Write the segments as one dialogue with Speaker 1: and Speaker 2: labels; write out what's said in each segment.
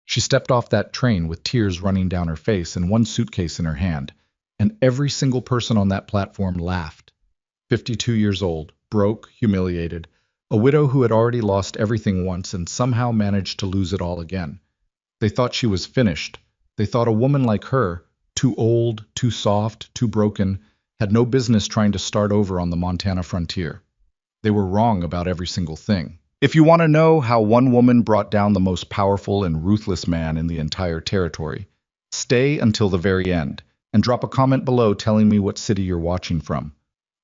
Speaker 1: She stepped off that train with tears running down her face and one suitcase in her hand, and every single person on that platform laughed. 52 years old, broke, humiliated, a widow who had already lost everything once and somehow managed to lose it all again. They thought she was finished. They thought a woman like her, too old, too soft, too broken, had no business trying to start over on the Montana frontier. They were wrong about every single thing. If you want to know how one woman brought down the most powerful and ruthless man in the entire territory, stay until the very end and drop a comment below telling me what city you're watching from.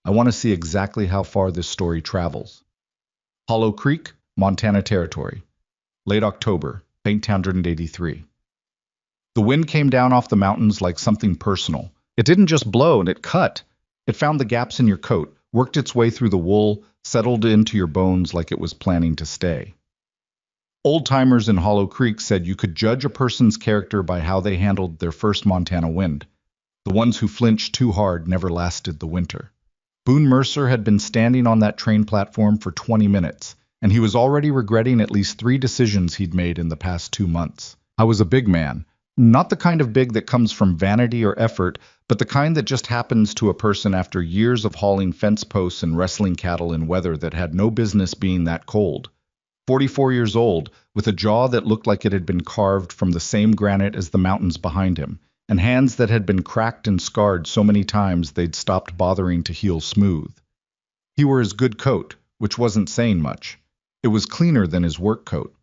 Speaker 1: I want to see exactly how far this story travels. Hollow Creek, Montana Territory. Late October, 1883. The wind came down off the mountains like something personal. It didn't just blow, and it cut. It found the gaps in your coat, worked its way through the wool, settled into your bones like it was planning to stay. Old-timers in Hollow Creek said you could judge a person's character by how they handled their first Montana wind. The ones who flinched too hard never lasted the winter. Boone Mercer had been standing on that train platform for 20 minutes, and he was already regretting at least 3 decisions he'd made in the past 2 months. I was a big man. Not the kind of big that comes from vanity or effort, but the kind that just happens to a person after years of hauling fence posts and wrestling cattle in weather that had no business being that cold. 44 years old, with a jaw that looked like it had been carved from the same granite as the mountains behind him, and hands that had been cracked and scarred so many times they'd stopped bothering to heal smooth. He wore his good coat, which wasn't saying much. It was cleaner than his work coat.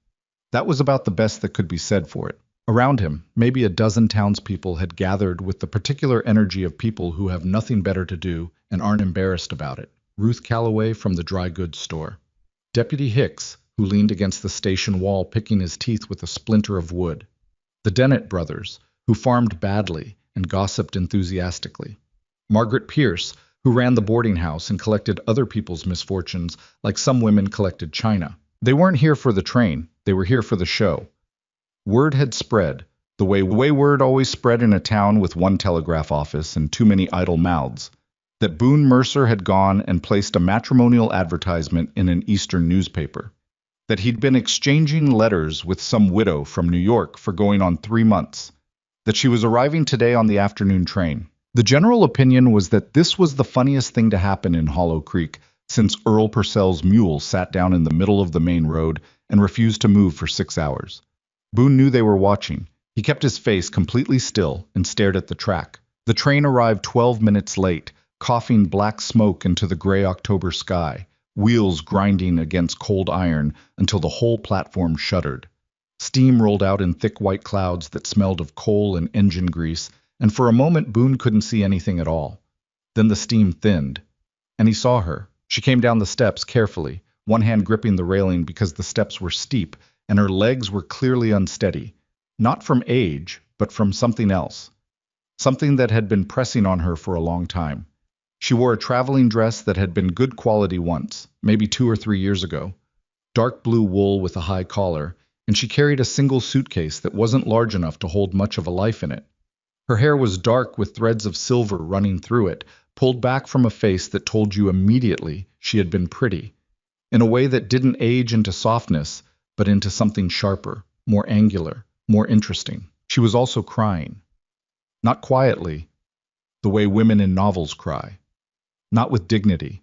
Speaker 1: That was about the best that could be said for it. Around him, maybe a dozen townspeople had gathered with the particular energy of people who have nothing better to do and aren't embarrassed about it. Ruth Calloway from the dry goods store. Deputy Hicks, who leaned against the station wall picking his teeth with a splinter of wood. The Dennett brothers, who farmed badly and gossiped enthusiastically. Margaret Pierce, who ran the boarding house and collected other people's misfortunes like some women collected china. They weren't here for the train, they were here for the show. Word had spread, the way word always spread in a town with one telegraph office and too many idle mouths, that Boone Mercer had gone and placed a matrimonial advertisement in an eastern newspaper, that he'd been exchanging letters with some widow from New York for going on 3 months, that she was arriving today on the afternoon train. The general opinion was that this was the funniest thing to happen in Hollow Creek since Earl Purcell's mule sat down in the middle of the main road and refused to move for 6 hours. Boone knew they were watching. He kept his face completely still and stared at the track. The train arrived 12 minutes late, coughing black smoke into the gray October sky, wheels grinding against cold iron until the whole platform shuddered. Steam rolled out in thick white clouds that smelled of coal and engine grease, and for a moment Boone couldn't see anything at all. Then the steam thinned, and he saw her. She came down the steps carefully, one hand gripping the railing because the steps were steep, and her legs were clearly unsteady, not from age, but from something else, something that had been pressing on her for a long time. She wore a traveling dress that had been good quality once, maybe 2 or 3 years ago, dark blue wool with a high collar, and she carried a single suitcase that wasn't large enough to hold much of a life in it. Her hair was dark with threads of silver running through it, pulled back from a face that told you immediately she had been pretty, in a way that didn't age into softness, but into something sharper, more angular, more interesting. She was also crying. Not quietly, the way women in novels cry. Not with dignity.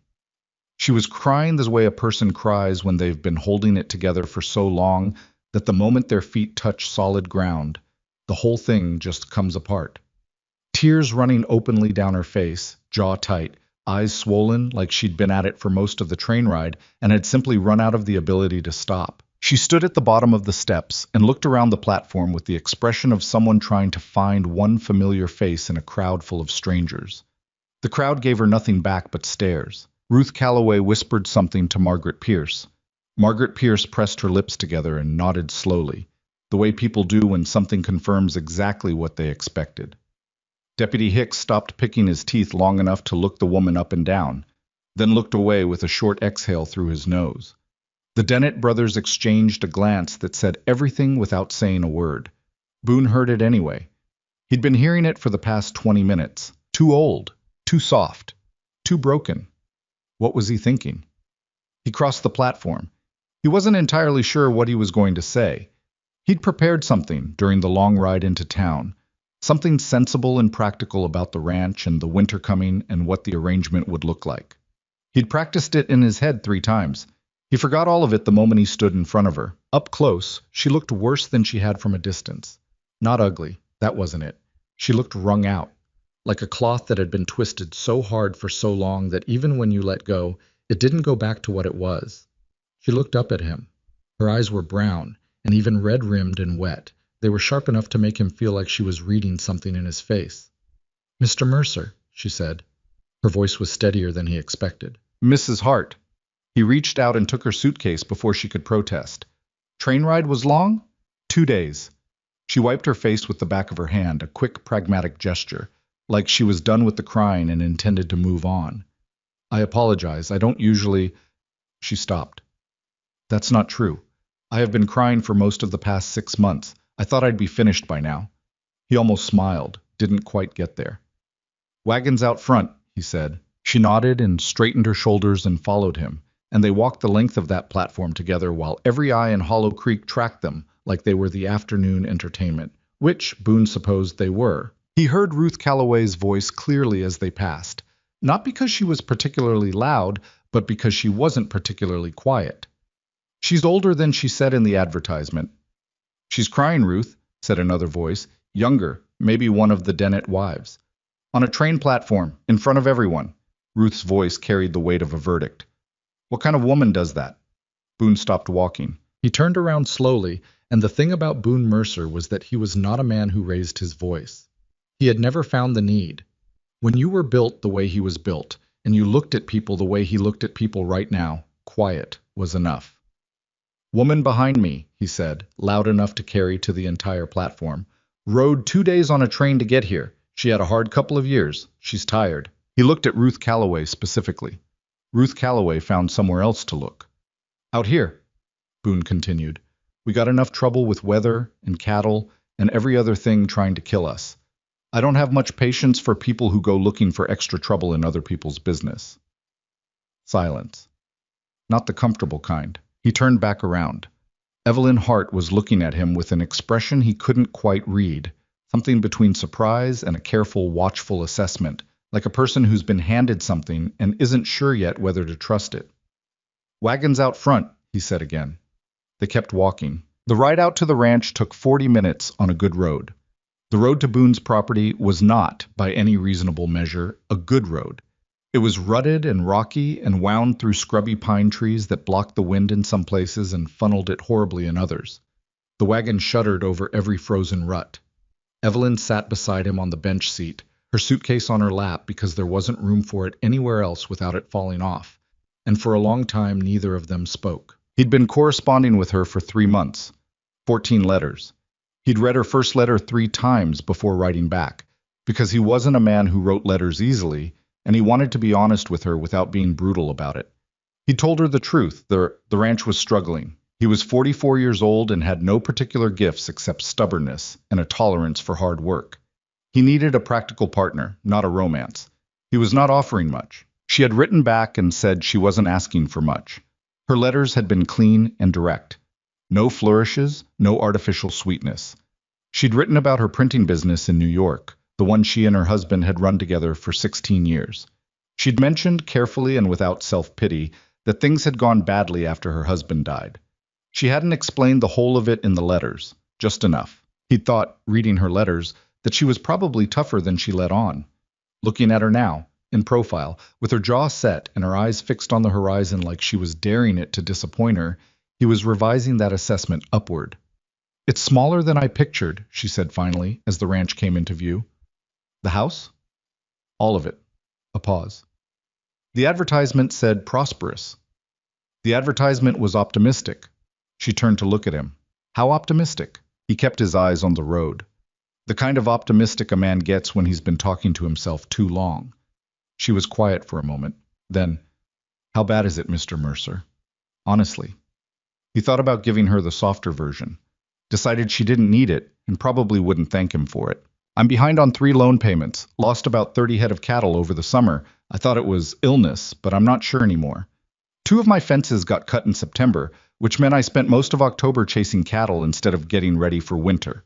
Speaker 1: She was crying the way a person cries when they've been holding it together for so long that the moment their feet touch solid ground, the whole thing just comes apart. Tears running openly down her face, jaw tight, eyes swollen like she'd been at it for most of the train ride and had simply run out of the ability to stop. She stood at the bottom of the steps and looked around the platform with the expression of someone trying to find one familiar face in a crowd full of strangers. The crowd gave her nothing back but stares. Ruth Calloway whispered something to Margaret Pierce. Margaret Pierce pressed her lips together and nodded slowly, the way people do when something confirms exactly what they expected. Deputy Hicks stopped picking his teeth long enough to look the woman up and down, then looked away with a short exhale through his nose. The Dennett brothers exchanged a glance that said everything without saying a word. Boone heard it anyway. He'd been hearing it for the past 20 minutes. Too old, too soft, too broken. What was he thinking? He crossed the platform. He wasn't entirely sure what he was going to say. He'd prepared something during the long ride into town, something sensible and practical about the ranch and the winter coming and what the arrangement would look like. He'd practiced it in his head 3 times. He forgot all of it the moment he stood in front of her. Up close, she looked worse than she had from a distance. Not ugly, that wasn't it. She looked wrung out, like a cloth that had been twisted so hard for so long that even when you let go, it didn't go back to what it was. She looked up at him. Her eyes were brown, and even red-rimmed and wet. They were sharp enough to make him feel like she was reading something in his face. "Mr. Mercer," she said. Her voice was steadier than he expected. "Mrs. Hart." He reached out and took her suitcase before she could protest. "Train ride was long?" "2 days." She wiped her face with the back of her hand, a quick, pragmatic gesture, like she was done with the crying and intended to move on. "I apologize. I don't usually—" She stopped. "That's not true. I have been crying for most of the past 6 months. I thought I'd be finished by now." He almost smiled, didn't quite get there. "Wagons out front," he said. She nodded and straightened her shoulders and followed him, and they walked the length of that platform together while every eye in Hollow Creek tracked them like they were the afternoon entertainment, which Boone supposed they were. He heard Ruth Calloway's voice clearly as they passed, not because she was particularly loud, but because she wasn't particularly quiet. "She's older than she said in the advertisement." "She's crying, Ruth," said another voice, younger, maybe one of the Dennett wives. "On a train platform, in front of everyone." Ruth's voice carried the weight of a verdict. "What kind of woman does that?" Boone stopped walking. He turned around slowly, and the thing about Boone Mercer was that he was not a man who raised his voice. He had never found the need. When you were built the way he was built, and you looked at people the way he looked at people right now, quiet was enough. "Woman behind me," he said, loud enough to carry to the entire platform. "Rode 2 days on a train to get here. She had a hard couple of years. She's tired." He looked at Ruth Calloway specifically. Ruth Calloway found somewhere else to look. "Out here," Boone continued. "We got enough trouble with weather and cattle and every other thing trying to kill us. I don't have much patience for people who go looking for extra trouble in other people's business." Silence. Not the comfortable kind. He turned back around. Evelyn Hart was looking at him with an expression he couldn't quite read, something between surprise and a careful, watchful assessment, like a person who's been handed something and isn't sure yet whether to trust it. "Wagons out front," he said again. They kept walking. The ride out to the ranch took 40 minutes on a good road. The road to Boone's property was not, by any reasonable measure, a good road. It was rutted and rocky and wound through scrubby pine trees that blocked the wind in some places and funneled it horribly in others. The wagon shuddered over every frozen rut. Evelyn sat beside him on the bench seat, her suitcase on her lap because there wasn't room for it anywhere else without it falling off, and for a long time neither of them spoke. He'd been corresponding with her for 3 months, 14 letters. He'd read her first letter 3 times before writing back, because he wasn't a man who wrote letters easily, and he wanted to be honest with her without being brutal about it. He told her the truth. The ranch was struggling. He was 44 years old and had no particular gifts except stubbornness and a tolerance for hard work. He needed a practical partner, not a romance. He was not offering much. She had written back and said she wasn't asking for much. Her letters had been clean and direct. No flourishes, no artificial sweetness. She'd written about her printing business in New York, the one she and her husband had run together for 16 years. She'd mentioned carefully and without self-pity that things had gone badly after her husband died. She hadn't explained the whole of it in the letters, just enough. He'd thought, reading her letters, that she was probably tougher than she let on. Looking at her now, in profile, with her jaw set and her eyes fixed on the horizon like she was daring it to disappoint her, he was revising that assessment upward. "It's smaller than I pictured," she said finally, as the ranch came into view. "The house?" "All of it." A pause. "The advertisement said prosperous." "The advertisement was optimistic." She turned to look at him. "How optimistic?" He kept his eyes on the road. The kind of optimistic a man gets when he's been talking to himself too long. She was quiet for a moment. Then, "How bad is it, Mr. Mercer? Honestly." He thought about giving her the softer version. Decided she didn't need it and probably wouldn't thank him for it. "I'm behind on 3 loan payments. Lost about 30 head of cattle over the summer. I thought it was illness, but I'm not sure anymore. 2 of my fences got cut in September, which meant I spent most of October chasing cattle instead of getting ready for winter.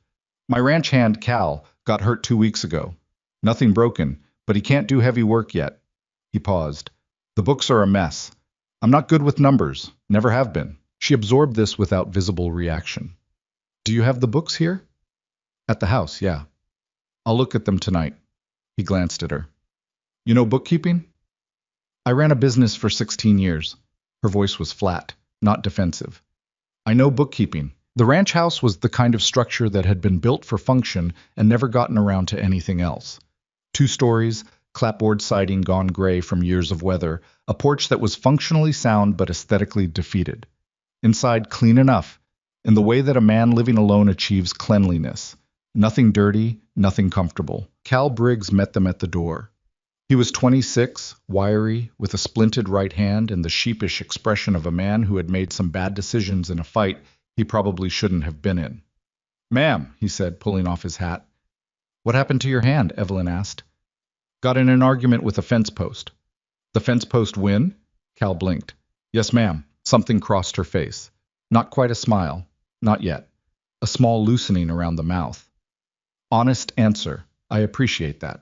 Speaker 1: My ranch hand, Cal, got hurt 2 weeks ago. Nothing broken, but he can't do heavy work yet. He paused. The books are a mess. I'm not good with numbers, never have been. She absorbed this without visible reaction. Do you have the books here? At the house, yeah. I'll look at them tonight. He glanced at her. You know bookkeeping? I ran a business for 16 years. Her voice was flat, not defensive. I know bookkeeping. The ranch house was the kind of structure that had been built for function and never gotten around to anything else. 2 stories, clapboard siding gone gray from years of weather, a porch that was functionally sound but aesthetically defeated. Inside, clean enough, in the way that a man living alone achieves cleanliness. Nothing dirty, nothing comfortable. Cal Briggs met them at the door. He was 26, wiry, with a splinted right hand and the sheepish expression of a man who had made some bad decisions in a fight he probably shouldn't have been in. Ma'am, he said, pulling off his hat. What happened to your hand? Evelyn asked. Got in an argument with a fence post. The fence post win? Cal blinked. Yes, ma'am. Something crossed her face. Not quite a smile. Not yet. A small loosening around the mouth. Honest answer. I appreciate that.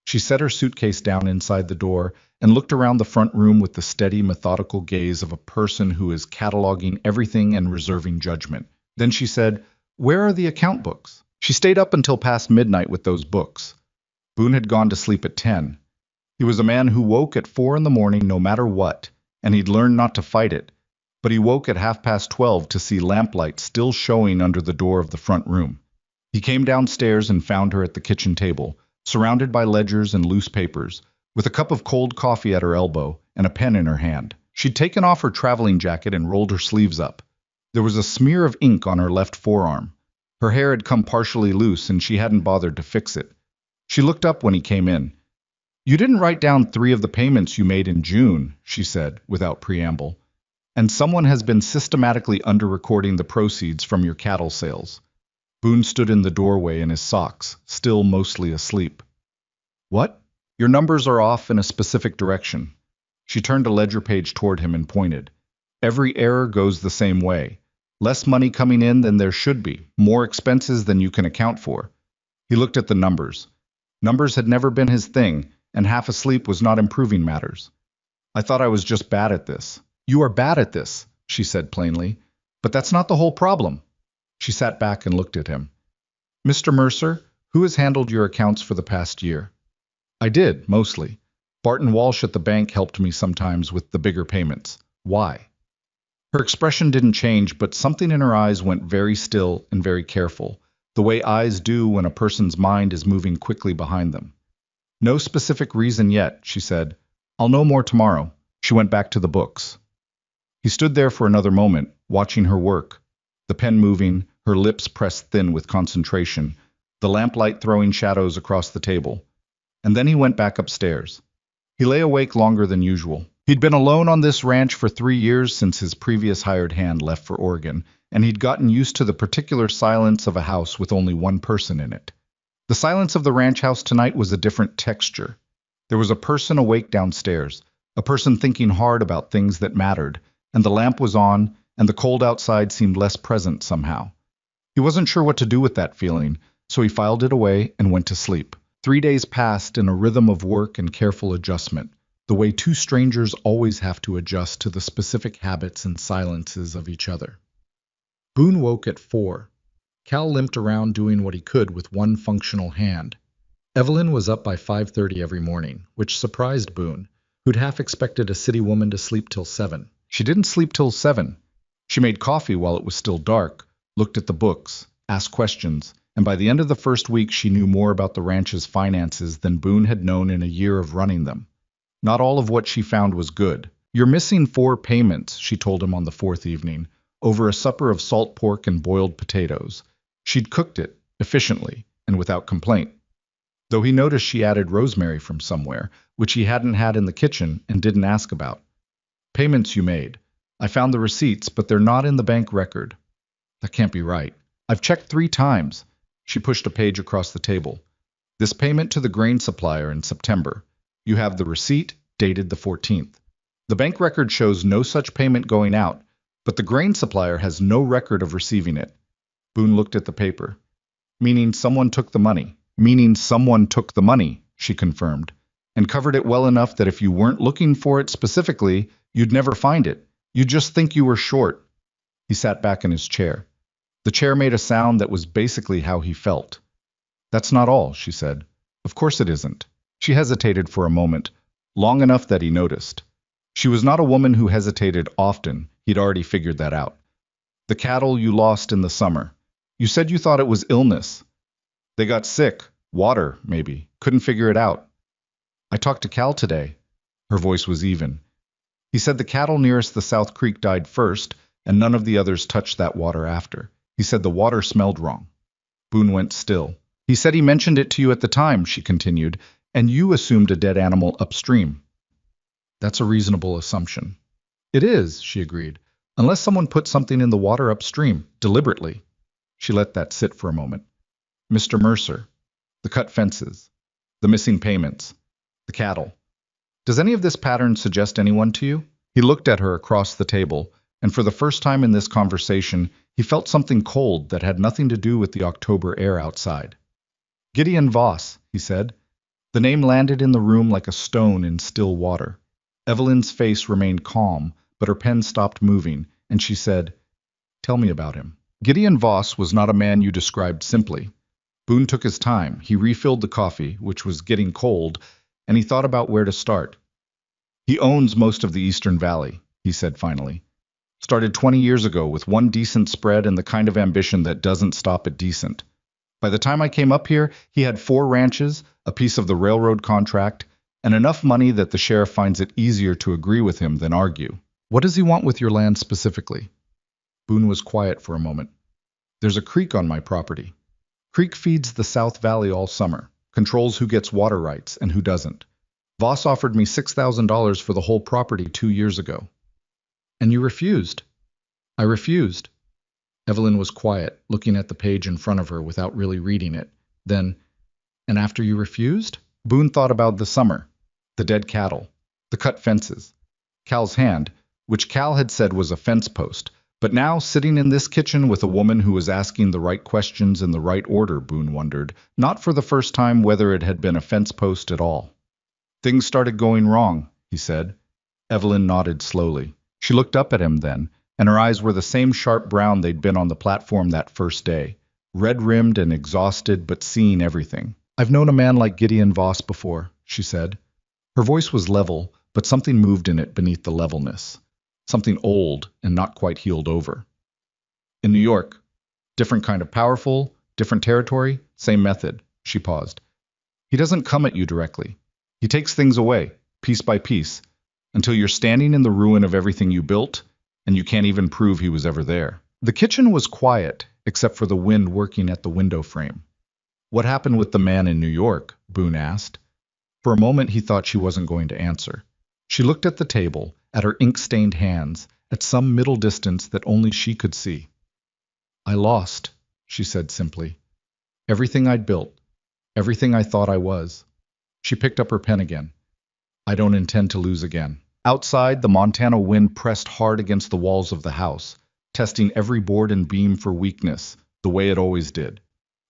Speaker 1: She set her suitcase down inside the door and looked around the front room with the steady, methodical gaze of a person who is cataloging everything and reserving judgment. Then she said, Where are the account books? She stayed up until past midnight with those books. Boone had gone to sleep at 10. He was a man who woke at 4 in the morning no matter what, and he'd learned not to fight it. But he woke at 12:30 to see lamplight still showing under the door of the front room. He came downstairs and found her at the kitchen table, surrounded by ledgers and loose papers, with a cup of cold coffee at her elbow and a pen in her hand. She'd taken off her traveling jacket and rolled her sleeves up. There was a smear of ink on her left forearm. Her hair had come partially loose and she hadn't bothered to fix it. She looked up when he came in. You didn't write down 3 of the payments you made in June, she said, without preamble. And someone has been systematically under-recording the proceeds from your cattle sales. Boone stood in the doorway in his socks, still mostly asleep. What? Your numbers are off in a specific direction. She turned a ledger page toward him and pointed. Every error goes the same way. Less money coming in than there should be, more expenses than you can account for. He looked at the numbers. Numbers had never been his thing, and half asleep was not improving matters. I thought I was just bad at this. You are bad at this, she said plainly, but that's not the whole problem. She sat back and looked at him. Mr. Mercer, who has handled your accounts for the past year? I did, mostly. Barton Walsh at the bank helped me sometimes with the bigger payments. Why? Her expression didn't change, but something in her eyes went very still and very careful, the way eyes do when a person's mind is moving quickly behind them. No specific reason yet, she said. I'll know more tomorrow. She went back to the books. He stood there for another moment, watching her work, the pen moving, her lips pressed thin with concentration, the lamplight throwing shadows across the table. And then he went back upstairs. He lay awake longer than usual. He'd been alone on this ranch for 3 years since his previous hired hand left for Oregon, and he'd gotten used to the particular silence of a house with only one person in it. The silence of the ranch house tonight was a different texture. There was a person awake downstairs, a person thinking hard about things that mattered, and the lamp was on, and the cold outside seemed less present somehow. He wasn't sure what to do with that feeling, so he filed it away and went to sleep. 3 days passed in a rhythm of work and careful adjustment, the way 2 strangers always have to adjust to the specific habits and silences of each other. Boone woke at 4. Cal limped around doing what he could with one functional hand. Evelyn was up by 5:30 every morning, which surprised Boone, who'd half expected a city woman to sleep till 7. She didn't sleep till 7. She made coffee while it was still dark, looked at the books, asked questions, and by the end of the first week she knew more about the ranch's finances than Boone had known in a year of running them. Not all of what she found was good. You're missing 4 payments, she told him on the 4th evening, over a supper of salt pork and boiled potatoes. She'd cooked it, efficiently, and without complaint. Though he noticed she added rosemary from somewhere, which he hadn't had in the kitchen and didn't ask about. Payments you made. I found the receipts, but they're not in the bank record. That can't be right. I've checked 3 times. She pushed a page across the table. This payment to the grain supplier in September. You have the receipt, dated the 14th. The bank record shows no such payment going out, but the grain supplier has no record of receiving it. Boone looked at the paper. Meaning someone took the money. Meaning someone took the money, she confirmed, and covered it well enough that if you weren't looking for it specifically, you'd never find it. You'd just think you were short. He sat back in his chair. The chair made a sound that was basically how he felt. That's not all, she said. Of course it isn't. She hesitated for a moment, long enough that he noticed. She was not a woman who hesitated often. He'd already figured that out. The cattle you lost in the summer. You said you thought it was illness. They got sick. Water, maybe. Couldn't figure it out. I talked to Cal today. Her voice was even. He said the cattle nearest the South Creek died first, and none of the others touched that water after. He said the water smelled wrong. Boone went still. He said he mentioned it to you at the time, she continued, and you assumed a dead animal upstream. That's a reasonable assumption. It is, she agreed, unless someone put something in the water upstream, deliberately. She let that sit for a moment. Mr. Mercer, the cut fences, the missing payments, the cattle. Does any of this pattern suggest anyone to you? He looked at her across the table, and for the first time in this conversation, he felt something cold that had nothing to do with the October air outside. Gideon Voss, he said. The name landed in the room like a stone in still water. Evelyn's face remained calm, but her pen stopped moving, and she said, Tell me about him. Gideon Voss was not a man you described simply. Boone took his time. He refilled the coffee, which was getting cold, and he thought about where to start. He owns most of the Eastern Valley, he said finally. Started 20 years ago with one decent spread and the kind of ambition that doesn't stop at decent. By the time I came up here, he had 4 ranches, a piece of the railroad contract, and enough money that the sheriff finds it easier to agree with him than argue. What does he want with your land specifically? Boone was quiet for a moment. There's a creek on my property. Creek feeds the South Valley all summer, controls who gets water rights and who doesn't. Voss offered me $6,000 for the whole property 2 years ago. And you refused. I refused. Evelyn was quiet, looking at the page in front of her without really reading it. Then, and after you refused? Boone thought about the summer, the dead cattle, the cut fences, Cal's hand, which Cal had said was a fence post, but now sitting in this kitchen with a woman who was asking the right questions in the right order, Boone wondered, not for the first time whether it had been a fence post at all. Things started going wrong, he said. Evelyn nodded slowly. She looked up at him then, and her eyes were the same sharp brown they'd been on the platform that first day, red-rimmed and exhausted but seeing everything. I've known a man like Gideon Voss before, she said. Her voice was level, but something moved in it beneath the levelness. Something old and not quite healed over. In New York. Different kind of powerful, different territory, same method. She paused. He doesn't come at you directly. He takes things away, piece by piece, until you're standing in the ruin of everything you built, and you can't even prove he was ever there. The kitchen was quiet, except for the wind working at the window frame. What happened with the man in New York? Boone asked. For a moment he thought she wasn't going to answer. She looked at the table, at her ink-stained hands, at some middle distance that only she could see. I lost, she said simply. Everything I'd built, everything I thought I was. She picked up her pen again. I don't intend to lose again. Outside, the Montana wind pressed hard against the walls of the house, testing every board and beam for weakness, the way it always did.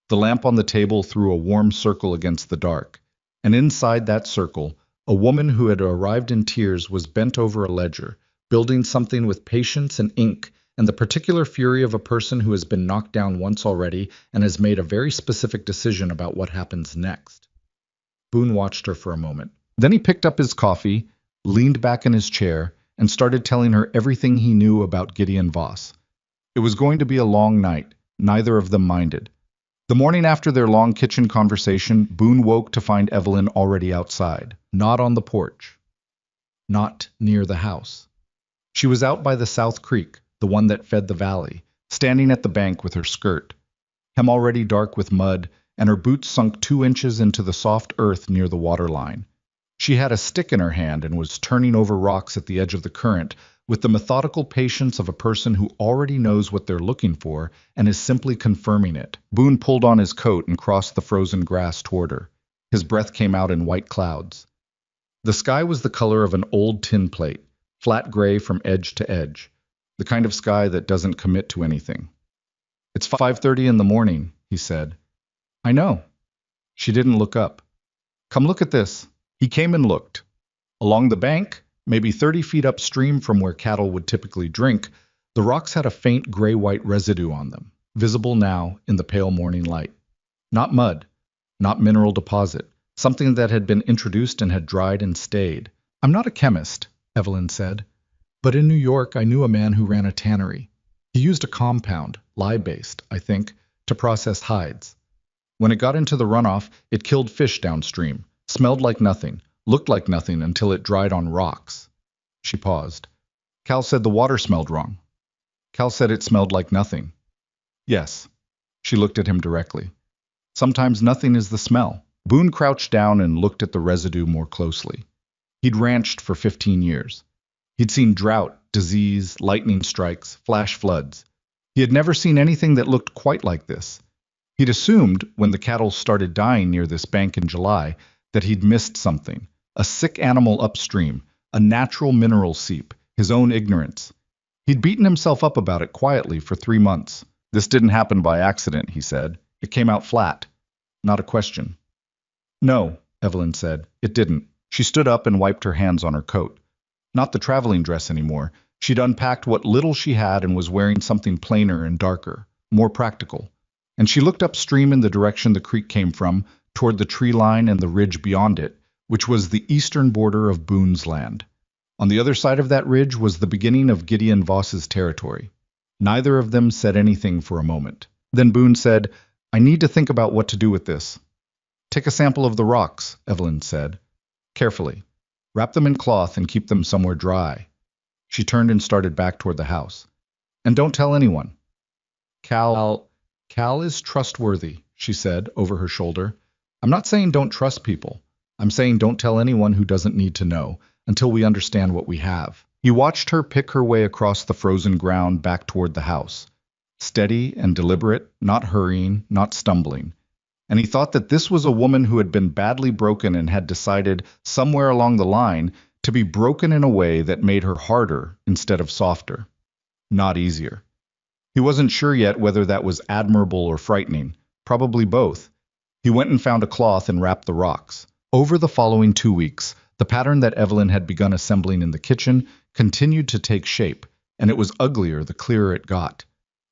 Speaker 1: The lamp on the table threw a warm circle against the dark, and inside that circle, a woman who had arrived in tears was bent over a ledger, building something with patience and ink and the particular fury of a person who has been knocked down once already and has made a very specific decision about what happens next. Boone watched her for a moment. Then he picked up his coffee, leaned back in his chair, and started telling her everything he knew about Gideon Voss. It was going to be a long night. Neither of them minded. The morning after their long kitchen conversation, Boone woke to find Evelyn already outside, not on the porch, not near the house. She was out by the South Creek, the one that fed the valley, standing at the bank with her skirt, hem already dark with mud, and her boots sunk 2 inches into the soft earth near the water line. She had a stick in her hand and was turning over rocks at the edge of the current, with the methodical patience of a person who already knows what they're looking for and is simply confirming it. Boone pulled on his coat and crossed the frozen grass toward her. His breath came out in white clouds. The sky was the color of an old tin plate, flat gray from edge to edge. the kind of sky that doesn't commit to anything. It's 5:30 in the morning, he said. I know. She didn't look up. Come look at this. He came and looked. Along the bank, maybe 30 feet upstream from where cattle would typically drink, the rocks had a faint gray-white residue on them, visible now in the pale morning light. Not mud, not mineral deposit, something that had been introduced and had dried and stayed. I'm not a chemist, Evelyn said, but in New York I knew a man who ran a tannery. He used a compound, lye-based, I think, to process hides. When it got into the runoff, it killed fish downstream, smelled like nothing, looked like nothing until it dried on rocks. She paused. Cal said the water smelled wrong. Cal said it smelled like nothing. Yes. She looked at him directly. Sometimes nothing is the smell. Boone crouched down and looked at the residue more closely. He'd ranched for 15 years. He'd seen drought, disease, lightning strikes, flash floods. He had never seen anything that looked quite like this. He'd assumed, when the cattle started dying near this bank in July, that he'd missed something. A sick animal upstream, a natural mineral seep, his own ignorance. He'd beaten himself up about it quietly for 3 months. This didn't happen by accident, he said. It came out flat. Not a question. No, Evelyn said. It didn't. She stood up and wiped her hands on her coat. Not the traveling dress anymore. She'd unpacked what little she had and was wearing something plainer and darker, more practical. And she looked upstream in the direction the creek came from, toward the tree line and the ridge beyond it, which was the eastern border of Boone's land. On the other side of that ridge was the beginning of Gideon Voss's territory. Neither of them said anything for a moment. Then Boone said, I need to think about what to do with this. Take a sample of the rocks, Evelyn said. Carefully. Wrap them in cloth and keep them somewhere dry. She turned and started back toward the house. And don't tell anyone. Cal is trustworthy, she said over her shoulder. I'm not saying don't trust people. I'm saying don't tell anyone who doesn't need to know, until we understand what we have. He watched her pick her way across the frozen ground back toward the house. Steady and deliberate, not hurrying, not stumbling. And he thought that this was a woman who had been badly broken and had decided, somewhere along the line, to be broken in a way that made her harder instead of softer. Not easier. He wasn't sure yet whether that was admirable or frightening. Probably both. He went and found a cloth and wrapped the rocks. Over the following 2 weeks, the pattern that Evelyn had begun assembling in the kitchen continued to take shape, and it was uglier the clearer it got.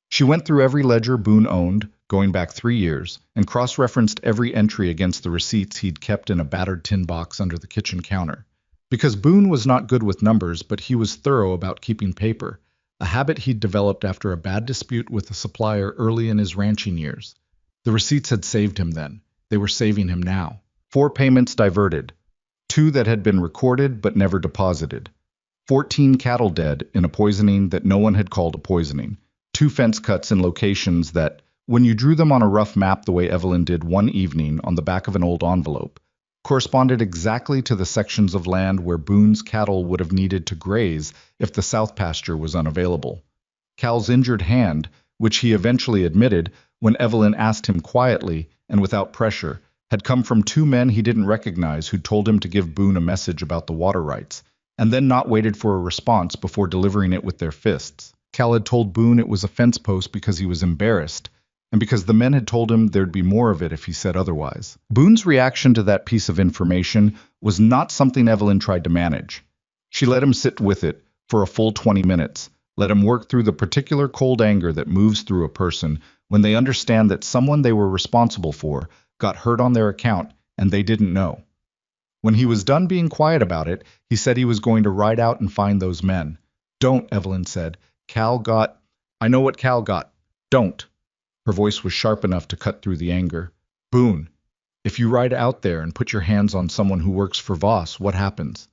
Speaker 1: She went through every ledger Boone owned, going back 3 years, and cross-referenced every entry against the receipts he'd kept in a battered tin box under the kitchen counter. Because Boone was not good with numbers, but he was thorough about keeping paper, a habit he'd developed after a bad dispute with a supplier early in his ranching years. The receipts had saved him then. They were saving him now. 4 payments diverted. 2 that had been recorded but never deposited. 14 cattle dead in a poisoning that no one had called a poisoning. 2 fence cuts in locations that, when you drew them on a rough map the way Evelyn did one evening on the back of an old envelope, corresponded exactly to the sections of land where Boone's cattle would have needed to graze if the south pasture was unavailable. Cal's injured hand, which he eventually admitted when Evelyn asked him quietly and without pressure, had come from 2 men he didn't recognize who'd told him to give Boone a message about the water rights, and then not waited for a response before delivering it with their fists. Cal had told Boone it was a fence post because he was embarrassed, and because the men had told him there'd be more of it if he said otherwise. Boone's reaction to that piece of information was not something Evelyn tried to manage. She let him sit with it for a full 20 minutes, let him work through the particular cold anger that moves through a person when they understand that someone they were responsible for got hurt on their account and they didn't know. When he was done being quiet about it, he said he was going to ride out and find those men. Don't, Evelyn said. I know what Cal got. Don't. Her voice was sharp enough to cut through the anger. Boone, if you ride out there and put your hands on someone who works for Voss, what happens?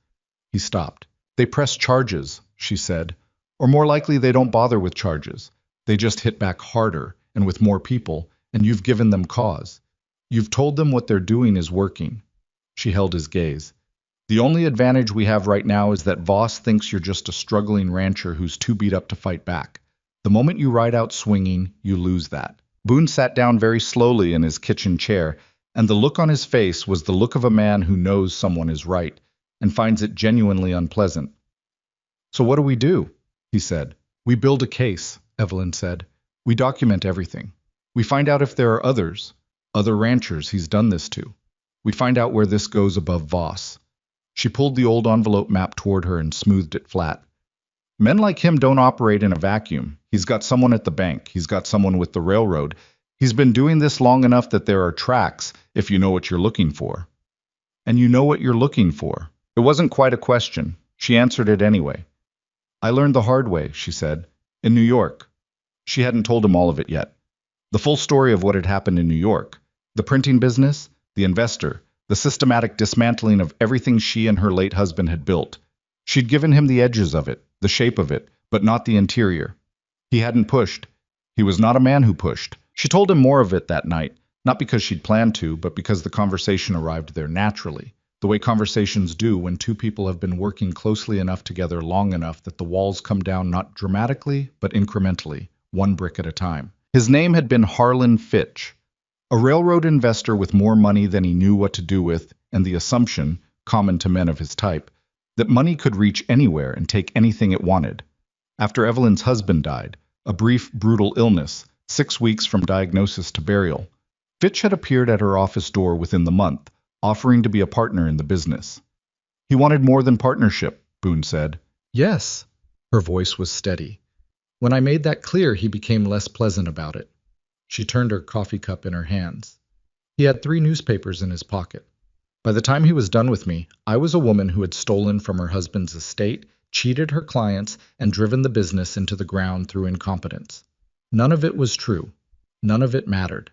Speaker 1: He stopped. They press charges, she said. Or more likely they don't bother with charges. They just hit back harder and with more people, and you've given them cause. You've told them what they're doing is working. She held his gaze. The only advantage we have right now is that Voss thinks you're just a struggling rancher who's too beat up to fight back. The moment you ride out swinging, you lose that. Boone sat down very slowly in his kitchen chair, and the look on his face was the look of a man who knows someone is right and finds it genuinely unpleasant. So what do? He said. We build a case, Evelyn said. We document everything. We find out if there are others, other ranchers he's done this to. We find out where this goes above Voss. She pulled the old envelope map toward her and smoothed it flat. Men like him don't operate in a vacuum. He's got someone at the bank. He's got someone with the railroad. He's been doing this long enough that there are tracks, if you know what you're looking for. And you know what you're looking for. It wasn't quite a question. She answered it anyway. I learned the hard way, she said, in New York. She hadn't told him all of it yet. The full story of what had happened in New York. The printing business, the investor, the systematic dismantling of everything she and her late husband had built. She'd given him the edges of it, the shape of it, but not the interior. He hadn't pushed. He was not a man who pushed. She told him more of it that night, not because she'd planned to, but because the conversation arrived there naturally, the way conversations do when two people have been working closely enough together long enough that the walls come down not dramatically, but incrementally, one brick at a time. His name had been Harlan Fitch, a railroad investor with more money than he knew what to do with, and the assumption, common to men of his type, that money could reach anywhere and take anything it wanted. After Evelyn's husband died, a brief, brutal illness, 6 weeks from diagnosis to burial, Fitch had appeared at her office door within the month, offering to be a partner in the business. He wanted more than partnership, Boone said. Yes. Her voice was steady. When I made that clear, he became less pleasant about it. She turned her coffee cup in her hands. He had 3 newspapers in his pocket. By the time he was done with me, I was a woman who had stolen from her husband's estate, cheated her clients, and driven the business into the ground through incompetence. None of it was true. None of it mattered.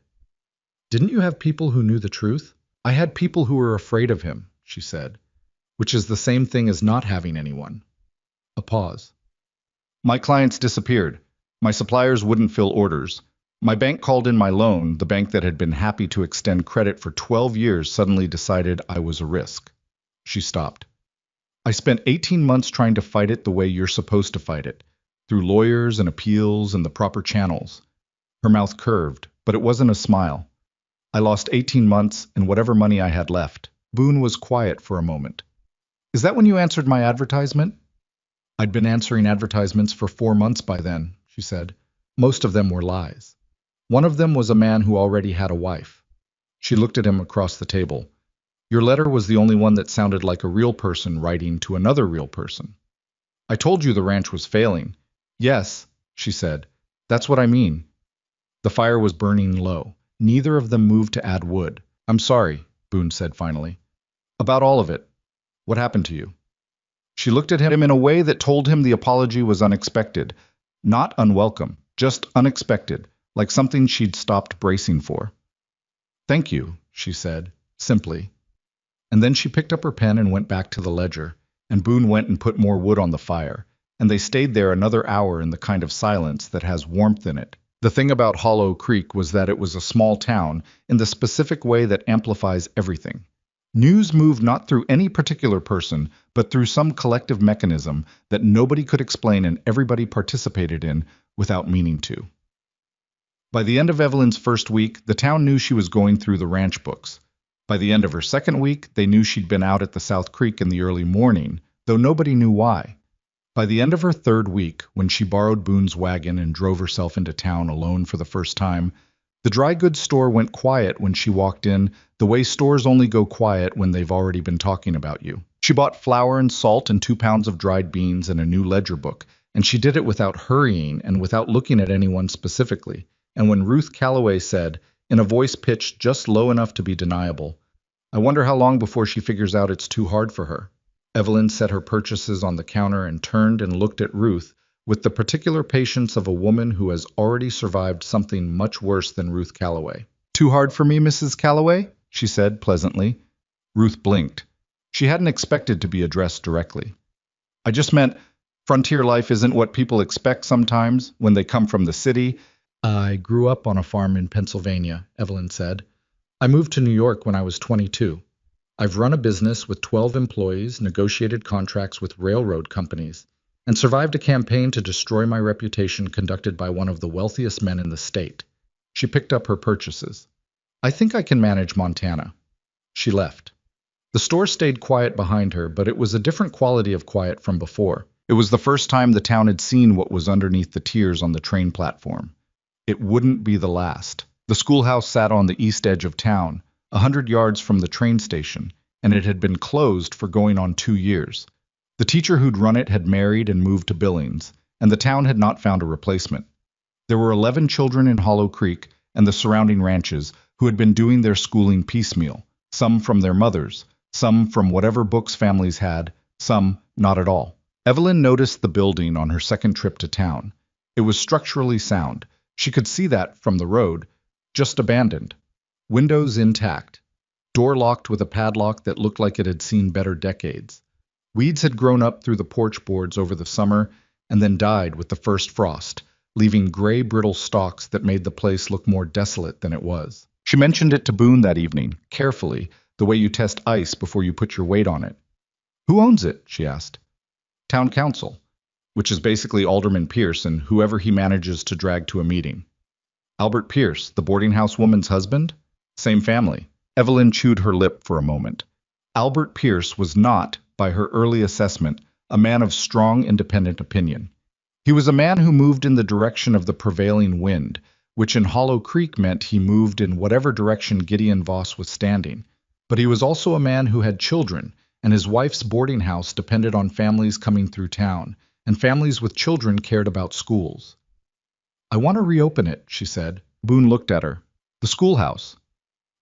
Speaker 1: Didn't you have people who knew the truth? I had people who were afraid of him, she said, which is the same thing as not having anyone. A pause. My clients disappeared. My suppliers wouldn't fill orders. My bank called in my loan. The bank that had been happy to extend credit for 12 years suddenly decided I was a risk. She stopped. I spent 18 months trying to fight it the way you're supposed to fight it, through lawyers and appeals and the proper channels. Her mouth curved, but it wasn't a smile. I lost 18 months and whatever money I had left. Boone was quiet for a moment. Is that when you answered my advertisement? I'd been answering advertisements for 4 months by then, she said. Most of them were lies. One of them was a man who already had a wife. She looked at him across the table. Your letter was the only one that sounded like a real person writing to another real person. I told you the ranch was failing. Yes, she said. That's what I mean. The fire was burning low. Neither of them moved to add wood. I'm sorry, Boone said finally. About all of it. What happened to you? She looked at him in a way that told him the apology was unexpected. Not unwelcome, just unexpected, like something she'd stopped bracing for. Thank you, she said, simply. And then she picked up her pen and went back to the ledger, and Boone went and put more wood on the fire, and they stayed there another hour in the kind of silence that has warmth in it. The thing about Hollow Creek was that it was a small town in the specific way that amplifies everything. News moved not through any particular person, but through some collective mechanism that nobody could explain and everybody participated in without meaning to. By the end of Evelyn's first week, the town knew she was going through the ranch books. By the end of her second week, they knew she'd been out at the South Creek in the early morning, though nobody knew why. By the end of her third week, when she borrowed Boone's wagon and drove herself into town alone for the first time, the dry goods store went quiet when she walked in, the way stores only go quiet when they've already been talking about you. She bought flour and salt and 2 pounds of dried beans and a new ledger book, and she did it without hurrying and without looking at anyone specifically. And when Ruth Calloway said, in a voice pitched just low enough to be deniable, I wonder how long before she figures out it's too hard for her. Evelyn set her purchases on the counter and turned and looked at Ruth with the particular patience of a woman who has already survived something much worse than Ruth Calloway. Too hard for me, Mrs. Calloway? She said pleasantly. Ruth blinked. She hadn't expected to be addressed directly. I just meant frontier life isn't what people expect sometimes when they come from the city. I grew up on a farm in Pennsylvania, Evelyn said. I moved to New York when I was 22. I've run a business with 12 employees, negotiated contracts with railroad companies, and survived a campaign to destroy my reputation conducted by one of the wealthiest men in the state. She picked up her purchases. I think I can manage Montana. She left. The store stayed quiet behind her, but it was a different quality of quiet from before. It was the first time the town had seen what was underneath the tiers on the train platform. It wouldn't be the last. The schoolhouse sat on the east edge of town, 100 yards from the train station, and it had been closed for going on 2 years. The teacher who'd run it had married and moved to Billings, and the town had not found a replacement. There were 11 children in Hollow Creek and the surrounding ranches who had been doing their schooling piecemeal, some from their mothers, some from whatever books families had, some not at all. Evelyn noticed the building on her second trip to town. It was structurally sound. She could see that from the road, just abandoned. Windows intact. Door locked with a padlock that looked like it had seen better decades. Weeds had grown up through the porch boards over the summer and then died with the first frost, leaving gray, brittle stalks that made the place look more desolate than it was. She mentioned it to Boone that evening, carefully, the way you test ice before you put your weight on it. "Who owns it?" she asked. "Town council, which is basically Alderman Pierce and whoever he manages to drag to a meeting." "Albert Pierce, the boarding house woman's husband?" "Same family." Evelyn chewed her lip for a moment. Albert Pierce was not, by her early assessment, a man of strong independent opinion. He was a man who moved in the direction of the prevailing wind, which in Hollow Creek meant he moved in whatever direction Gideon Voss was standing. But he was also a man who had children, and his wife's boarding house depended on families coming through town, and families with children cared about schools. "I want to reopen it," she said. Boone looked at her. "The schoolhouse.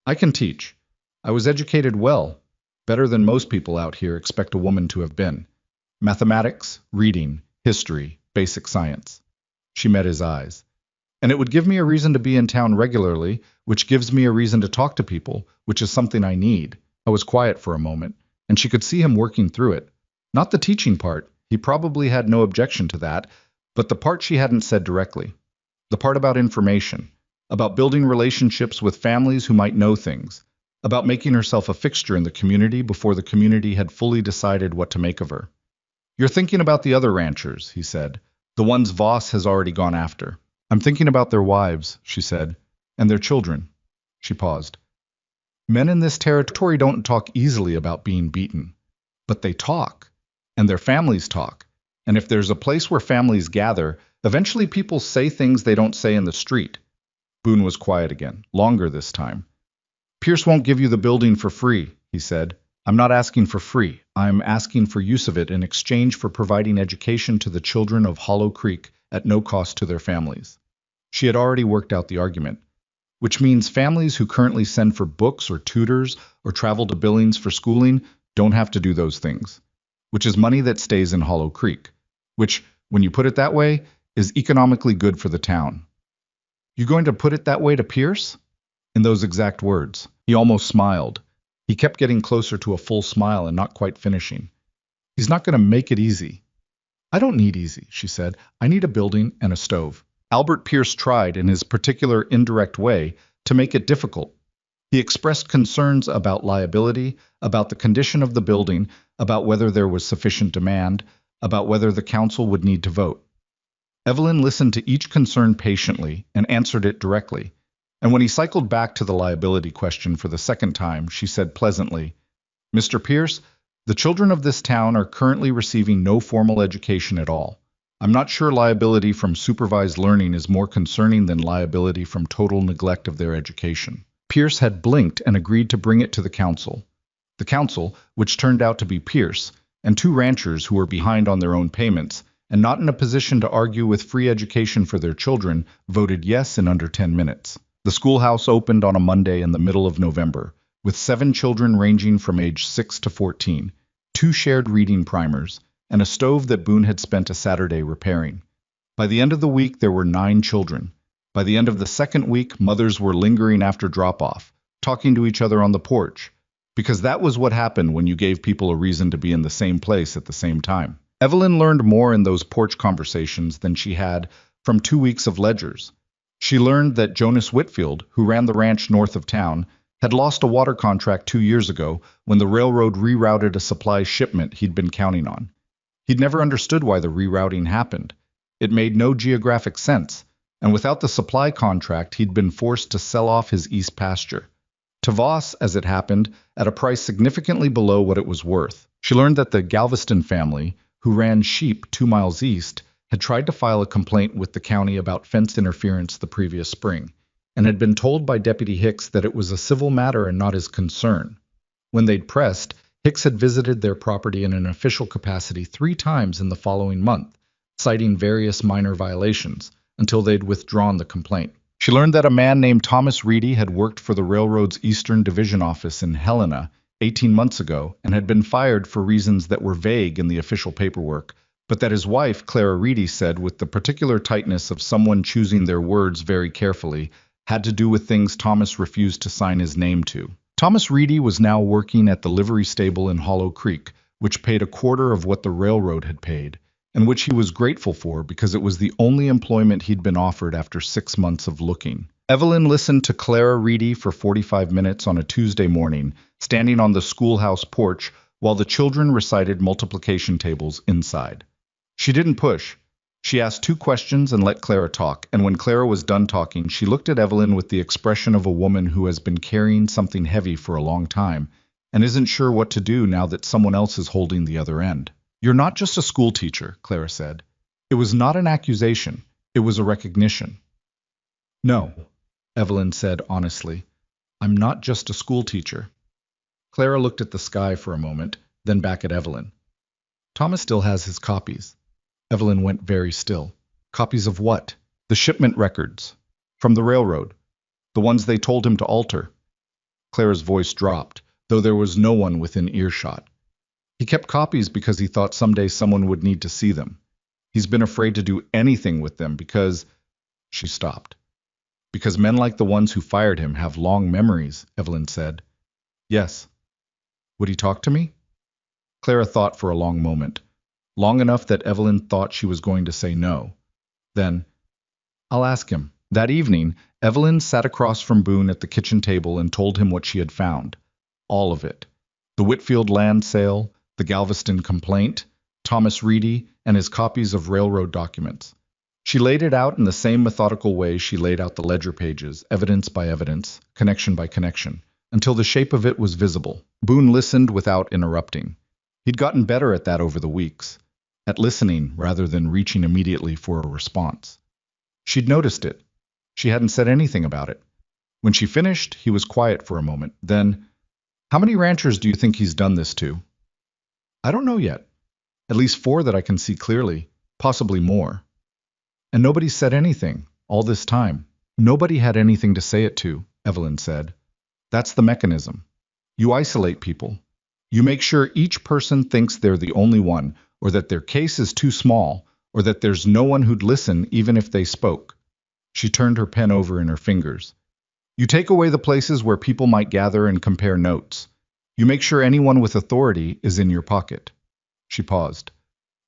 Speaker 1: I can teach. I was educated well, better than most people out here expect a woman to have been. Mathematics, reading, history, basic science." She met his eyes. "And it would give me a reason to be in town regularly, which gives me a reason to talk to people, which is something I need." I was quiet for a moment, and she could see him working through it. Not the teaching part, he probably had no objection to that, but the part she hadn't said directly. The part about information, about building relationships with families who might know things, about making herself a fixture in the community before the community had fully decided what to make of her. "You're thinking about the other ranchers," he said, "the ones Voss has already gone after." "I'm thinking about their wives," she said, "and their children." She paused. "Men in this territory don't talk easily about being beaten, but they talk, and their families talk, and if there's a place where families gather, eventually people say things they don't say in the street." Boone was quiet again, longer this time. "Pierce won't give you the building for free," he said. "I'm not asking for free. I'm asking for use of it in exchange for providing education to the children of Hollow Creek at no cost to their families." She had already worked out the argument, which means families who currently send for books or tutors or travel to Billings for schooling don't have to do those things, which is money that stays in Hollow Creek, which, when you put it that way, is economically good for the town. "You going to put it that way to Pierce?" In those exact words. He almost smiled. He kept getting closer to a full smile and not quite finishing. "He's not going to make it easy." "I don't need easy," she said. "I need a building and a stove." Albert Pierce tried, in his particular indirect way, to make it difficult. He expressed concerns about liability, about the condition of the building, about whether there was sufficient demand, about whether the council would need to vote. Evelyn listened to each concern patiently and answered it directly. And when he cycled back to the liability question for the second time, she said pleasantly, "Mr. Pierce, the children of this town are currently receiving no formal education at all. I'm not sure liability from supervised learning is more concerning than liability from total neglect of their education." Pierce had blinked and agreed to bring it to the council. The council, which turned out to be Pierce, and two ranchers who were behind on their own payments, and not in a position to argue with free education for their children, voted yes in under 10 minutes. The schoolhouse opened on a Monday in the middle of November, with 7 children ranging from age 6 to 14, 2 shared reading primers, and a stove that Boone had spent a Saturday repairing. By the end of the week, there were 9 children. By the end of the second week, mothers were lingering after drop-off, talking to each other on the porch, because that was what happened when you gave people a reason to be in the same place at the same time. Evelyn learned more in those porch conversations than she had from 2 weeks of ledgers. She learned that Jonas Whitfield, who ran the ranch north of town, had lost a water contract 2 years ago when the railroad rerouted a supply shipment he'd been counting on. He'd never understood why the rerouting happened. It made no geographic sense, and without the supply contract, he'd been forced to sell off his east pasture. To Voss, as it happened, at a price significantly below what it was worth. She learned that the Galveston family, who ran sheep 2 miles east, had tried to file a complaint with the county about fence interference the previous spring, and had been told by Deputy Hicks that it was a civil matter and not his concern. When they'd pressed, Hicks had visited their property in an official capacity 3 times in the following month, citing various minor violations, until they'd withdrawn the complaint. She learned that a man named Thomas Reedy had worked for the railroad's Eastern Division office in Helena 18 months ago and had been fired for reasons that were vague in the official paperwork, but that his wife, Clara Reedy, said with the particular tightness of someone choosing their words very carefully, had to do with things Thomas refused to sign his name to. Thomas Reedy was now working at the livery stable in Hollow Creek, which paid a quarter of what the railroad had paid, and which he was grateful for because it was the only employment he'd been offered after 6 months of looking. Evelyn listened to Clara Reedy for 45 minutes on a Tuesday morning, standing on the schoolhouse porch while the children recited multiplication tables inside. She didn't push. She asked 2 questions and let Clara talk, and when Clara was done talking, she looked at Evelyn with the expression of a woman who has been carrying something heavy for a long time and isn't sure what to do now that someone else is holding the other end. "You're not just a school teacher," Clara said. It was not an accusation. It was a recognition. "No," Evelyn said honestly. "I'm not just a school teacher." Clara looked at the sky for a moment, then back at Evelyn. "Thomas still has his copies." Evelyn went very still. "Copies of what?" "The shipment records. From the railroad. The ones they told him to alter." Clara's voice dropped, though there was no one within earshot. "He kept copies because he thought someday someone would need to see them. He's been afraid to do anything with them because—" She stopped. "Because men like the ones who fired him have long memories," Evelyn said. "Yes." "Would he talk to me?" Clara thought for a long moment. Long enough that Evelyn thought she was going to say no. Then, "I'll ask him." That evening, Evelyn sat across from Boone at the kitchen table and told him what she had found. All of it. The Whitfield land sale, the Galveston complaint, Thomas Reedy, and his copies of railroad documents. She laid it out in the same methodical way she laid out the ledger pages, evidence by evidence, connection by connection, until the shape of it was visible. Boone listened without interrupting. He'd gotten better at that over the weeks, at listening rather than reaching immediately for a response. She'd noticed it. She hadn't said anything about it. When she finished, he was quiet for a moment. Then, "How many ranchers do you think he's done this to?" "I don't know yet. At least 4 that I can see clearly, possibly more." "And nobody said anything, all this time." "Nobody had anything to say it to," Evelyn said. "That's the mechanism. You isolate people. You make sure each person thinks they're the only one, or that their case is too small, or that there's no one who'd listen even if they spoke." She turned her pen over in her fingers. "You take away the places where people might gather and compare notes. You make sure anyone with authority is in your pocket." She paused.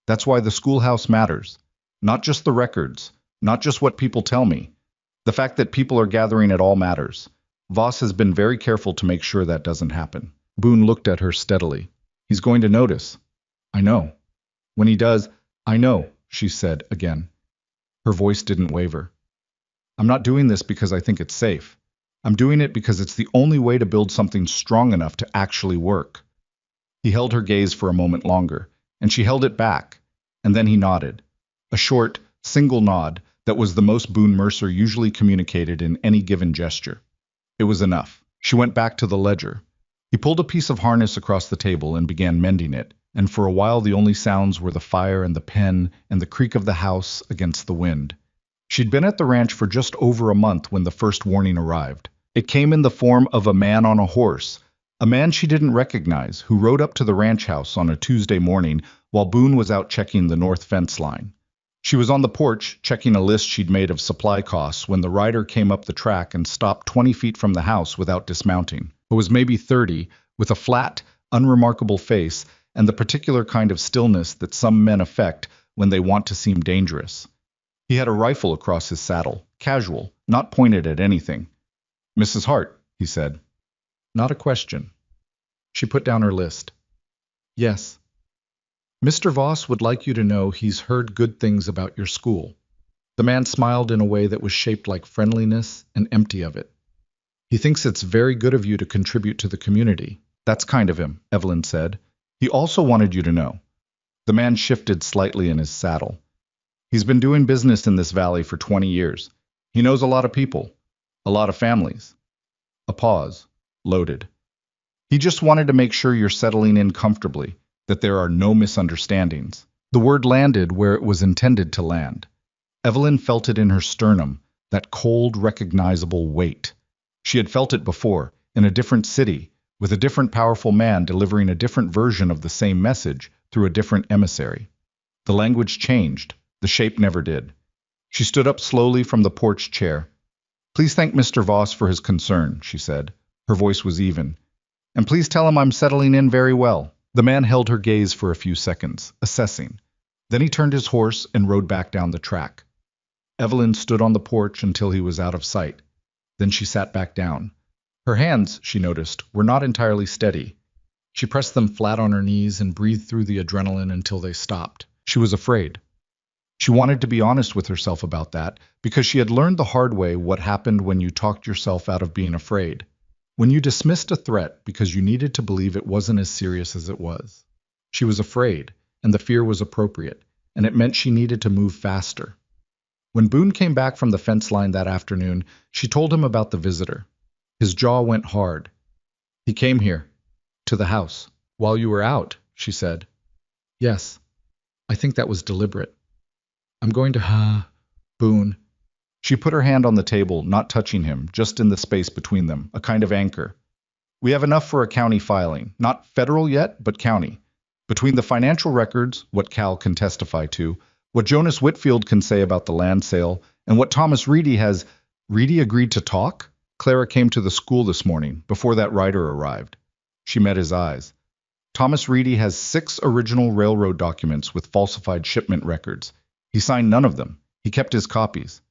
Speaker 1: "That's why the schoolhouse matters. Not just the records, not just what people tell me. The fact that people are gathering at all matters. Voss has been very careful to make sure that doesn't happen." Boone looked at her steadily. "He's going to notice." "I know." "When he does—" "I know," she said again. Her voice didn't waver. "I'm not doing this because I think it's safe. I'm doing it because it's the only way to build something strong enough to actually work." He held her gaze for a moment longer, and she held it back, and then he nodded. A short, single nod that was the most Boone Mercer usually communicated in any given gesture. It was enough. She went back to the ledger. He pulled a piece of harness across the table and began mending it, and for a while the only sounds were the fire and the pen and the creak of the house against the wind. She'd been at the ranch for just over a month when the first warning arrived. It came in the form of a man on a horse, a man she didn't recognize, who rode up to the ranch house on a Tuesday morning while Boone was out checking the north fence line. She was on the porch, checking a list she'd made of supply costs when the rider came up the track and stopped 20 feet from the house without dismounting. It was maybe 30, with a flat, unremarkable face and the particular kind of stillness that some men affect when they want to seem dangerous. He had a rifle across his saddle, casual, not pointed at anything. "Mrs. Hart," he said. Not a question. She put down her list. "Yes." "Mr. Voss would like you to know he's heard good things about your school." The man smiled in a way that was shaped like friendliness and empty of it. "He thinks it's very good of you to contribute to the community." "That's kind of him," Evelyn said. "He also wanted you to know." The man shifted slightly in his saddle. He's been doing business in this valley for 20 years. He knows a lot of people, a lot of families. A pause. Loaded. He just wanted to make sure you're settling in comfortably, that there are no misunderstandings. The word landed where it was intended to land. Evelyn felt it in her sternum, that cold, recognizable weight. She had felt it before, in a different city, with a different powerful man delivering a different version of the same message through a different emissary. The language changed, the shape never did. She stood up slowly from the porch chair. "Please thank Mr. Voss for his concern," she said. Her voice was even. "And please tell him I'm settling in very well." The man held her gaze for a few seconds, assessing. Then he turned his horse and rode back down the track. Evelyn stood on the porch until he was out of sight. Then she sat back down. Her hands, she noticed, were not entirely steady. She pressed them flat on her knees and breathed through the adrenaline until they stopped. She was afraid. She wanted to be honest with herself about that, because she had learned the hard way what happened when you talked yourself out of being afraid. When you dismissed a threat because you needed to believe it wasn't as serious as it was. She was afraid, and the fear was appropriate, and it meant she needed to move faster. When Boone came back from the fence line that afternoon, she told him about the visitor. His jaw went hard. "He came here, to the house, while you were out," she said. "Yes, I think that was deliberate. I'm going to, Boone." She put her hand on the table, not touching him, just in the space between them, a kind of anchor. "We have enough for a county filing, not federal yet, but county. Between the financial records, what Cal can testify to, what Jonas Whitfield can say about the land sale, and what Thomas Reedy has—" "Reedy agreed to talk?" "Clara came to the school this morning, before that rider arrived." She met his eyes. "Thomas Reedy has 6 original railroad documents with falsified shipment records. He signed none of them. He kept his copies."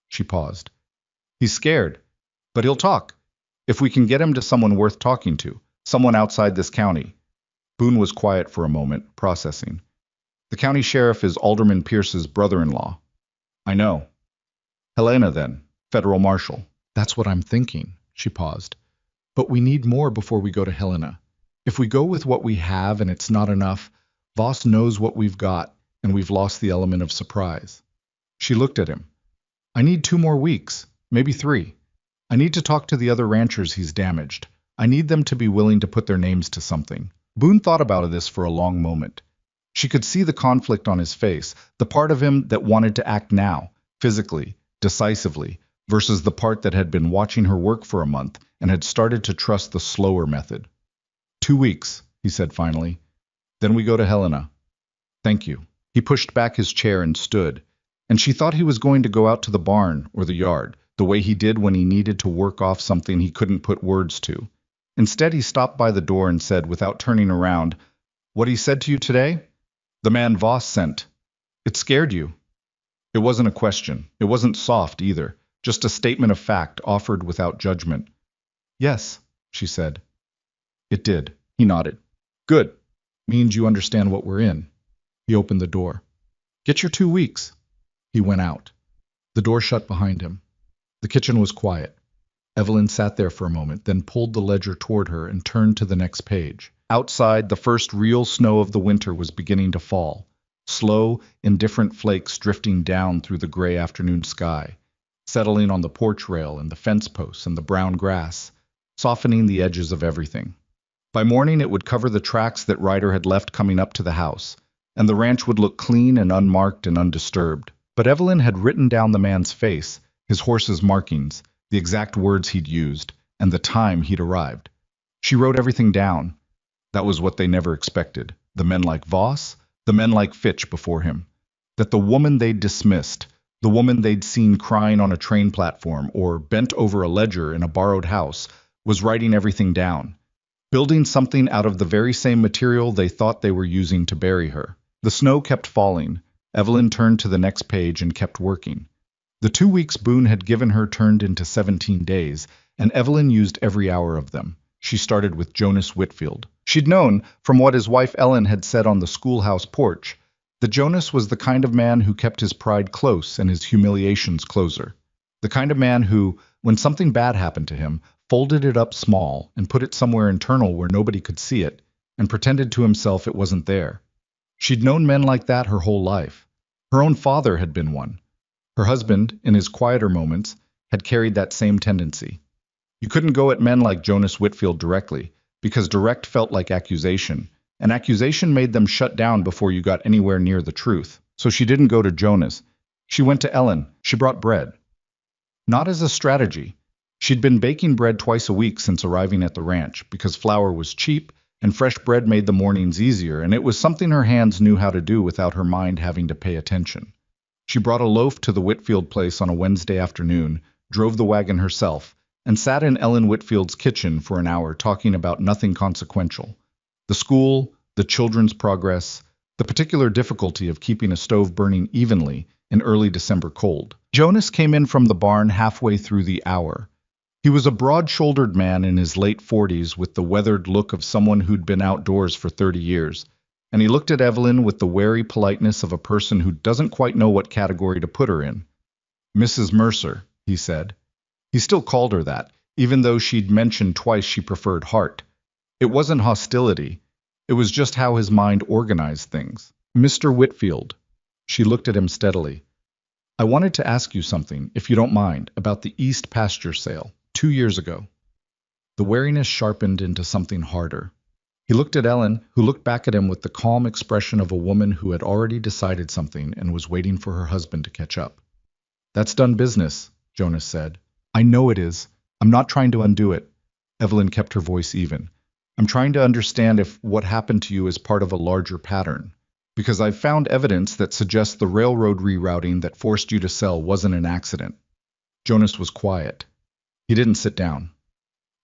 Speaker 1: She paused. "He's scared, but he'll talk. If we can get him to someone worth talking to, someone outside this county." Boone was quiet for a moment, processing. "The county sheriff is Alderman Pierce's brother-in-law." "I know." "Helena, then, federal marshal." "That's what I'm thinking." She paused. "But we need more before we go to Helena. If we go with what we have and it's not enough, Voss knows what we've got, and we've lost the element of surprise." She looked at him. "I need 2 more weeks, maybe 3. I need to talk to the other ranchers he's damaged. I need them to be willing to put their names to something." Boone thought about this for a long moment. She could see the conflict on his face, the part of him that wanted to act now, physically, decisively, versus the part that had been watching her work for a month and had started to trust the slower method. 2 weeks, he said finally. "Then we go to Helena." "Thank you." He pushed back his chair and stood, and she thought he was going to go out to the barn or the yard, the way he did when he needed to work off something he couldn't put words to. Instead, he stopped by the door and said, without turning around, "What he said to you today? The man Voss sent. It scared you." It wasn't a question. It wasn't soft either. Just a statement of fact offered without judgment. "Yes," she said. "It did." He nodded. "Good. Means you understand what we're in." He opened the door. "Get your 2 weeks." He went out. The door shut behind him. The kitchen was quiet. Evelyn sat there for a moment, then pulled the ledger toward her and turned to the next page. Outside, the first real snow of the winter was beginning to fall, slow, indifferent flakes drifting down through the gray afternoon sky, settling on the porch rail and the fence posts and the brown grass, softening the edges of everything. By morning, it would cover the tracks that Ryder had left coming up to the house, and the ranch would look clean and unmarked and undisturbed. But Evelyn had written down the man's face, his horse's markings, the exact words he'd used, and the time he'd arrived. She wrote everything down. That was what they never expected. The men like Voss, the men like Fitch before him. That the woman they'd dismissed, the woman they'd seen crying on a train platform or bent over a ledger in a borrowed house, was writing everything down, building something out of the very same material they thought they were using to bury her. The snow kept falling. Evelyn turned to the next page and kept working. The 2 weeks Boone had given her turned into 17 days, and Evelyn used every hour of them. She started with Jonas Whitfield. She'd known, from what his wife Ellen had said on the schoolhouse porch, that Jonas was the kind of man who kept his pride close and his humiliations closer. The kind of man who, when something bad happened to him, folded it up small and put it somewhere internal where nobody could see it, and pretended to himself it wasn't there. She'd known men like that her whole life. Her own father had been one. Her husband, in his quieter moments, had carried that same tendency. You couldn't go at men like Jonas Whitfield directly, because direct felt like accusation, and accusation made them shut down before you got anywhere near the truth. So she didn't go to Jonas. She went to Ellen. She brought bread. Not as a strategy. She'd been baking bread twice a week since arriving at the ranch, because flour was cheap, and fresh bread made the mornings easier, and it was something her hands knew how to do without her mind having to pay attention. She brought a loaf to the Whitfield place on a Wednesday afternoon, drove the wagon herself, and sat in Ellen Whitfield's kitchen for an hour talking about nothing consequential. The school, the children's progress, the particular difficulty of keeping a stove burning evenly in early December cold. Jonas came in from the barn halfway through the hour. He was a broad-shouldered man in his late 40s with the weathered look of someone who'd been outdoors for 30 years, and he looked at Evelyn with the wary politeness of a person who doesn't quite know what category to put her in. "Mrs. Mercer," he said. He still called her that, even though she'd mentioned twice she preferred Hart. It wasn't hostility. It was just how his mind organized things. "Mr. Whitfield." She looked at him steadily. "I wanted to ask you something, if you don't mind, about the East pasture sale, 2 years ago." The wariness sharpened into something harder. He looked at Ellen, who looked back at him with the calm expression of a woman who had already decided something and was waiting for her husband to catch up. "That's done business," Jonas said. "I know it is. I'm not trying to undo it." Evelyn kept her voice even. "I'm trying to understand if what happened to you is part of a larger pattern. Because I've found evidence that suggests the railroad rerouting that forced you to sell wasn't an accident." Jonas was quiet. He didn't sit down.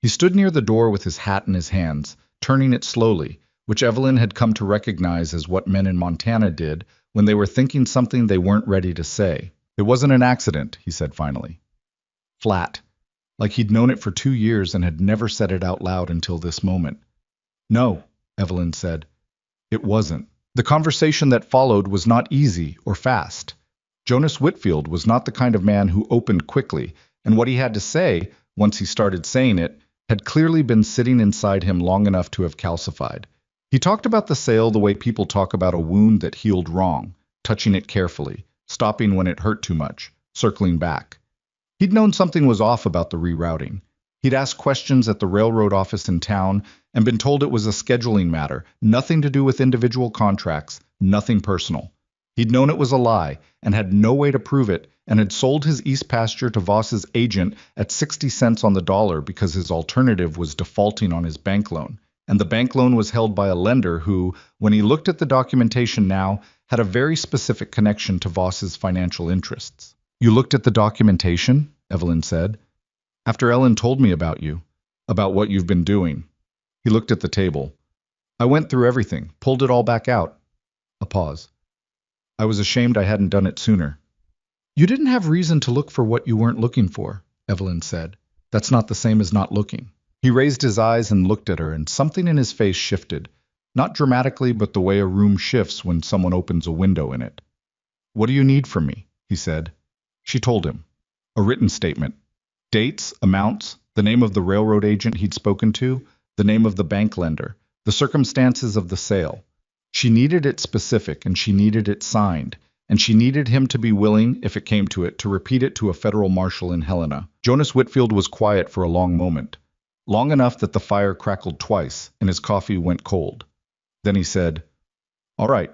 Speaker 1: He stood near the door with his hat in his hands, turning it slowly, which Evelyn had come to recognize as what men in Montana did when they were thinking something they weren't ready to say. "It wasn't an accident," he said finally. Flat, like he'd known it for 2 years and had never said it out loud until this moment. "No," Evelyn said. "It wasn't." The conversation that followed was not easy or fast. Jonas Whitfield was not the kind of man who opened quickly, and what he had to say, once he started saying it, had clearly been sitting inside him long enough to have calcified. He talked about the sale the way people talk about a wound that healed wrong, touching it carefully, stopping when it hurt too much, circling back. He'd known something was off about the rerouting. He'd asked questions at the railroad office in town and been told it was a scheduling matter, nothing to do with individual contracts, nothing personal. He'd known it was a lie and had no way to prove it, and had sold his East pasture to Voss's agent at 60 cents on the dollar because his alternative was defaulting on his bank loan, and the bank loan was held by a lender who, when he looked at the documentation now, had a very specific connection to Voss's financial interests. "You looked at the documentation?" Evelyn said. "After Ellen told me about you, about what you've been doing." He looked at the table. "I went through everything, pulled it all back out." A pause. "I was ashamed I hadn't done it sooner." "You didn't have reason to look for what you weren't looking for," Evelyn said. "That's not the same as not looking." He raised his eyes and looked at her, and something in his face shifted. Not dramatically, but the way a room shifts when someone opens a window in it. "What do you need from me?" he said. She told him. A written statement. Dates, amounts, the name of the railroad agent he'd spoken to, the name of the bank lender, the circumstances of the sale. She needed it specific, and she needed it signed, and she needed him to be willing, if it came to it, to repeat it to a federal marshal in Helena. Jonas Whitfield was quiet for a long moment, long enough that the fire crackled twice, and his coffee went cold. Then he said, "All right."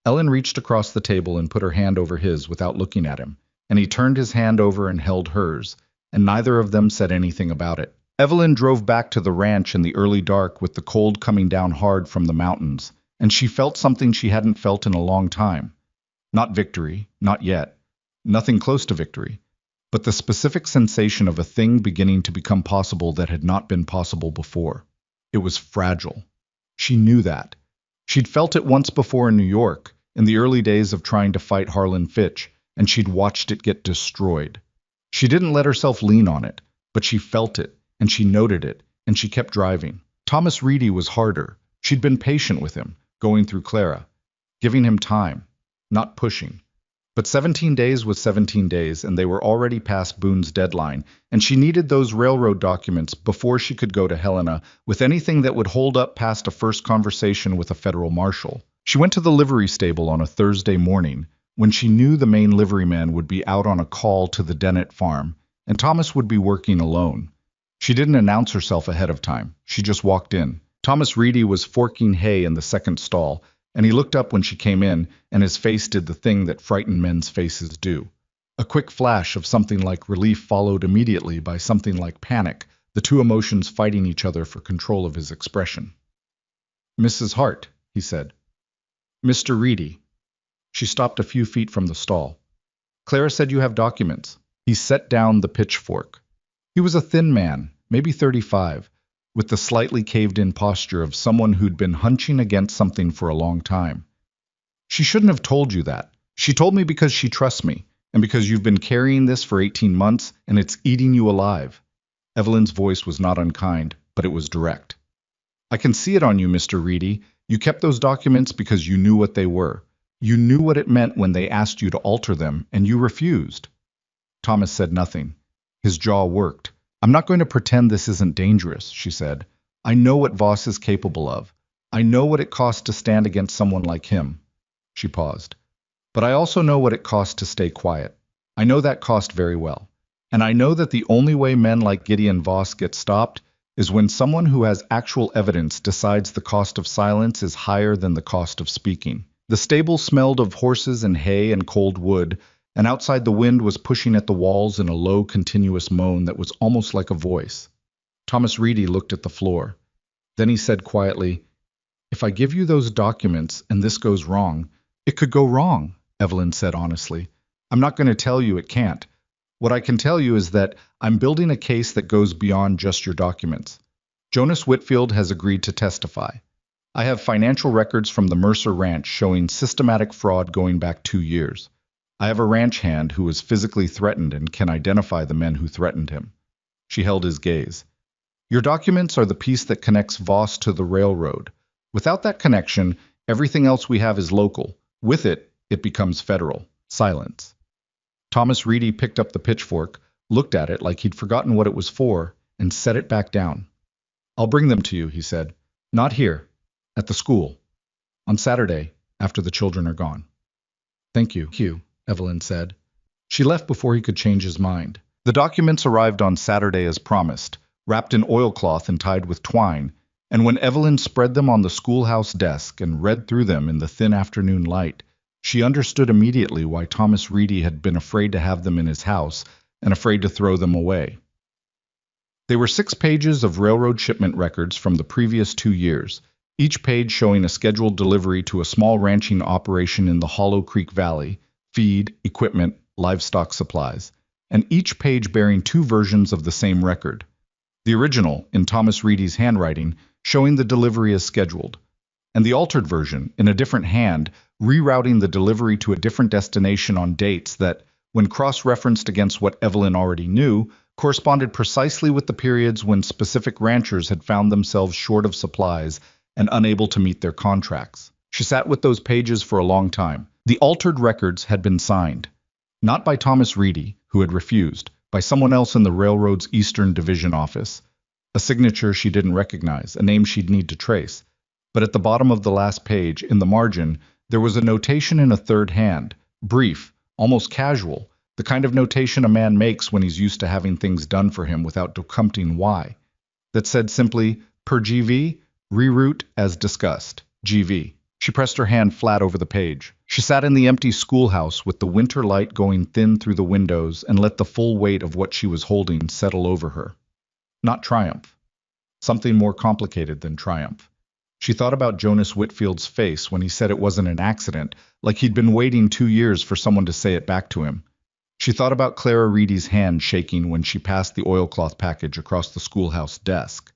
Speaker 1: Ellen reached across the table and put her hand over his without looking at him, and he turned his hand over and held hers, and neither of them said anything about it. Evelyn drove back to the ranch in the early dark with the cold coming down hard from the mountains, and she felt something she hadn't felt in a long time. Not victory, not yet. Nothing close to victory. But the specific sensation of a thing beginning to become possible that had not been possible before. It was fragile. She knew that. She'd felt it once before in New York, in the early days of trying to fight Harlan Fitch, and she'd watched it get destroyed. She didn't let herself lean on it, but she felt it, and she noted it, and she kept driving. Thomas Reedy was harder. She'd been patient with him, going through Clara, giving him time, not pushing. But 17 days was 17 days, and they were already past Boone's deadline, and she needed those railroad documents before she could go to Helena with anything that would hold up past a first conversation with a federal marshal. She went to the livery stable on a Thursday morning when she knew the main liveryman would be out on a call to the Dennett farm, and Thomas would be working alone. She didn't announce herself ahead of time. She just walked in. Thomas Reedy was forking hay in the second stall, and he looked up when she came in, and his face did the thing that frightened men's faces do. A quick flash of something like relief followed immediately by something like panic, the two emotions fighting each other for control of his expression. "Mrs. Hart," he said. "Mr. Reedy." She stopped a few feet from the stall. "Clara said you have documents." He set down the pitchfork. He was a thin man, maybe 35, with the slightly caved-in posture of someone who'd been hunching against something for a long time. "She shouldn't have told you that. She told me because she trusts me, and because you've been carrying this for 18 months, and it's eating you alive." Evelyn's voice was not unkind, but it was direct. "I can see it on you, Mr. Reedy. You kept those documents because you knew what they were. You knew what it meant when they asked you to alter them, and you refused." Thomas said nothing. His jaw worked. "I'm not going to pretend this isn't dangerous," she said. "I know what Voss is capable of. I know what it costs to stand against someone like him." She paused. "But I also know what it costs to stay quiet. I know that cost very well. And I know that the only way men like Gideon Voss get stopped is when someone who has actual evidence decides the cost of silence is higher than the cost of speaking." The stable smelled of horses and hay and cold wood, and outside the wind was pushing at the walls in a low, continuous moan that was almost like a voice. Thomas Reedy looked at the floor. Then he said quietly, "If I give you those documents and this goes wrong—" "It could go wrong," Evelyn said honestly. "I'm not going to tell you it can't. What I can tell you is that I'm building a case that goes beyond just your documents. Jonas Whitfield has agreed to testify. I have financial records from the Mercer Ranch showing systematic fraud going back 2 years. I have a ranch hand who was physically threatened and can identify the men who threatened him." She held his gaze. "Your documents are the piece that connects Voss to the railroad. Without that connection, everything else we have is local. With it, it becomes federal." Silence. Thomas Reedy picked up the pitchfork, looked at it like he'd forgotten what it was for, and set it back down. "I'll bring them to you," he said. "Not here. At the school. On Saturday, after the children are gone." "Thank you," Evelyn said. She left before he could change his mind. The documents arrived on Saturday as promised, wrapped in oilcloth and tied with twine, and when Evelyn spread them on the schoolhouse desk and read through them in the thin afternoon light, she understood immediately why Thomas Reedy had been afraid to have them in his house and afraid to throw them away. They were 6 pages of railroad shipment records from the previous 2 years, each page showing a scheduled delivery to a small ranching operation in the Hollow Creek Valley, feed, equipment, livestock supplies, and each page bearing 2 versions of the same record. The original, in Thomas Reedy's handwriting, showing the delivery as scheduled, and the altered version, in a different hand, rerouting the delivery to a different destination on dates that, when cross-referenced against what Evelyn already knew, corresponded precisely with the periods when specific ranchers had found themselves short of supplies and unable to meet their contracts. She sat with those pages for a long time. The altered records had been signed, not by Thomas Reedy, who had refused, by someone else in the railroad's Eastern Division office, a signature she didn't recognize, a name she'd need to trace. But at the bottom of the last page, in the margin, there was a notation in a third hand, brief, almost casual, the kind of notation a man makes when he's used to having things done for him without documenting why, that said simply, "Per GV, reroute as discussed, GV." She pressed her hand flat over the page. She sat in the empty schoolhouse with the winter light going thin through the windows and let the full weight of what she was holding settle over her. Not triumph. Something more complicated than triumph. She thought about Jonas Whitfield's face when he said it wasn't an accident, like he'd been waiting 2 years for someone to say it back to him. She thought about Clara Reedy's hand shaking when she passed the oilcloth package across the schoolhouse desk.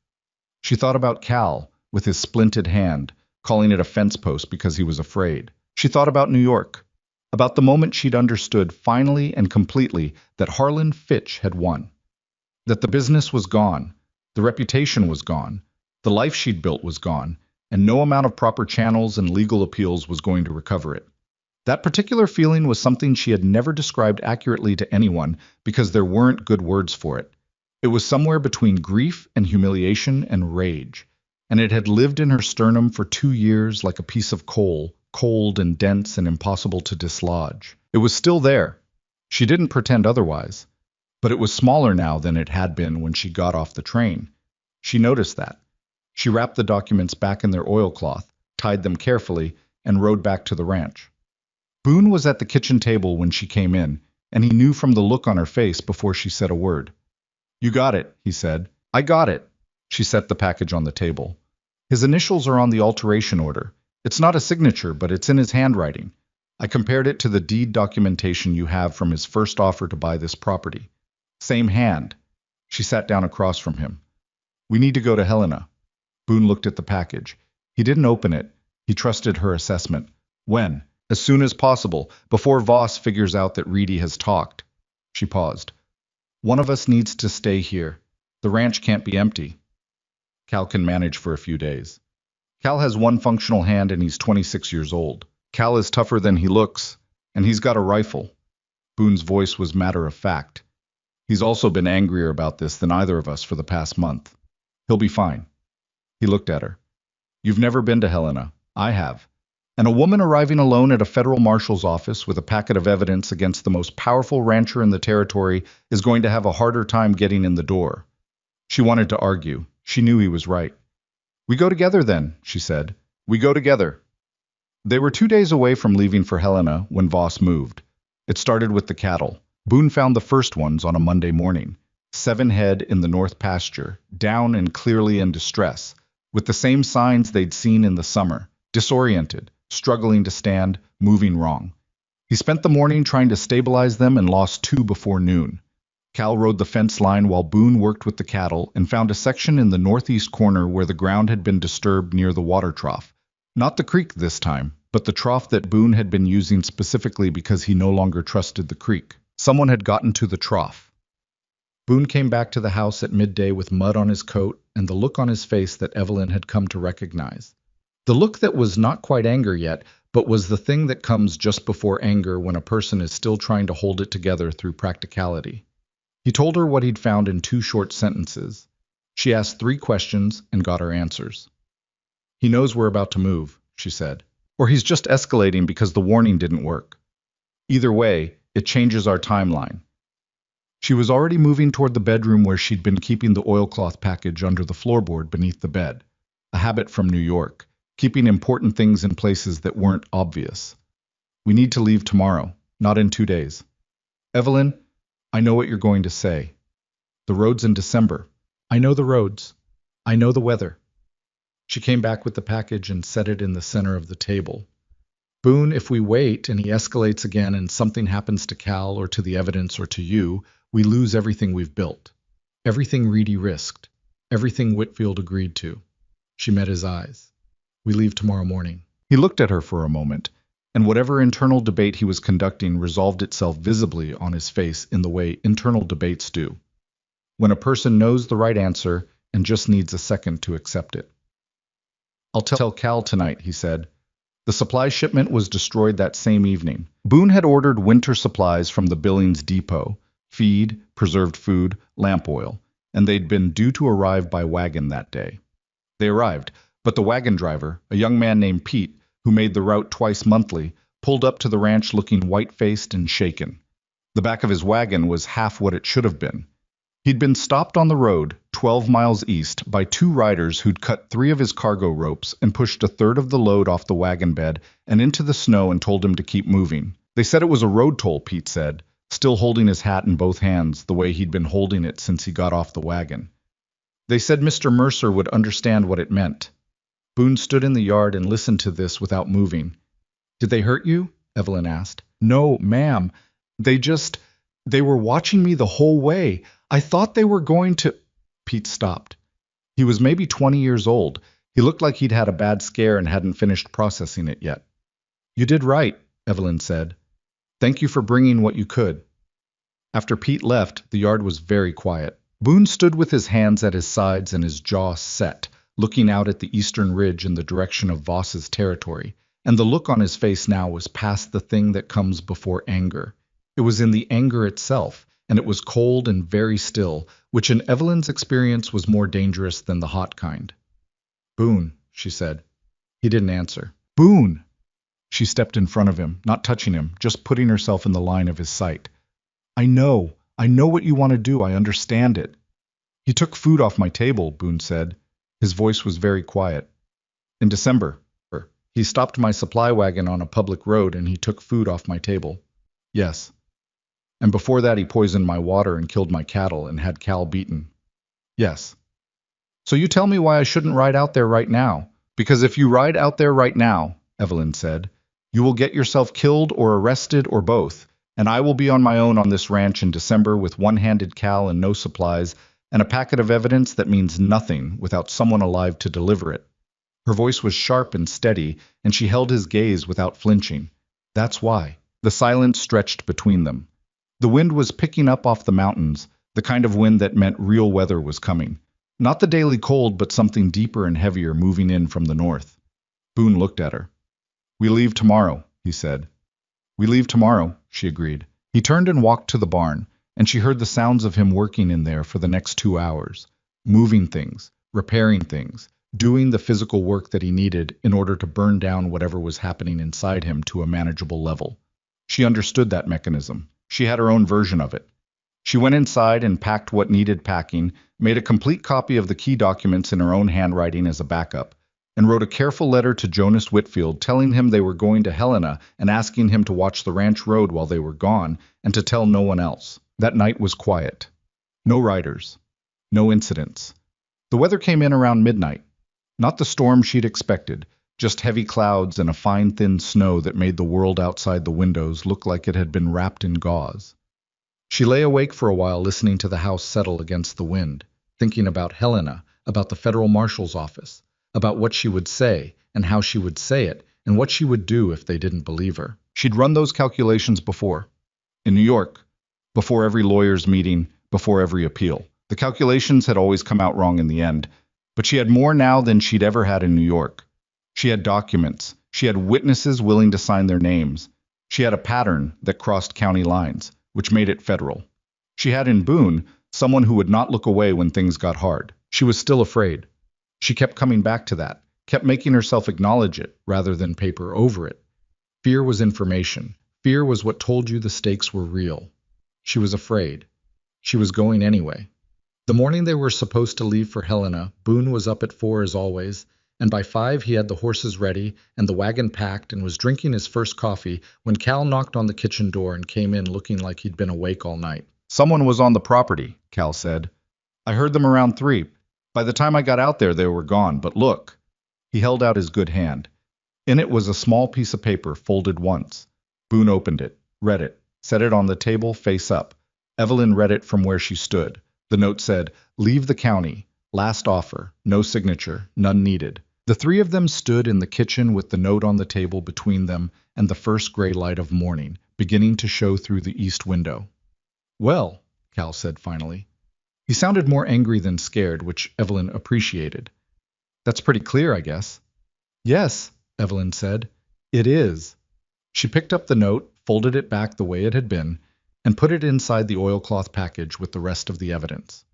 Speaker 1: She thought about Cal, with his splinted hand, calling it a fence post because he was afraid. She thought about New York, about the moment she'd understood finally and completely that Harlan Fitch had won, that the business was gone, the reputation was gone, the life she'd built was gone, and no amount of proper channels and legal appeals was going to recover it. That particular feeling was something she had never described accurately to anyone because there weren't good words for it. It was somewhere between grief and humiliation and rage, and it had lived in her sternum for 2 years like a piece of coal, cold and dense and impossible to dislodge. It was still there. She didn't pretend otherwise. But it was smaller now than it had been when she got off the train. She noticed that. She wrapped the documents back in their oilcloth, tied them carefully, and rode back to the ranch. Boone was at the kitchen table when she came in, and he knew from the look on her face before she said a word. "You got it," he said. "I got it." She set the package on the table. "His initials are on the alteration order. It's not a signature, but it's in his handwriting. I compared it to the deed documentation you have from his first offer to buy this property. Same hand." She sat down across from him. "We need to go to Helena." Boone looked at the package. He didn't open it. He trusted her assessment. "When?" "As soon as possible, before Voss figures out that Reedy has talked." She paused. "One of us needs to stay here. The ranch can't be empty." "Cal can manage for a few days." "Cal has one functional hand and he's 26 years old. Cal is tougher than he looks, and he's got a rifle." Boone's voice was matter of fact. "He's also been angrier about this than either of us for the past month. He'll be fine." He looked at her. "You've never been to Helena. I have. And a woman arriving alone at a federal marshal's office with a packet of evidence against the most powerful rancher in the territory is going to have a harder time getting in the door." She wanted to argue. She knew he was right. "We go together then," she said. "We go together." They were 2 days away from leaving for Helena when Voss moved. It started with the cattle. Boone found the first ones on a Monday morning. 7 head in the north pasture, down and clearly in distress, with the same signs they'd seen in the summer, disoriented, struggling to stand, moving wrong. He spent the morning trying to stabilize them and lost 2 before noon. Cal rode the fence line while Boone worked with the cattle and found a section in the northeast corner where the ground had been disturbed near the water trough. Not the creek this time, but the trough that Boone had been using specifically because he no longer trusted the creek. Someone had gotten to the trough. Boone came back to the house at midday with mud on his coat and the look on his face that Evelyn had come to recognize. The look that was not quite anger yet, but was the thing that comes just before anger when a person is still trying to hold it together through practicality. He told her what he'd found in 2 short sentences. She asked 3 questions and got her answers. "He knows we're about to move," she said. "Or he's just escalating because the warning didn't work. Either way, it changes our timeline." She was already moving toward the bedroom where she'd been keeping the oilcloth package under the floorboard beneath the bed, a habit from New York, keeping important things in places that weren't obvious. "We need to leave tomorrow, not in 2 days. Evelyn, I know what you're going to say. The road's in December. I know the roads. I know the weather." She came back with the package and set it in the center of the table. "Boone, if we wait and he escalates again and something happens to Cal or to the evidence or to you, we lose everything we've built. Everything Reedy risked. Everything Whitfield agreed to." She met his eyes. "We leave tomorrow morning." He looked at her for a moment, and whatever internal debate he was conducting resolved itself visibly on his face in the way internal debates do, when a person knows the right answer and just needs a second to accept it. "I'll tell Cal tonight," he said. The supply shipment was destroyed that same evening. Boone had ordered winter supplies from the Billings depot, feed, preserved food, lamp oil, and they'd been due to arrive by wagon that day. They arrived, but the wagon driver, a young man named Pete, who made the route twice monthly, pulled up to the ranch looking white-faced and shaken. The back of his wagon was half what it should have been. He'd been stopped on the road, 12 miles east, by 2 riders who'd cut 3 of his cargo ropes and pushed a third of the load off the wagon bed and into the snow and told him to keep moving. They said it was a road toll, Pete said, still holding his hat in both hands the way he'd been holding it since he got off the wagon. They said Mr. Mercer would understand what it meant. Boone stood in the yard and listened to this without moving. "Did they hurt you?" Evelyn asked. "No, ma'am. They were watching me the whole way. I thought they were going to—" Pete stopped. He was maybe 20 years old. He looked like he'd had a bad scare and hadn't finished processing it yet. "You did right," Evelyn said. "Thank you for bringing what you could." After Pete left, the yard was very quiet. Boone stood with his hands at his sides and his jaw set, looking out at the eastern ridge in the direction of Voss's territory, and the look on his face now was past the thing that comes before anger. It was in the anger itself, and it was cold and very still, which in Evelyn's experience was more dangerous than the hot kind. "Boone," she said. He didn't answer. "Boone!" She stepped in front of him, not touching him, just putting herself in the line of his sight. I know what you want to do, I understand it. He took food off my table, Boone said. His voice was very quiet. In December, he stopped my supply wagon on a public road and he took food off my table. Yes. And before that he poisoned my water and killed my cattle and had Cal beaten. Yes. So you tell me why I shouldn't ride out there right now. Because if you ride out there right now, Evelyn said, you will get yourself killed or arrested or both, and I will be on my own on this ranch in December with one-handed Cal and no supplies, and a packet of evidence that means nothing without someone alive to deliver it. Her voice was sharp and steady, and she held his gaze without flinching. That's why. The silence stretched between them. The wind was picking up off the mountains, the kind of wind that meant real weather was coming. Not the daily cold, but something deeper and heavier moving in from the north. Boone looked at her. We leave tomorrow, he said. We leave tomorrow, she agreed. He turned and walked to the barn, and she heard the sounds of him working in there for the next 2 hours, moving things, repairing things, doing the physical work that he needed in order to burn down whatever was happening inside him to a manageable level. She understood that mechanism. She had her own version of it. She went inside and packed what needed packing, made a complete copy of the key documents in her own handwriting as a backup, and wrote a careful letter to Jonas Whitfield telling him they were going to Helena and asking him to watch the ranch road while they were gone and to tell no one else. That night was quiet. No riders. No incidents. The weather came in around midnight. Not the storm she'd expected, just heavy clouds and a fine thin snow that made the world outside the windows look like it had been wrapped in gauze. She lay awake for a while listening to the house settle against the wind, thinking about Helena, about the federal marshal's office, about what she would say and how she would say it and what she would do if they didn't believe her. She'd run those calculations before. In New York, before every lawyer's meeting, before every appeal. The calculations had always come out wrong in the end, but she had more now than she'd ever had in New York. She had documents. She had witnesses willing to sign their names. She had a pattern that crossed county lines, which made it federal. She had in Boone someone who would not look away when things got hard. She was still afraid. She kept coming back to that, kept making herself acknowledge it rather than paper over it. Fear was information. Fear was what told you the stakes were real. She was afraid. She was going anyway. The morning they were supposed to leave for Helena, Boone was up at 4 as always, and by 5 he had the horses ready and the wagon packed and was drinking his first coffee when Cal knocked on the kitchen door and came in looking like he'd been awake all night. Someone was on the property, Cal said. I heard them around 3. By the time I got out there, they were gone, but look. He held out his good hand. In it was a small piece of paper folded once. Boone opened it, read it, set it on the table face up. Evelyn read it from where she stood. The note said, "Leave the county. Last offer. No signature. None needed." The 3 of them stood in the kitchen with the note on the table between them and the first gray light of morning, beginning to show through the east window. Well, Cal said finally. He sounded more angry than scared, which Evelyn appreciated. That's pretty clear, I guess. Yes, Evelyn said. It is. She picked up the note, folded it back the way it had been, and put it inside the oilcloth package with the rest of the evidence.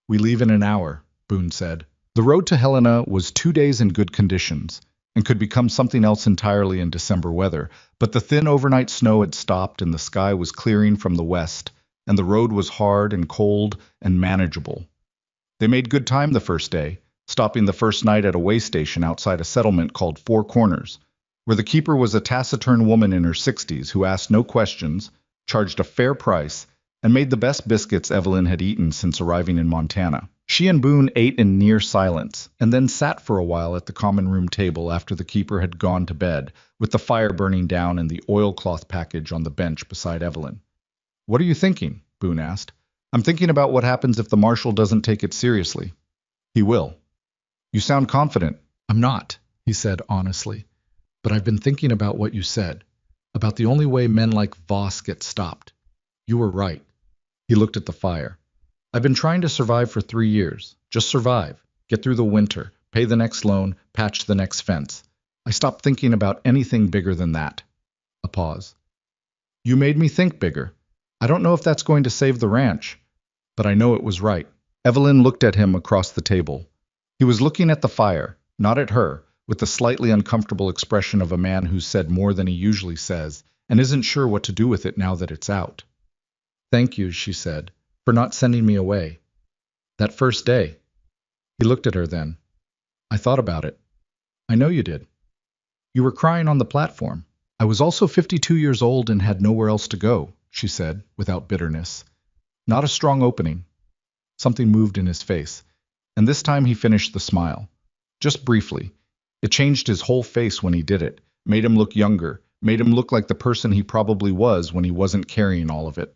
Speaker 1: We leave in an hour, Boone said. The road to Helena was 2 days in good conditions, and could become something else entirely in December weather, but the thin overnight snow had stopped and the sky was clearing from the west, and the road was hard and cold and manageable. They made good time the first day, stopping the first night at a way station outside a settlement called Four Corners, where the keeper was a taciturn woman in her 60s who asked no questions, charged a fair price, and made the best biscuits Evelyn had eaten since arriving in Montana. She and Boone ate in near silence, and then sat for a while at the common room table after the keeper had gone to bed, with the fire burning down and the oilcloth package on the bench beside Evelyn. What are you thinking? Boone asked. I'm thinking about what happens if the marshal doesn't take it seriously. He will. You sound confident. I'm not, he said honestly. But I've been thinking about what you said, about the only way men like Voss get stopped. You were right. He looked at the fire. I've been trying to survive for 3 years. Just survive. Get through the winter. Pay the next loan. Patch the next fence. I stopped thinking about anything bigger than that. A pause. You made me think bigger. I don't know if that's going to save the ranch, but I know it was right. Evelyn looked at him across the table. He was looking at the fire, not at her, with the slightly uncomfortable expression of a man who's said more than he usually says and isn't sure what to do with it now that it's out. "Thank you," she said, "for not sending me away. That first day." He looked at her then. "I thought about it." "I know you did. You were crying on the platform." "I was also 52 years old and had nowhere else to go," she said, without bitterness. Not a strong opening. Something moved in his face, and this time he finished the smile. Just briefly. It changed his whole face when he did it, made him look younger, made him look like the person he probably was when he wasn't carrying all of it.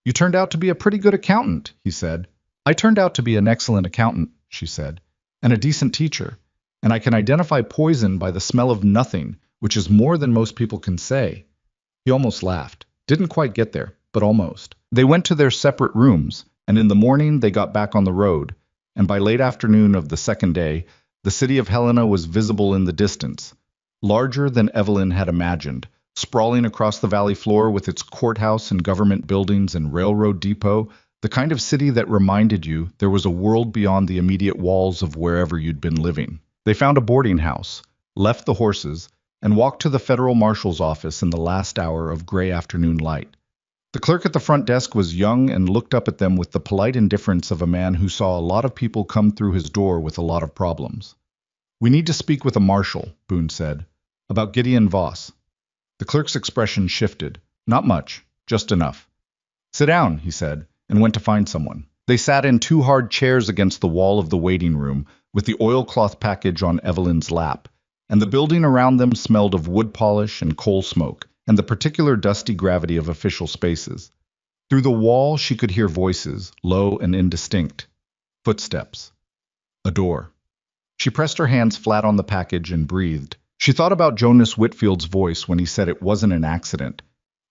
Speaker 1: "You turned out to be a pretty good accountant," he said. "I turned out to be an excellent accountant," she said, "and a decent teacher, and I can identify poison by the smell of nothing, which is more than most people can say." He almost laughed. Didn't quite get there, but almost. They went to their separate rooms, and in the morning they got back on the road, and by late afternoon of the second day, the city of Helena was visible in the distance, larger than Evelyn had imagined, sprawling across the valley floor with its courthouse and government buildings and railroad depot, the kind of city that reminded you there was a world beyond the immediate walls of wherever you'd been living. They found a boarding house, left the horses, and walked to the federal marshal's office in the last hour of gray afternoon light. The clerk at the front desk was young and looked up at them with the polite indifference of a man who saw a lot of people come through his door with a lot of problems. "We need to speak with a marshal," Boone said, "about Gideon Voss." The clerk's expression shifted. "Not much, just enough." "Sit down," he said, and went to find someone. They sat in two hard chairs against the wall of the waiting room, with the oilcloth package on Evelyn's lap, and the building around them smelled of wood polish and coal smoke, and the particular dusty gravity of official spaces. Through the wall she could hear voices, low and indistinct. Footsteps. A door. She pressed her hands flat on the package and breathed. She thought about Jonas Whitfield's voice when he said it wasn't an accident.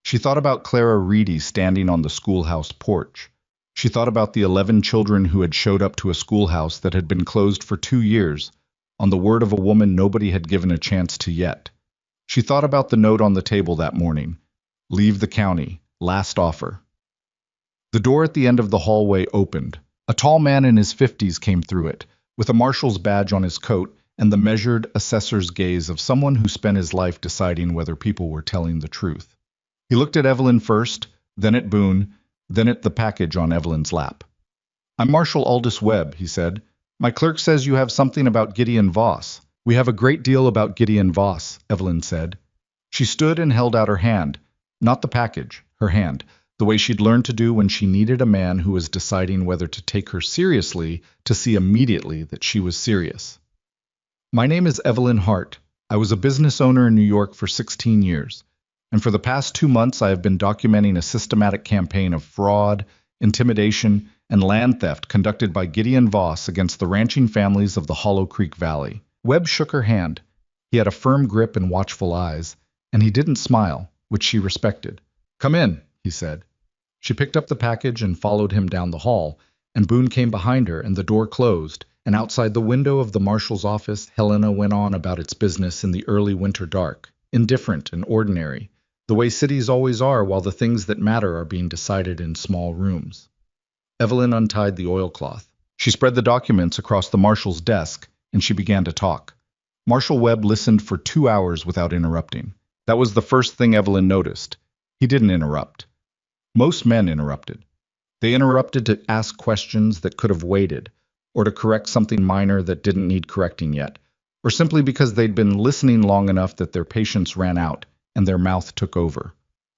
Speaker 1: She thought about Clara Reedy standing on the schoolhouse porch. She thought about the 11 children who had showed up to a schoolhouse that had been closed for 2 years, on the word of a woman nobody had given a chance to yet. She thought about the note on the table that morning. "Leave the county. Last offer." The door at the end of the hallway opened. A tall man in his 50s came through it, with a marshal's badge on his coat and the measured assessor's gaze of someone who spent his life deciding whether people were telling the truth. He looked at Evelyn first, then at Boone, then at the package on Evelyn's lap. "I'm Marshal Aldous Webb," he said. "My clerk says you have something about Gideon Voss." "We have a great deal about Gideon Voss," Evelyn said. She stood and held out her hand, not the package, her hand, the way she'd learned to do when she needed a man who was deciding whether to take her seriously to see immediately that she was serious. "My name is Evelyn Hart. I was a business owner in New York for 16 years, and for the past 2 months I have been documenting a systematic campaign of fraud, intimidation, and land theft conducted by Gideon Voss against the ranching families of the Hollow Creek Valley." Webb shook her hand. He had a firm grip and watchful eyes, and he didn't smile, which she respected. "Come in," he said. She picked up the package and followed him down the hall, and Boone came behind her and the door closed, and outside the window of the marshal's office Helena went on about its business in the early winter dark, indifferent and ordinary, the way cities always are while the things that matter are being decided in small rooms. Evelyn untied the oilcloth. She spread the documents across the marshal's desk, and she began to talk. Marshal Webb listened for 2 hours without interrupting. That was the first thing Evelyn noticed. He didn't interrupt. Most men interrupted. They interrupted to ask questions that could have waited, or to correct something minor that didn't need correcting yet, or simply because they'd been listening long enough that their patience ran out and their mouth took over.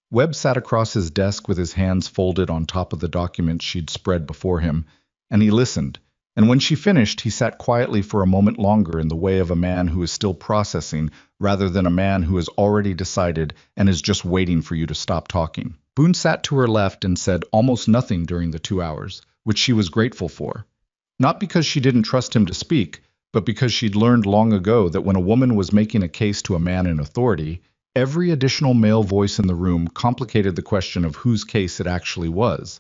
Speaker 1: Webb sat across his desk with his hands folded on top of the documents she'd spread before him, and he listened. And when she finished, he sat quietly for a moment longer in the way of a man who is still processing rather than a man who has already decided and is just waiting for you to stop talking. Boone sat to her left and said almost nothing during the 2 hours, which she was grateful for. Not because she didn't trust him to speak, but because she'd learned long ago that when a woman was making a case to a man in authority, every additional male voice in the room complicated the question of whose case it actually was.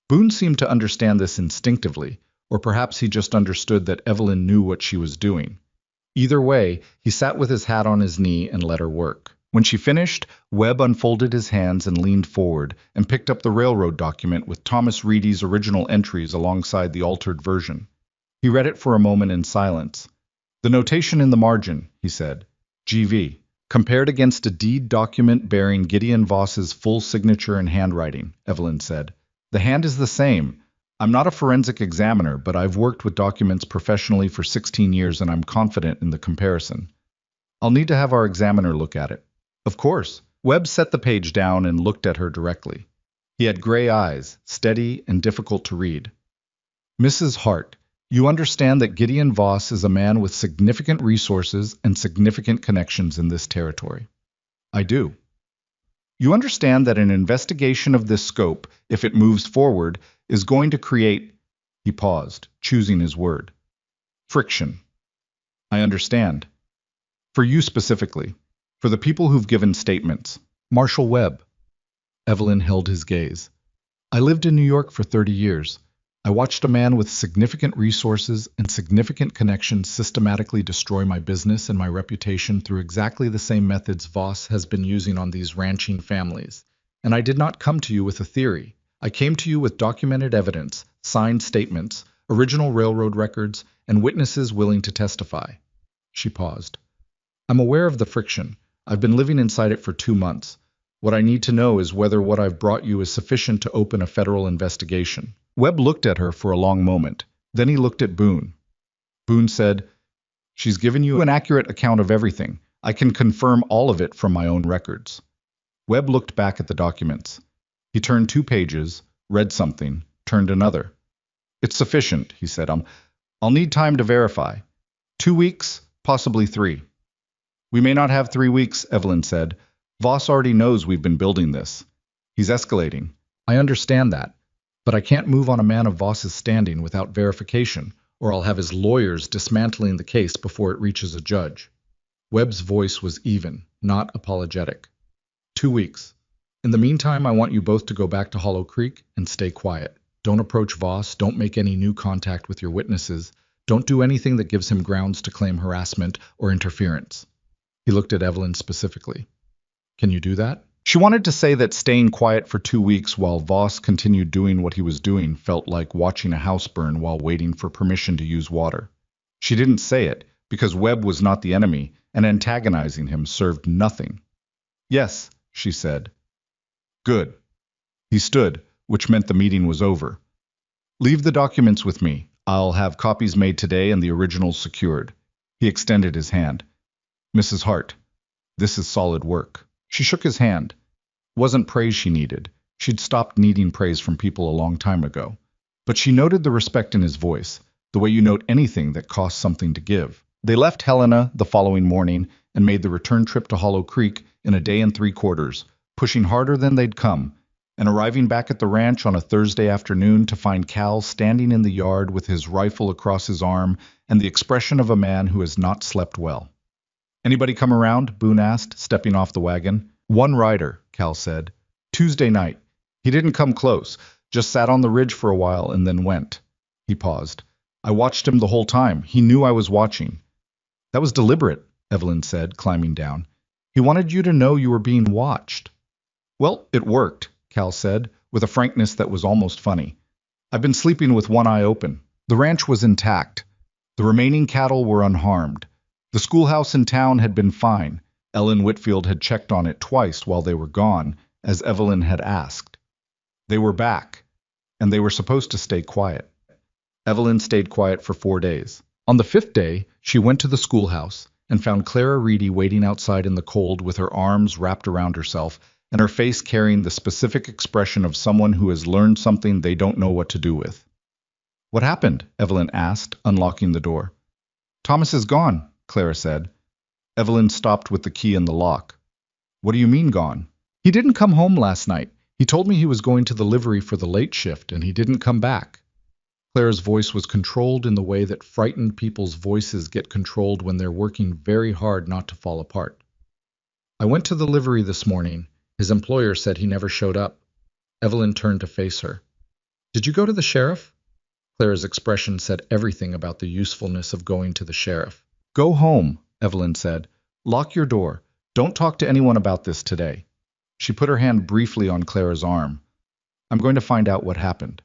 Speaker 1: Boone seemed to understand this instinctively, or perhaps he just understood that Evelyn knew what she was doing. Either way, he sat with his hat on his knee and let her work. When she finished, Webb unfolded his hands and leaned forward and picked up the railroad document with Thomas Reedy's original entries alongside the altered version. He read it for a moment in silence. The notation in the margin, he said. GV. Compared against a deed document bearing Gideon Voss's full signature and handwriting, Evelyn said. The hand is the same. I'm not a forensic examiner, but I've worked with documents professionally for 16 years and I'm confident in the comparison. I'll need to have our examiner look at it. Of course. Webb set the page down and looked at her directly. He had gray eyes, steady and difficult to read. Mrs. Hart, you understand that Gideon Voss is a man with significant resources and significant connections in this territory. I do. You understand that an investigation of this scope, if it moves forward, is going to create, he paused, choosing his word, friction. I understand. For you specifically. For the people who've given statements. Marshall Webb. Evelyn held his gaze. I lived in New York for 30 years. I watched a man with significant resources and significant connections systematically destroy my business and my reputation through exactly the same methods Voss has been using on these ranching families. And I did not come to you with a theory. I came to you with documented evidence, signed statements, original railroad records, and witnesses willing to testify. She paused. I'm aware of the friction. I've been living inside it for 2 months. What I need to know is whether what I've brought you is sufficient to open a federal investigation. Webb looked at her for a long moment. Then he looked at Boone. Boone said, She's given you an accurate account of everything. I can confirm all of it from my own records. Webb looked back at the documents. He turned 2 pages, read something, turned another. It's sufficient, he said. I'll need time to verify. 2 weeks, possibly 3. We may not have 3 weeks, Evelyn said. Voss already knows we've been building this. He's escalating. I understand that. But I can't move on a man of Voss's standing without verification, or I'll have his lawyers dismantling the case before it reaches a judge. Webb's voice was even, not apologetic. 2 weeks. In the meantime, I want you both to go back to Hollow Creek and stay quiet. Don't approach Voss, don't make any new contact with your witnesses, don't do anything that gives him grounds to claim harassment or interference. He looked at Evelyn specifically. Can you do that? She wanted to say that staying quiet for 2 weeks while Voss continued doing what he was doing felt like watching a house burn while waiting for permission to use water. She didn't say it, because Webb was not the enemy, and antagonizing him served nothing. Yes, she said. Good. He stood, which meant the meeting was over. Leave the documents with me. I'll have copies made today and the originals secured. He extended his hand. Mrs. Hart, this is solid work. She shook his hand. It wasn't praise she needed. She'd stopped needing praise from people a long time ago. But she noted the respect in his voice, the way you note anything that costs something to give. They left Helena the following morning and made the return trip to Hollow Creek in a day and 3/4, pushing harder than they'd come, and arriving back at the ranch on a Thursday afternoon to find Cal standing in the yard with his rifle across his arm and the expression of a man who has not slept well. Anybody come around? Boone asked, stepping off the wagon. One rider, Cal said. Tuesday night. He didn't come close, just sat on the ridge for a while and then went. He paused. I watched him the whole time. He knew I was watching. That was deliberate, Evelyn said, climbing down. He wanted you to know you were being watched. Well, it worked, Cal said, with a frankness that was almost funny. I've been sleeping with one eye open. The ranch was intact. The remaining cattle were unharmed. The schoolhouse in town had been fine. Ellen Whitfield had checked on it twice while they were gone, as Evelyn had asked. They were back, and they were supposed to stay quiet. Evelyn stayed quiet for 4 days. On the 5th day, she went to the schoolhouse and found Clara Reedy waiting outside in the cold with her arms wrapped around herself and her face carrying the specific expression of someone who has learned something they don't know what to do with. What happened? Evelyn asked, unlocking the door. Thomas is gone, Clara said. Evelyn stopped with the key in the lock. What do you mean gone? He didn't come home last night. He told me he was going to the livery for the late shift, and he didn't come back. Clara's voice was controlled in the way that frightened people's voices get controlled when they're working very hard not to fall apart. I went to the livery this morning. His employer said he never showed up. Evelyn turned to face her. Did you go to the sheriff? Clara's expression said everything about the usefulness of going to the sheriff. Go home, Evelyn said. Lock your door. Don't talk to anyone about this today. She put her hand briefly on Clara's arm. I'm going to find out what happened.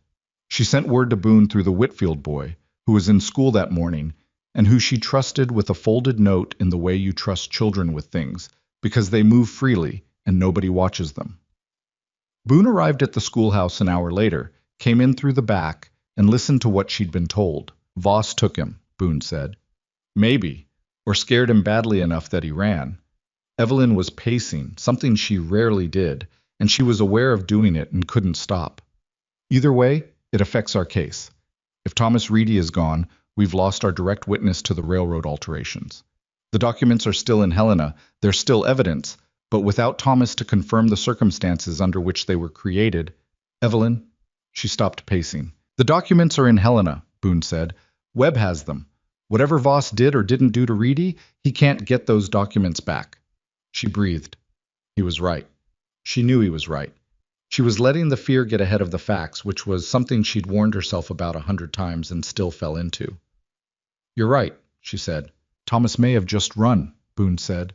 Speaker 1: She sent word to Boone through the Whitfield boy, who was in school that morning, and who she trusted with a folded note in the way you trust children with things, because they move freely and nobody watches them. Boone arrived at the schoolhouse an hour later, came in through the back, and listened to what she'd been told. Voss took him, Boone said. Maybe, or scared him badly enough that he ran. Evelyn was pacing, something she rarely did, and she was aware of doing it and couldn't stop. Either way, it affects our case. If Thomas Reedy is gone, we've lost our direct witness to the railroad alterations. The documents are still in Helena, there's still evidence, but without Thomas to confirm the circumstances under which they were created, Evelyn, she stopped pacing. The documents are in Helena, Boone said. Webb has them. Whatever Voss did or didn't do to Reedy, he can't get those documents back. She breathed. He was right. She knew he was right. She was letting the fear get ahead of the facts, which was something she'd warned herself about 100 times and still fell into. You're right, she said. Thomas may have just run, Boone said.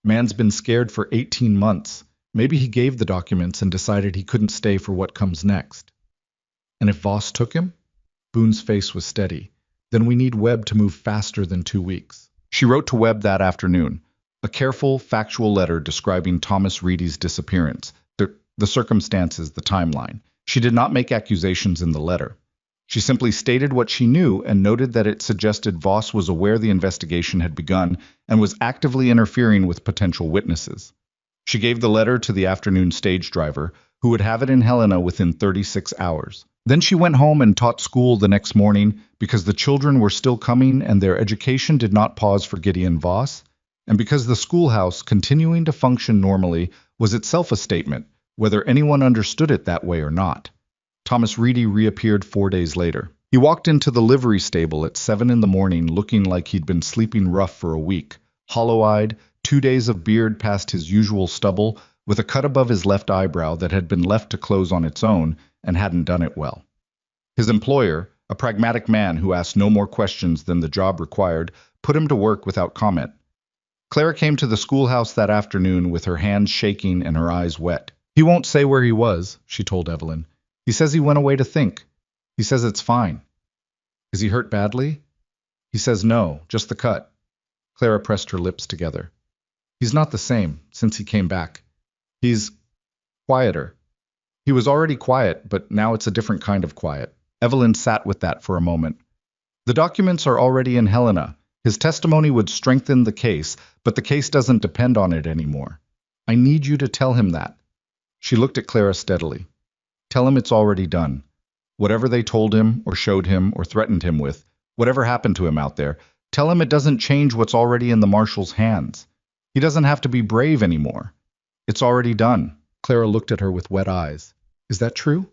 Speaker 1: Man's been scared for 18 months. Maybe he gave the documents and decided he couldn't stay for what comes next. And if Voss took him? Boone's face was steady. Then we need Webb to move faster than 2 weeks. She wrote to Webb that afternoon, a careful, factual letter describing Thomas Reedy's disappearance, the circumstances, the timeline. She did not make accusations in the letter. She simply stated what she knew and noted that it suggested Voss was aware the investigation had begun and was actively interfering with potential witnesses. She gave the letter to the afternoon stage driver, who would have it in Helena within 36 hours. Then she went home and taught school the next morning because the children were still coming and their education did not pause for Gideon Voss, and because the schoolhouse, continuing to function normally, was itself a statement, whether anyone understood it that way or not. Thomas Reedy reappeared 4 days later. He walked into the livery stable at 7 in the morning looking like he'd been sleeping rough for a week, hollow-eyed, 2 days of beard past his usual stubble, with a cut above his left eyebrow that had been left to close on its own and hadn't done it well. His employer, a pragmatic man who asked no more questions than the job required, put him to work without comment. Clara came to the schoolhouse that afternoon with her hands shaking and her eyes wet. He won't say where he was, she told Evelyn. He says he went away to think. He says it's fine. Is he hurt badly? He says no, just the cut. Clara pressed her lips together. He's not the same since he came back. He's quieter. He was already quiet, but now it's a different kind of quiet. Evelyn sat with that for a moment. The documents are already in Helena. His testimony would strengthen the case, but the case doesn't depend on it anymore. I need you to tell him that. She looked at Clara steadily. Tell him it's already done. Whatever they told him or showed him or threatened him with, whatever happened to him out there, tell him it doesn't change what's already in the marshal's hands. He doesn't have to be brave anymore. It's already done. Clara looked at her with wet eyes. Is that true?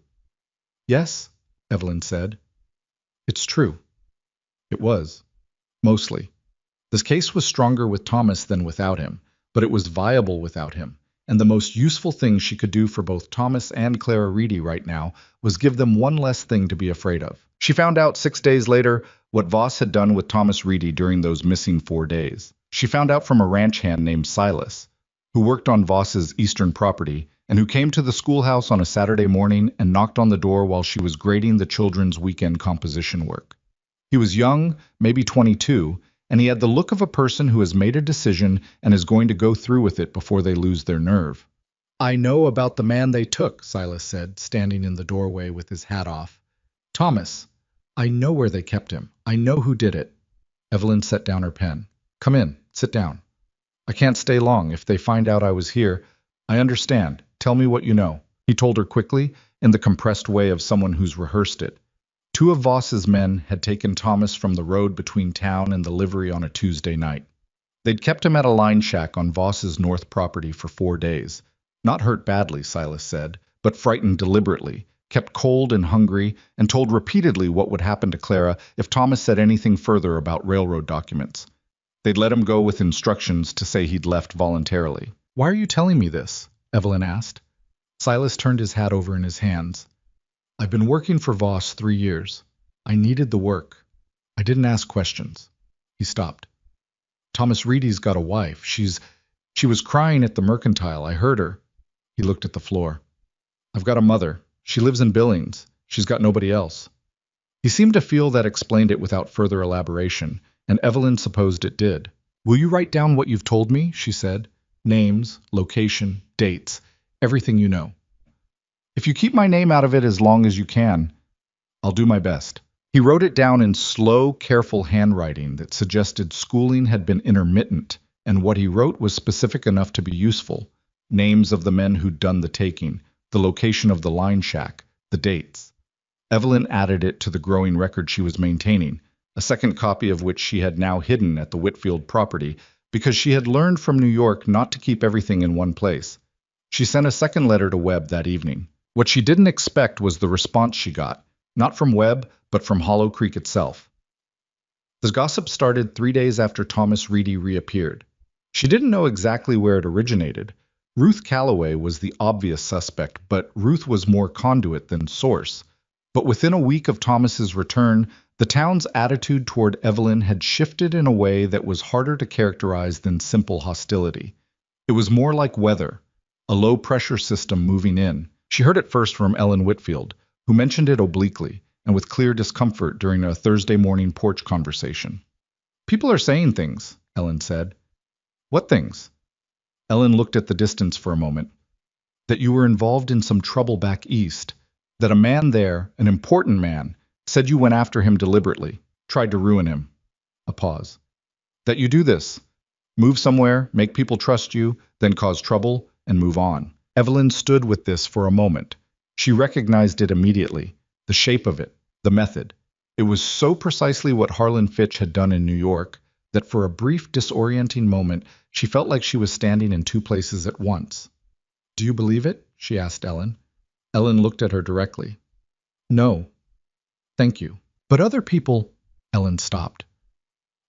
Speaker 1: Yes, Evelyn said. It's true. It was. Mostly. This case was stronger with Thomas than without him, but it was viable without him, and the most useful thing she could do for both Thomas and Clara Reedy right now was give them one less thing to be afraid of. She found out 6 days later what Voss had done with Thomas Reedy during those missing 4 days. She found out from a ranch hand named Silas, who worked on Voss's eastern property, and who came to the schoolhouse on a Saturday morning and knocked on the door while she was grading the children's weekend composition work. He was young, maybe 22, and he had the look of a person who has made a decision and is going to go through with it before they lose their nerve. I know about the man they took, Silas said, standing in the doorway with his hat off. Thomas, I know where they kept him. I know who did it. Evelyn set down her pen. Come in, sit down. I can't stay long. If they find out I was here, I understand. Tell me what you know. He told her quickly, in the compressed way of someone who's rehearsed it. 2 of Voss's men had taken Thomas from the road between town and the livery on a Tuesday night. They'd kept him at a line shack on Voss's north property for 4 days. Not hurt badly, Silas said, but frightened deliberately, kept cold and hungry, and told repeatedly what would happen to Clara if Thomas said anything further about railroad documents. They'd let him go with instructions to say he'd left voluntarily. Why are you telling me this? Evelyn asked. Silas turned his hat over in his hands. I've been working for Voss 3 years. I needed the work. I didn't ask questions. He stopped. Thomas Reedy's got a wife. She was crying at the mercantile. I heard her. He looked at the floor. I've got a mother. She lives in Billings. She's got nobody else. He seemed to feel that explained it without further elaboration, and Evelyn supposed it did. "Will you write down what you've told me?" she said. "Names, location, dates, everything you know. If you keep my name out of it as long as you can, I'll do my best." He wrote it down in slow, careful handwriting that suggested schooling had been intermittent, and what he wrote was specific enough to be useful. Names of the men who'd done the taking, the location of the line shack, the dates. Evelyn added it to the growing record she was maintaining, a second copy of which she had now hidden at the Whitfield property, because she had learned from New York not to keep everything in one place. She sent a second letter to Webb that evening. What she didn't expect was the response she got, not from Webb, but from Hollow Creek itself. The gossip started 3 days after Thomas Reedy reappeared. She didn't know exactly where it originated. Ruth Calloway was the obvious suspect, but Ruth was more conduit than source. But within a week of Thomas's return, the town's attitude toward Evelyn had shifted in a way that was harder to characterize than simple hostility. It was more like weather, a low-pressure system moving in. She heard it first from Ellen Whitfield, who mentioned it obliquely and with clear discomfort during a Thursday morning porch conversation. "People are saying things," Ellen said. "What things?" Ellen looked at the distance for a moment. "That you were involved in some trouble back east. That a man there, an important man, said you went after him deliberately, tried to ruin him." A pause. "That you do this. Move somewhere, make people trust you, then cause trouble, and move on." Evelyn stood with this for a moment. She recognized it immediately, the shape of it, the method. It was so precisely what Harlan Fitch had done in New York that for a brief, disorienting moment, she felt like she was standing in two places at once. "Do you believe it?" she asked Ellen. Ellen looked at her directly. "No. Thank you. But other people—" Ellen stopped.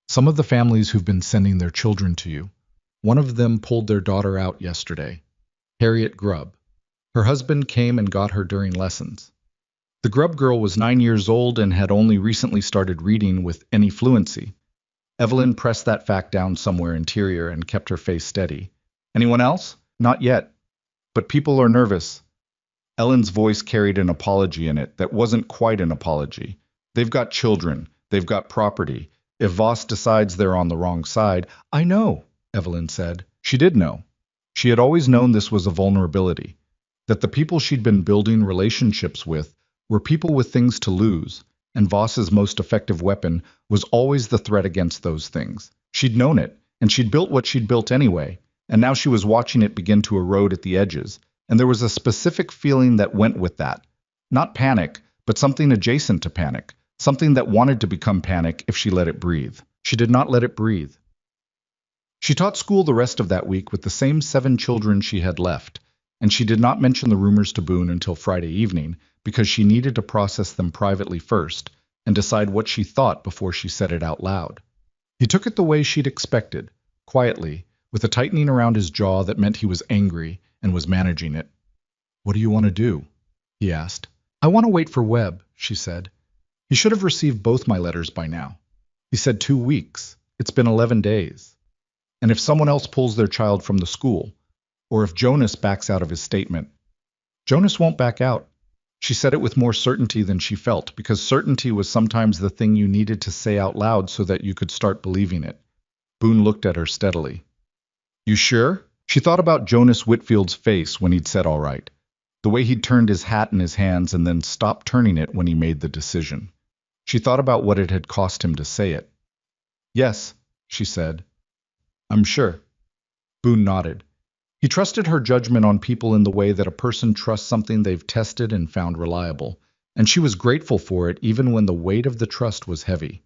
Speaker 1: "Some of the families who've been sending their children to you. One of them pulled their daughter out yesterday. Harriet Grubb. Her husband came and got her during lessons. The Grubb girl was 9 years old and had only recently started reading with any fluency." Evelyn pressed that fact down somewhere interior and kept her face steady. "Anyone else?" "Not yet. But people are nervous." Ellen's voice carried an apology in it that wasn't quite an apology. "They've got children. They've got property. If Voss decides they're on the wrong side—" "I know," Evelyn said. She did know. She had always known this was a vulnerability, that the people she'd been building relationships with were people with things to lose, and Voss's most effective weapon was always the threat against those things. She'd known it, and she'd built what she'd built anyway, and now she was watching it begin to erode at the edges, and there was a specific feeling that went with that. Not panic, but something adjacent to panic, something that wanted to become panic if she let it breathe. She did not let it breathe. She taught school the rest of that week with the same 7 children she had left, and she did not mention the rumors to Boone until Friday evening, because she needed to process them privately first and decide what she thought before she said it out loud. He took it the way she'd expected, quietly, with a tightening around his jaw that meant he was angry and was managing it. "What do you want to do?" he asked. "I want to wait for Webb," she said. "He should have received both my letters by now. He said 2 weeks. It's been 11 days. And if someone else pulls their child from the school, or if Jonas backs out of his statement—" "Jonas won't back out." She said it with more certainty than she felt, because certainty was sometimes the thing you needed to say out loud so that you could start believing it. Boone looked at her steadily. "You sure?" She thought about Jonas Whitfield's face when he'd said all right, the way he'd turned his hat in his hands and then stopped turning it when he made the decision. She thought about what it had cost him to say it. "Yes," she said. "I'm sure." Boone nodded. He trusted her judgment on people in the way that a person trusts something they've tested and found reliable, and she was grateful for it even when the weight of the trust was heavy.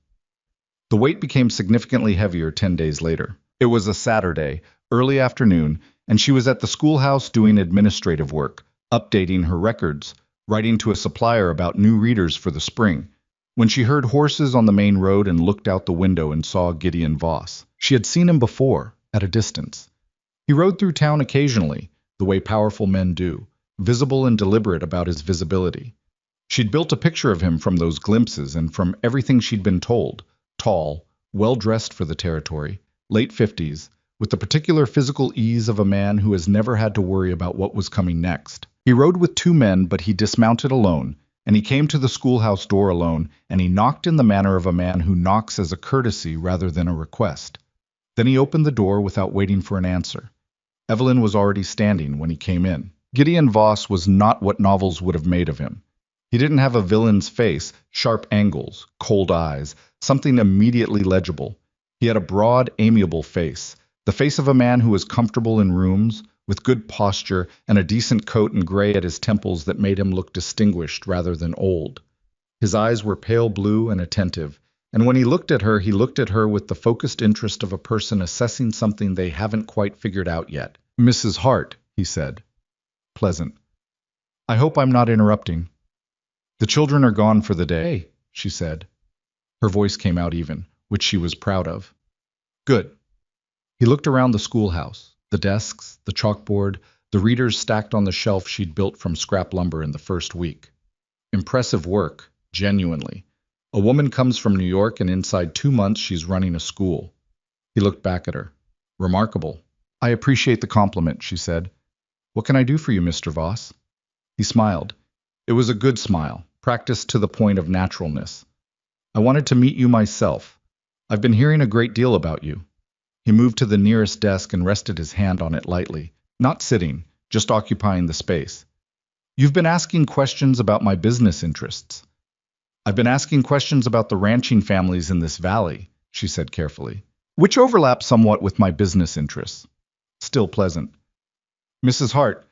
Speaker 1: The weight became significantly heavier 10 days later. It was a Saturday, early afternoon, and she was at the schoolhouse doing administrative work, updating her records, writing to a supplier about new readers for the spring, when she heard horses on the main road and looked out the window and saw Gideon Voss. She had seen him before, at a distance. He rode through town occasionally, the way powerful men do, visible and deliberate about his visibility. She'd built a picture of him from those glimpses and from everything she'd been told: tall, well-dressed for the territory, late 50s, with the particular physical ease of a man who has never had to worry about what was coming next. He rode with 2 men, but he dismounted alone, and he came to the schoolhouse door alone, and he knocked in the manner of a man who knocks as a courtesy rather than a request. Then he opened the door without waiting for an answer. Evelyn was already standing when he came in. Gideon Voss was not what novels would have made of him. He didn't have a villain's face, sharp angles, cold eyes, something immediately legible. He had a broad, amiable face, the face of a man who was comfortable in rooms, with good posture and a decent coat and gray at his temples that made him look distinguished rather than old. His eyes were pale blue and attentive, and when he looked at her with the focused interest of a person assessing something they haven't quite figured out yet. "Mrs. Hart," he said. Pleasant. "I hope I'm not interrupting." "The children are gone for the day," she said. Her voice came out even, which she was proud of. "Good." He looked around the schoolhouse, the desks, the chalkboard, the readers stacked on the shelf she'd built from scrap lumber in the first week. Impressive work, genuinely. A woman comes from New York and inside 2 months she's running a school. He looked back at her. Remarkable. "I appreciate the compliment," she said. "What can I do for you, Mr. Voss?" He smiled. It was a good smile, practiced to the point of naturalness. "I wanted to meet you myself. I've been hearing a great deal about you." He moved to the nearest desk and rested his hand on it lightly, not sitting, just occupying the space. "You've been asking questions about my business interests." "I've been asking questions about the ranching families in this valley," she said carefully, "which overlap somewhat with my business interests." Still pleasant. "Mrs. Hart,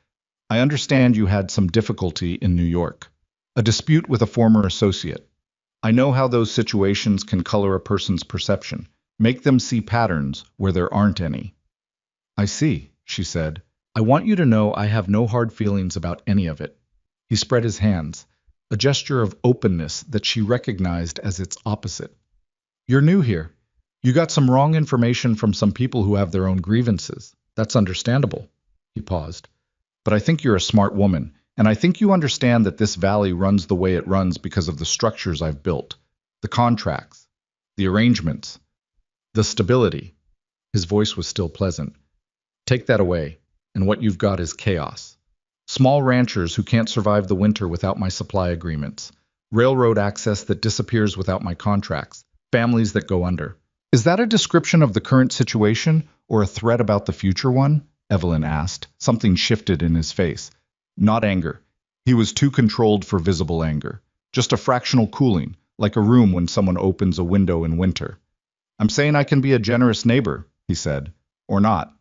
Speaker 1: I understand you had some difficulty in New York. A dispute with a former associate. I know how those situations can color a person's perception, make them see patterns where there aren't any." "I see," she said. "I want you to know I have no hard feelings about any of it." He spread his hands, a gesture of openness that she recognized as its opposite. "You're new here. You got some wrong information from some people who have their own grievances. That's understandable." He paused. "But I think you're a smart woman, and I think you understand that this valley runs the way it runs because of the structures I've built, the contracts, the arrangements, the stability." His voice was still pleasant. "Take that away, and what you've got is chaos. Small ranchers who can't survive the winter without my supply agreements, railroad access that disappears without my contracts, families that go under." "Is that a description of the current situation, or a threat about the future one?" Evelyn asked. Something shifted in his face. Not anger. He was too controlled for visible anger. Just a fractional cooling, like a room when someone opens a window in winter. "I'm saying I can be a generous neighbor," he said, "or not."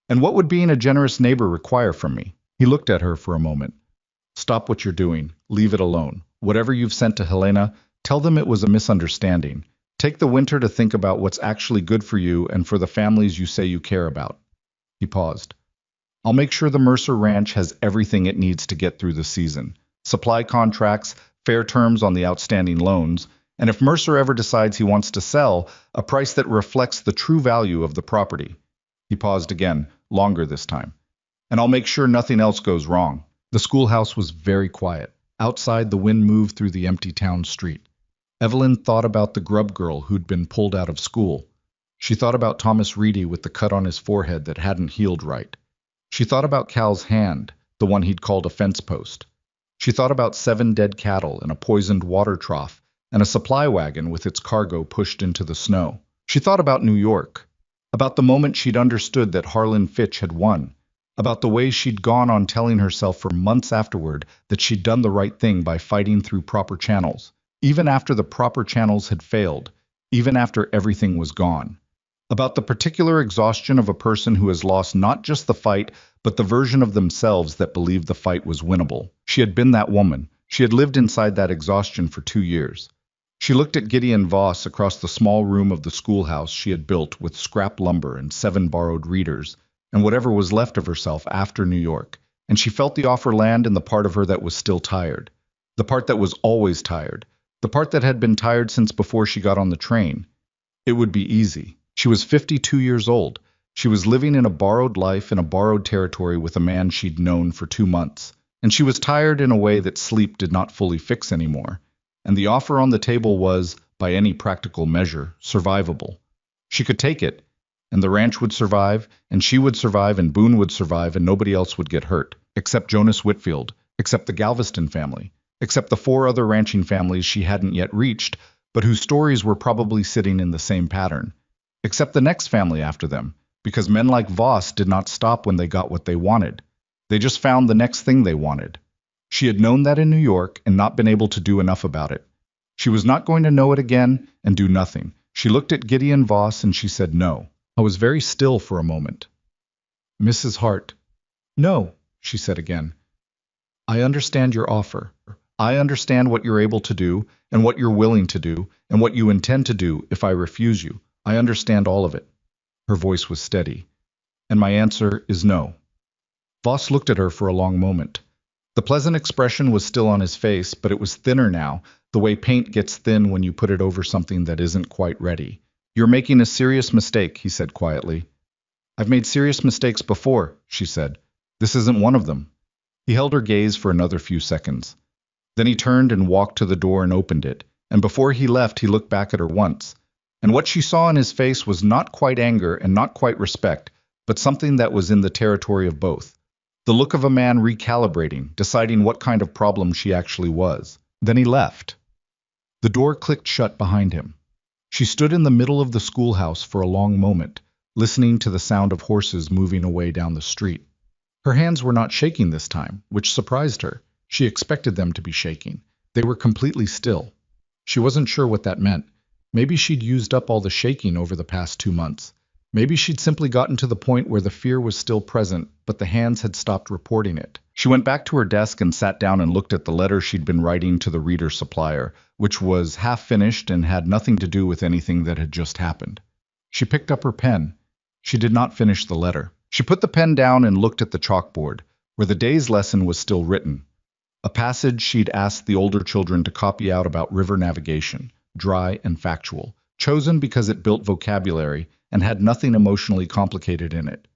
Speaker 1: "And what would being a generous neighbor require from me?" He looked at her for a moment. "Stop what you're doing. Leave it alone. Whatever you've sent to Helena, tell them it was a misunderstanding. Take the winter to think about what's actually good for you and for the families you say you care about." He paused. "I'll make sure the Mercer Ranch has everything it needs to get through the season. Supply contracts, fair terms on the outstanding loans, and if Mercer ever decides he wants to sell, a price that reflects the true value of the property." He paused again, longer this time. "And I'll make sure nothing else goes wrong." The schoolhouse was very quiet. Outside, the wind moved through the empty town street. Evelyn thought about the grub girl who'd been pulled out of school. She thought about Thomas Reedy with the cut on his forehead that hadn't healed right. She thought about Cal's hand, the one he'd called a fence post. She thought about 7 dead cattle and a poisoned water trough, and a supply wagon with its cargo pushed into the snow. She thought about New York, about the moment she'd understood that Harlan Fitch had won, about the way she'd gone on telling herself for months afterward that she'd done the right thing by fighting through proper channels, even after the proper channels had failed, even after everything was gone. About the particular exhaustion of a person who has lost not just the fight, but the version of themselves that believed the fight was winnable. She had been that woman. She had lived inside that exhaustion for 2 years. She looked at Gideon Voss across the small room of the schoolhouse she had built with scrap lumber and 7 borrowed readers, and whatever was left of herself after New York, and she felt the offer land in the part of her that was still tired, the part that was always tired, the part that had been tired since before she got on the train. It would be easy. She was 52 years old. She was living in a borrowed life in a borrowed territory with a man she'd known for 2 months, and she was tired in a way that sleep did not fully fix anymore. And the offer on the table was, by any practical measure, survivable. She could take it, and the ranch would survive, and she would survive, and Boone would survive, and nobody else would get hurt, except Jonas Whitfield, except the Galveston family. except the 4 other ranching families she hadn't yet reached, but whose stories were probably sitting in the same pattern. Except the next family after them, because men like Voss did not stop when they got what they wanted. They just found the next thing they wanted. She had known that in New York and not been able to do enough about it. She was not going to know it again and do nothing. She looked at Gideon Voss and she said no. I was very still for a moment. Mrs. Hart. No, she said again. I understand your offer. I understand what you're able to do and what you're willing to do and what you intend to do if I refuse you. I understand all of it. Her voice was steady. And my answer is no. Voss looked at her for a long moment. The pleasant expression was still on his face, but it was thinner now, the way paint gets thin when you put it over something that isn't quite ready. You're making a serious mistake, he said quietly. I've made serious mistakes before, she said. This isn't one of them. He held her gaze for another few seconds. Then he turned and walked to the door and opened it, and before he left he looked back at her once. And what she saw in his face was not quite anger and not quite respect, but something that was in the territory of both. The look of a man recalibrating, deciding what kind of problem she actually was. Then he left. The door clicked shut behind him. She stood in the middle of the schoolhouse for a long moment, listening to the sound of horses moving away down the street. Her hands were not shaking this time, which surprised her. She expected them to be shaking. They were completely still. She wasn't sure what that meant. Maybe she'd used up all the shaking over the past 2 months. Maybe she'd simply gotten to the point where the fear was still present, but the hands had stopped reporting it. She went back to her desk and sat down and looked at the letter she'd been writing to the reader supplier, which was half finished and had nothing to do with anything that had just happened. She picked up her pen. She did not finish the letter. She put the pen down and looked at the chalkboard, where the day's lesson was still written. A passage she'd asked the older children to copy out about river navigation, dry and factual, chosen because it built vocabulary and had nothing emotionally complicated in it.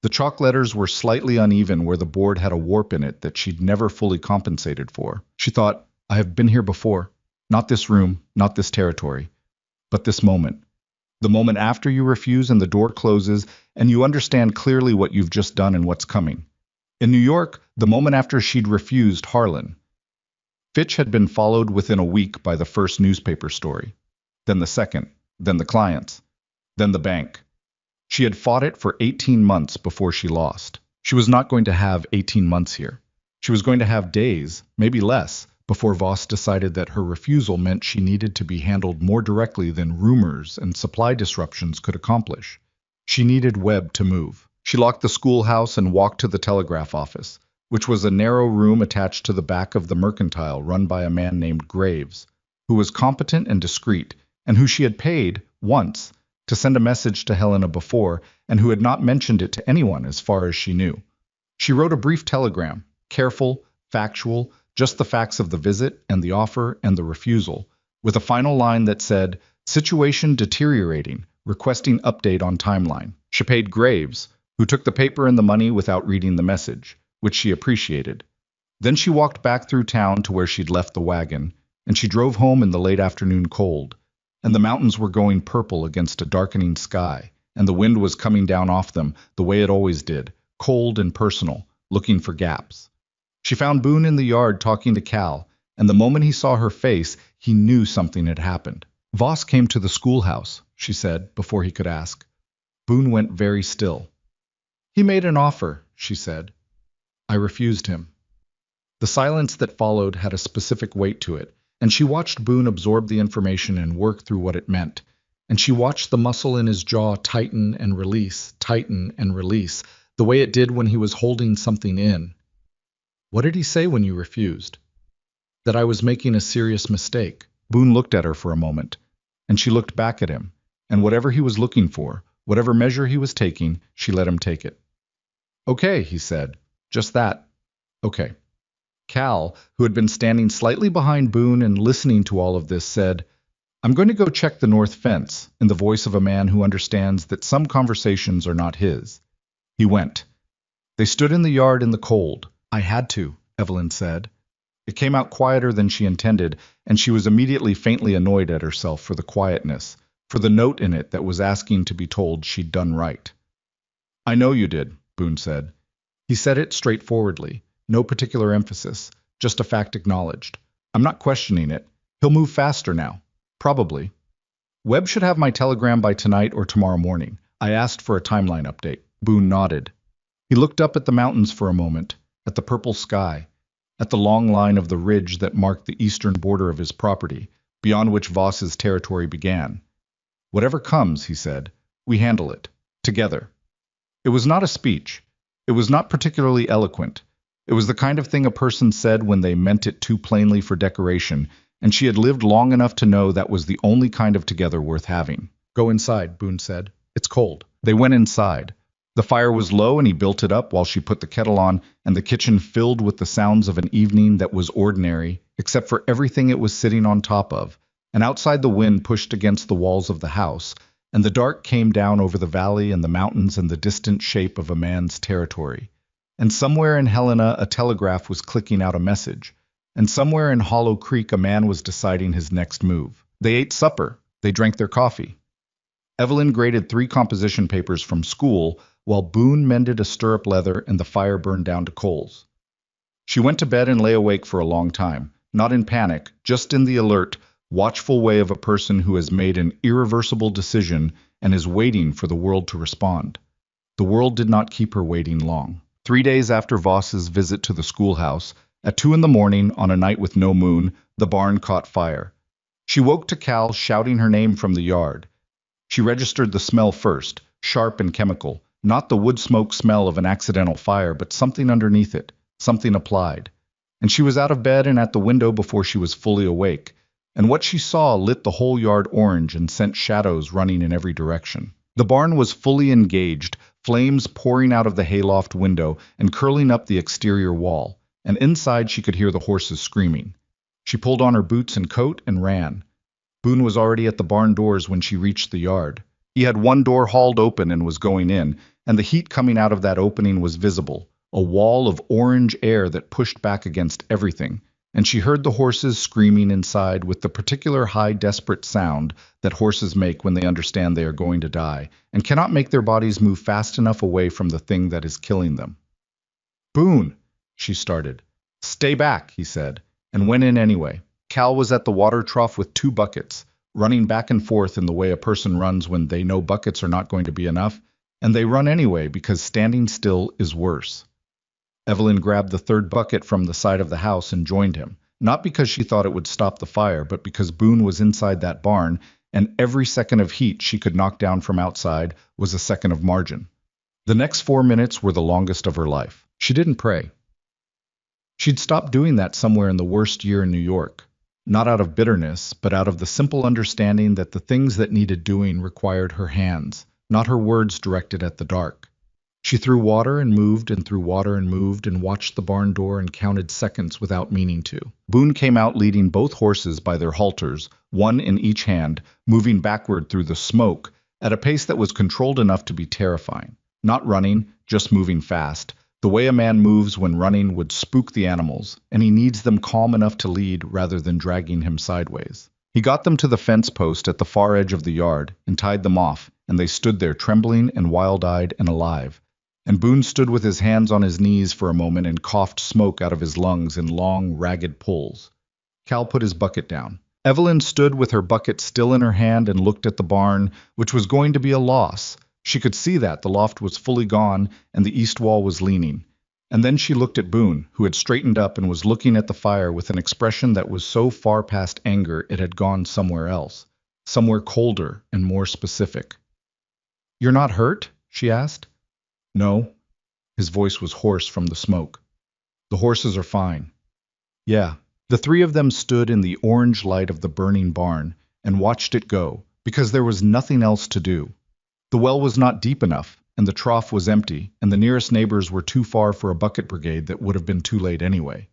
Speaker 1: The chalk letters were slightly uneven where the board had a warp in it that she'd never fully compensated for. She thought, I have been here before. Not this room, not this territory, but this moment. The moment after you refuse and the door closes and you understand clearly what you've just done and what's coming. In New York, the moment after she'd refused Harlan. Fitch had been followed within a week by the first newspaper story, then the second, then the clients, then the bank. She had fought it for 18 months before she lost. She was not going to have 18 months here. She was going to have days, maybe less, before Voss decided that her refusal meant she needed to be handled more directly than rumors and supply disruptions could accomplish. She needed Webb to move. She locked the schoolhouse and walked to the telegraph office, which was a narrow room attached to the back of the mercantile run by a man named Graves, who was competent and discreet, and who she had paid, once, to send a message to Helena before, and who had not mentioned it to anyone as far as she knew. She wrote a brief telegram, careful, factual, just the facts of the visit and the offer and the refusal, with a final line that said, situation deteriorating, requesting update on timeline. She paid Graves, who took the paper and the money without reading the message, which she appreciated. Then she walked back through town to where she'd left the wagon, and she drove home in the late afternoon cold, and the mountains were going purple against a darkening sky, and the wind was coming down off them the way it always did, cold and personal, looking for gaps. She found Boone in the yard talking to Cal, and the moment he saw her face, he knew something had happened. Voss came to the schoolhouse, she said, before he could ask. Boone went very still. He made an offer, she said. I refused him. The silence that followed had a specific weight to it, and she watched Boone absorb the information and work through what it meant. And she watched the muscle in his jaw tighten and release, the way it did when he was holding something in. What did he say when you refused? That I was making a serious mistake. Boone looked at her for a moment, and she looked back at him, and whatever he was looking for, whatever measure he was taking, she let him take it. Okay, he said. Just that. Okay. Cal, who had been standing slightly behind Boone and listening to all of this, said, I'm going to go check the north fence, in the voice of a man who understands that some conversations are not his. He went. They stood in the yard in the cold. I had to, Evelyn said. It came out quieter than she intended, and she was immediately faintly annoyed at herself for the quietness, for the note in it that was asking to be told she'd done right. I know you did, Boone said. He said it straightforwardly, no particular emphasis, just a fact acknowledged. I'm not questioning it. He'll move faster now. Probably. Webb should have my telegram by tonight or tomorrow morning. I asked for a timeline update. Boone nodded. He looked up at the mountains for a moment, at the purple sky, at the long line of the ridge that marked the eastern border of his property, beyond which Voss's territory began. Whatever comes, he said, we handle it. Together. It was not a speech. It was not particularly eloquent. It was the kind of thing a person said when they meant it too plainly for decoration, and she had lived long enough to know that was the only kind of together worth having. Go inside, Boone said. It's cold. They went inside. The fire was low and he built it up while she put the kettle on, and the kitchen filled with the sounds of an evening that was ordinary, except for everything it was sitting on top of, and outside the wind pushed against the walls of the house, and the dark came down over the valley and the mountains and the distant shape of a man's territory. And somewhere in Helena a telegraph was clicking out a message, and somewhere in Hollow Creek a man was deciding his next move. They ate supper. They drank their coffee. Evelyn graded 3 composition papers from school, while Boone mended a stirrup leather and the fire burned down to coals. She went to bed and lay awake for a long time, not in panic, just in the alert, watchful way of a person who has made an irreversible decision and is waiting for the world to respond. The world did not keep her waiting long. 3 days after Voss's visit to the schoolhouse, at 2 in the morning, on a night with no moon, the barn caught fire. She woke to Cal shouting her name from the yard. She registered the smell first, sharp and chemical, not the wood smoke smell of an accidental fire, but something underneath it, something applied. And she was out of bed and at the window before she was fully awake, and what she saw lit the whole yard orange and sent shadows running in every direction. The barn was fully engaged, flames pouring out of the hayloft window and curling up the exterior wall, and inside she could hear the horses screaming. She pulled on her boots and coat and ran. Boone was already at the barn doors when she reached the yard. He had one door hauled open and was going in, and the heat coming out of that opening was visible, a wall of orange air that pushed back against everything, and she heard the horses screaming inside with the particular high desperate sound that horses make when they understand they are going to die, and cannot make their bodies move fast enough away from the thing that is killing them. Boone, she started. Stay back, he said, and went in anyway. Cal was at the water trough with 2 buckets, running back and forth in the way a person runs when they know buckets are not going to be enough, and they run anyway because standing still is worse. Evelyn grabbed the 3rd bucket from the side of the house and joined him, not because she thought it would stop the fire, but because Boone was inside that barn, and every second of heat she could knock down from outside was a second of margin. The next 4 minutes were the longest of her life. She didn't pray. She'd stopped doing that somewhere in the worst year in New York. Not out of bitterness, but out of the simple understanding that the things that needed doing required her hands, not her words directed at the dark. She threw water and moved and threw water and moved and watched the barn door and counted seconds without meaning to. Boone came out leading both horses by their halters, one in each hand, moving backward through the smoke at a pace that was controlled enough to be terrifying. Not running, just moving fast. The way a man moves when running would spook the animals, and he needs them calm enough to lead rather than dragging him sideways. He got them to the fence post at the far edge of the yard and tied them off, and they stood there trembling and wild-eyed and alive. And Boone stood with his hands on his knees for a moment and coughed smoke out of his lungs in long, ragged pulls. Cal put his bucket down. Evelyn stood with her bucket still in her hand and looked at the barn, which was going to be a loss. She could see that the loft was fully gone and the east wall was leaning. And then she looked at Boone, who had straightened up and was looking at the fire with an expression that was so far past anger it had gone somewhere else, somewhere colder and more specific. "You're not hurt?" she asked. "No." His voice was hoarse from the smoke. "The horses are fine." Yeah. The 3 of them stood in the orange light of the burning barn and watched it go, because there was nothing else to do. The well was not deep enough, and the trough was empty, and the nearest neighbors were too far for a bucket brigade that would have been too late anyway.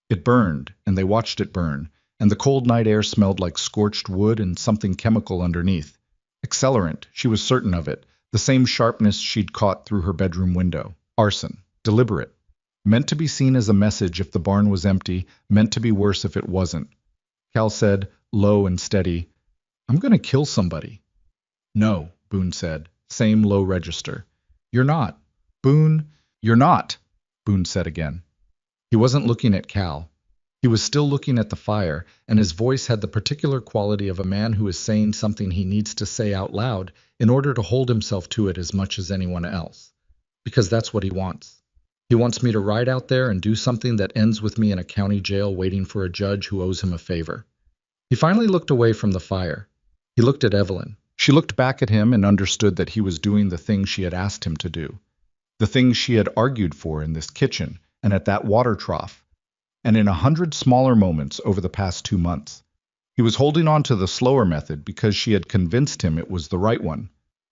Speaker 1: It burned, and they watched it burn, and the cold night air smelled like scorched wood and something chemical underneath. Accelerant, she was certain of it, the same sharpness she'd caught through her bedroom window. Arson, deliberate. Meant to be seen as a message if the barn was empty, meant to be worse if it wasn't. Cal said, low and steady, "I'm going to kill somebody." "No," Boone said, same low register. "You're not." "Boone, you're not," Boone said again. He wasn't looking at Cal. He was still looking at the fire, and his voice had the particular quality of a man who is saying something he needs to say out loud in order to hold himself to it as much as anyone else. Because that's what he wants. He wants me to ride out there and do something that ends with me in a county jail waiting for a judge who owes him a favor. He finally looked away from the fire. He looked at Evelyn. She looked back at him and understood that he was doing the thing she had asked him to do. The thing she had argued for in this kitchen and at that water trough, and in 100 smaller moments over the past 2 months. He was holding on to the slower method because she had convinced him it was the right one,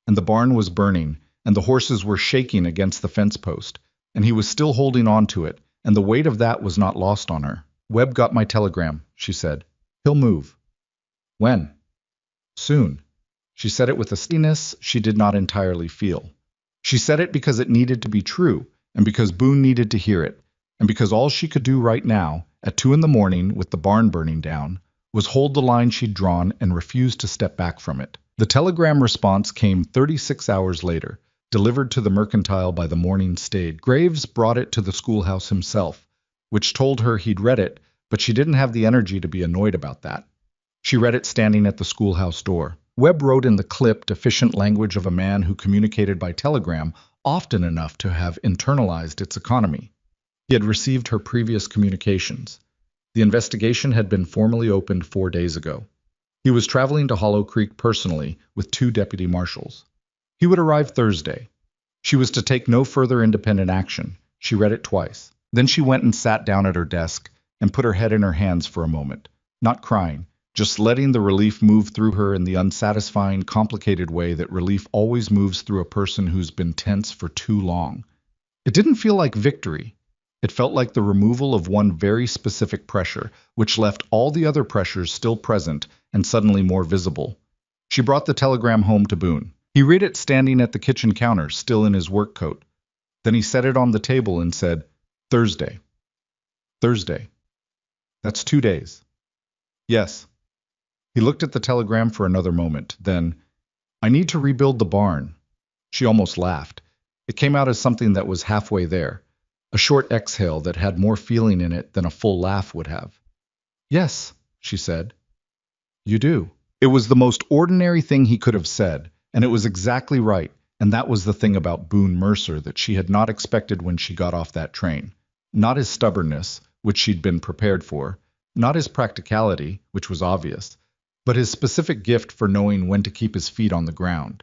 Speaker 1: and the barn was burning, and the horses were shaking against the fence post, and he was still holding on to it, and the weight of that was not lost on her. "Webb got my telegram," she said. "He'll move." "When?" "Soon." She said it with a steadiness she did not entirely feel. She said it because it needed to be true, and because Boone needed to hear it, and because all she could do right now, at 2 in the morning with the barn burning down, was hold the line she'd drawn and refuse to step back from it. The telegram response came 36 hours later, delivered to the Mercantile by the morning stage. Graves brought it to the schoolhouse himself, which told her he'd read it, but she didn't have the energy to be annoyed about that. She read it standing at the schoolhouse door. Webb wrote in the clipped, efficient language of a man who communicated by telegram often enough to have internalized its economy. He had received her previous communications. The investigation had been formally opened 4 days ago. He was traveling to Hollow Creek personally with 2 deputy marshals. He would arrive Thursday. She was to take no further independent action. She read it twice. Then she went and sat down at her desk and put her head in her hands for a moment, not crying, just letting the relief move through her in the unsatisfying, complicated way that relief always moves through a person who's been tense for too long. It didn't feel like victory. It felt like the removal of one very specific pressure, which left all the other pressures still present and suddenly more visible. She brought the telegram home to Boone. He read it standing at the kitchen counter, still in his work coat. Then he set it on the table and said, "Thursday. Thursday. That's 2 days." "Yes." He looked at the telegram for another moment. Then, "I need to rebuild the barn." She almost laughed. It came out as something that was halfway there. A short exhale that had more feeling in it than a full laugh would have. "Yes," she said. "You do." It was the most ordinary thing he could have said, and it was exactly right, and that was the thing about Boone Mercer that she had not expected when she got off that train. Not his stubbornness, which she'd been prepared for, not his practicality, which was obvious, but his specific gift for knowing when to keep his feet on the ground,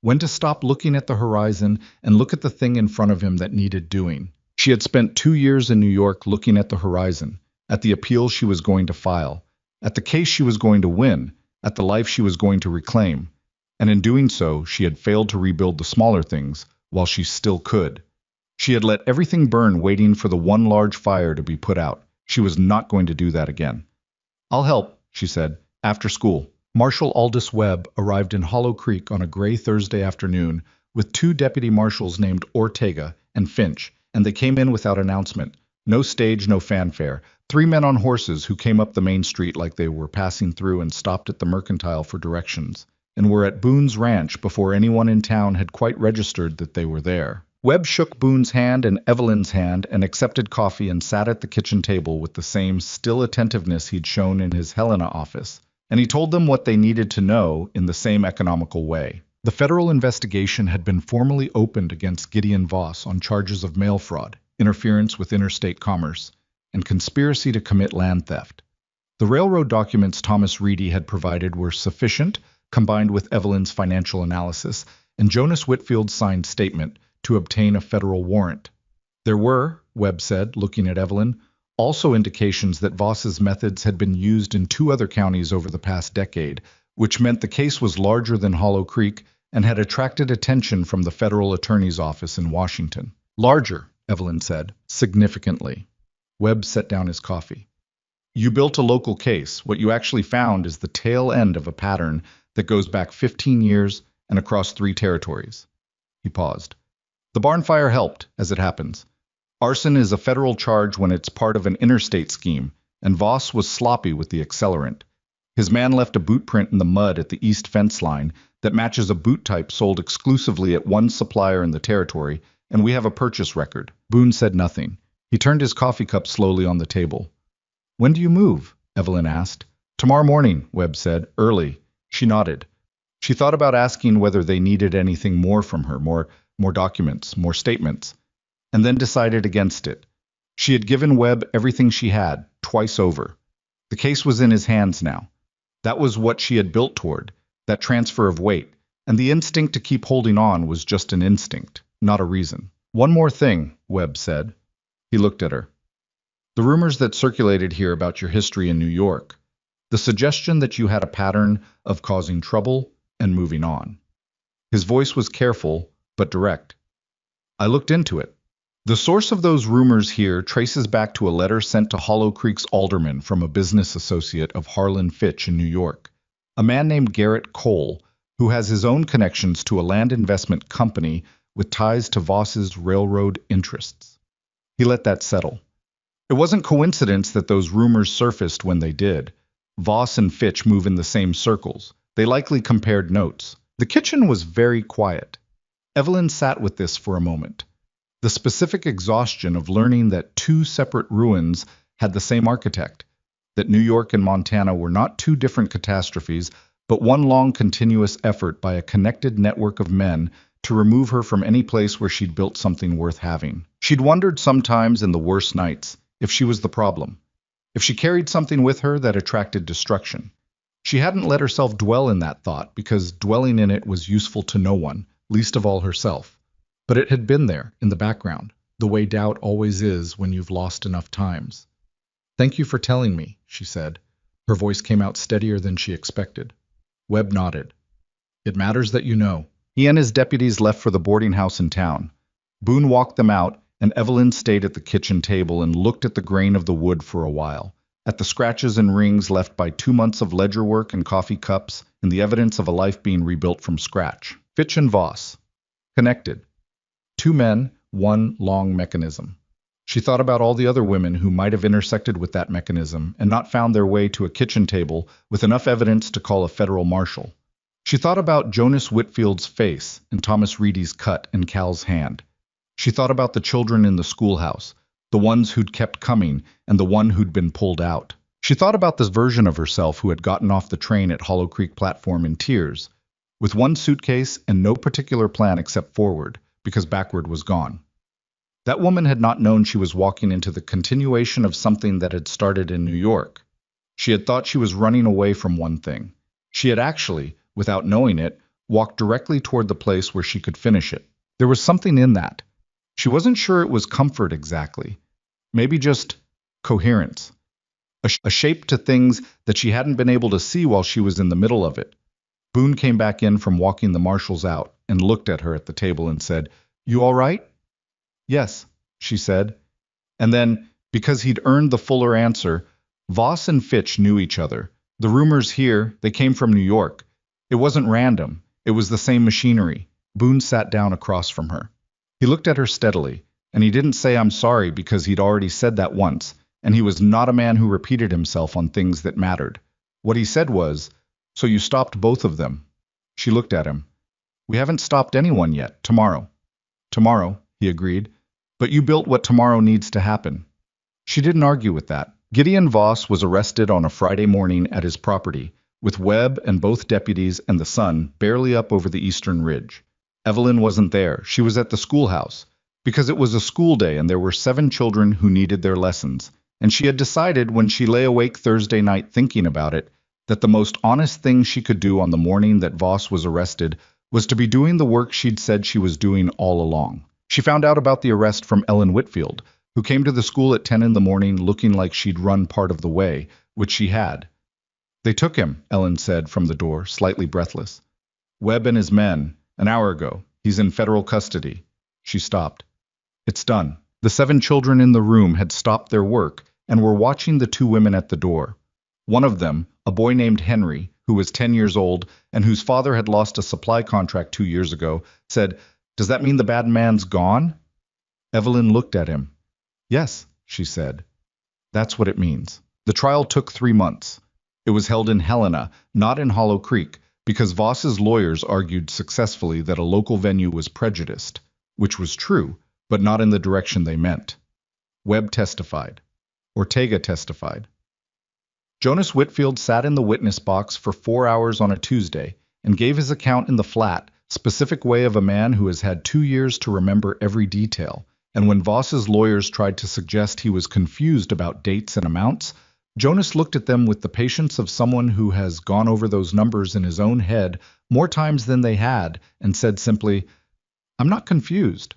Speaker 1: when to stop looking at the horizon and look at the thing in front of him that needed doing. She had spent 2 years in New York looking at the horizon, at the appeal she was going to file, at the case she was going to win, at the life she was going to reclaim, and in doing so, she had failed to rebuild the smaller things while she still could. She had let everything burn waiting for the one large fire to be put out. She was not going to do that again. "I'll help," she said, "after school." Marshal Aldous Webb arrived in Hollow Creek on a gray Thursday afternoon with 2 deputy marshals named Ortega and Finch, and they came in without announcement. No stage, no fanfare. 3 men on horses who came up the main street like they were passing through and stopped at the Mercantile for directions, and were at Boone's ranch before anyone in town had quite registered that they were there. Webb shook Boone's hand and Evelyn's hand and accepted coffee and sat at the kitchen table with the same still attentiveness he'd shown in his Helena office, and he told them what they needed to know in the same economical way. The federal investigation had been formally opened against Gideon Voss on charges of mail fraud, interference with interstate commerce, and conspiracy to commit land theft. The railroad documents Thomas Reedy had provided were sufficient, combined with Evelyn's financial analysis and Jonas Whitfield's signed statement, to obtain a federal warrant. There were, Webb said, looking at Evelyn, also indications that Voss's methods had been used in 2 other counties over the past decade, which meant the case was larger than Hollow Creek and had attracted attention from the federal attorney's office in Washington. "Larger," Evelyn said, "significantly." Webb set down his coffee. "You built a local case. What you actually found is the tail end of a pattern that goes back 15 years and across 3 territories." He paused. "The barn fire helped, as it happens. Arson is a federal charge when it's part of an interstate scheme, and Voss was sloppy with the accelerant. His man left a boot print in the mud at the east fence line that matches a boot type sold exclusively at one supplier in the territory, and we have a purchase record." Boone said nothing. He turned his coffee cup slowly on the table. When do you move? Evelyn asked. Tomorrow morning, Webb said. Early. She nodded. She thought about asking whether they needed anything more from her, more documents, more statements, and then decided against it. She had given Webb everything she had, twice over. The case was in his hands now. That was what she had built toward, that transfer of weight, and the instinct to keep holding on was just an instinct, not a reason. One more thing, Webb said. He looked at her. The rumors that circulated here about your history in New York, the suggestion that you had a pattern of causing trouble and moving on. His voice was careful, but direct. I looked into it. The source of those rumors here traces back to a letter sent to Hollow Creek's alderman from a business associate of Harlan Fitch in New York, a man named Garrett Cole, who has his own connections to a land investment company with ties to Voss's railroad interests. He let that settle. It wasn't coincidence that those rumors surfaced when they did. Voss and Fitch move in the same circles. They likely compared notes. The kitchen was very quiet. Evelyn sat with this for a moment. The specific exhaustion of learning that two separate ruins had the same architect, that New York and Montana were not two different catastrophes, but one long continuous effort by a connected network of men to remove her from any place where she'd built something worth having. She'd wondered sometimes in the worst nights if she was the problem, if she carried something with her that attracted destruction. She hadn't let herself dwell in that thought because dwelling in it was useful to no one, least of all herself. But it had been there, in the background, the way doubt always is when you've lost enough times. Thank you for telling me, she said. Her voice came out steadier than she expected. Webb nodded. It matters that you know. He and his deputies left for the boarding house in town. Boone walked them out, and Evelyn stayed at the kitchen table and looked at the grain of the wood for a while, at the scratches and rings left by 2 months of ledger work and coffee cups, and the evidence of a life being rebuilt from scratch. Fitch and Voss. Connected. 2 men, one long mechanism. She thought about all the other women who might have intersected with that mechanism and not found their way to a kitchen table with enough evidence to call a federal marshal. She thought about Jonas Whitfield's face and Thomas Reedy's cut and Cal's hand. She thought about the children in the schoolhouse, the ones who'd kept coming and the one who'd been pulled out. She thought about this version of herself who had gotten off the train at Hollow Creek platform in tears, with one suitcase and no particular plan except forward, because backward was gone. That woman had not known she was walking into the continuation of something that had started in New York. She had thought she was running away from one thing. She had actually, without knowing it, walked directly toward the place where she could finish it. There was something in that. She wasn't sure it was comfort exactly. Maybe just coherence. A shape to things that she hadn't been able to see while she was in the middle of it. Boone came back in from walking the marshals out and looked at her at the table and said, "You all right?" "Yes," she said. And then, because he'd earned the fuller answer, Voss and Fitch knew each other. The rumors here, they came from New York. It wasn't random. It was the same machinery. Boone sat down across from her. He looked at her steadily, and he didn't say "I'm sorry" because he'd already said that once, and he was not a man who repeated himself on things that mattered. What he said was, "So you stopped both of them." She looked at him. "We haven't stopped anyone yet. Tomorrow." "Tomorrow," he agreed. "But you built what tomorrow needs to happen." She didn't argue with that. Gideon Voss was arrested on a Friday morning at his property, with Webb and both deputies and the sun barely up over the eastern ridge. Evelyn wasn't there. She was at the schoolhouse, because it was a school day and there were 7 children who needed their lessons, and she had decided when she lay awake Thursday night thinking about it, that the most honest thing she could do on the morning that Voss was arrested was to be doing the work she'd said she was doing all along. She found out about the arrest from Ellen Whitfield, who came to the school at 10 in the morning looking like she'd run part of the way, which she had. "They took him," Ellen said from the door, slightly breathless. "Webb and his men, an hour ago. He's in federal custody." She stopped. "It's done." The 7 children in the room had stopped their work and were watching the 2 women at the door. One of them, a boy named Henry, who was 10 years old and whose father had lost a supply contract 2 years ago, said, "Does that mean the bad man's gone?" Evelyn looked at him. "Yes," she said. "That's what it means." The trial took 3 months. It was held in Helena, not in Hollow Creek, because Voss's lawyers argued successfully that a local venue was prejudiced, which was true, but not in the direction they meant. Webb testified. Ortega testified. Jonas Whitfield sat in the witness box for 4 hours on a Tuesday and gave his account in the flat, specific way of a man who has had 2 years to remember every detail. And when Voss's lawyers tried to suggest he was confused about dates and amounts, Jonas looked at them with the patience of someone who has gone over those numbers in his own head more times than they had and said simply, "I'm not confused."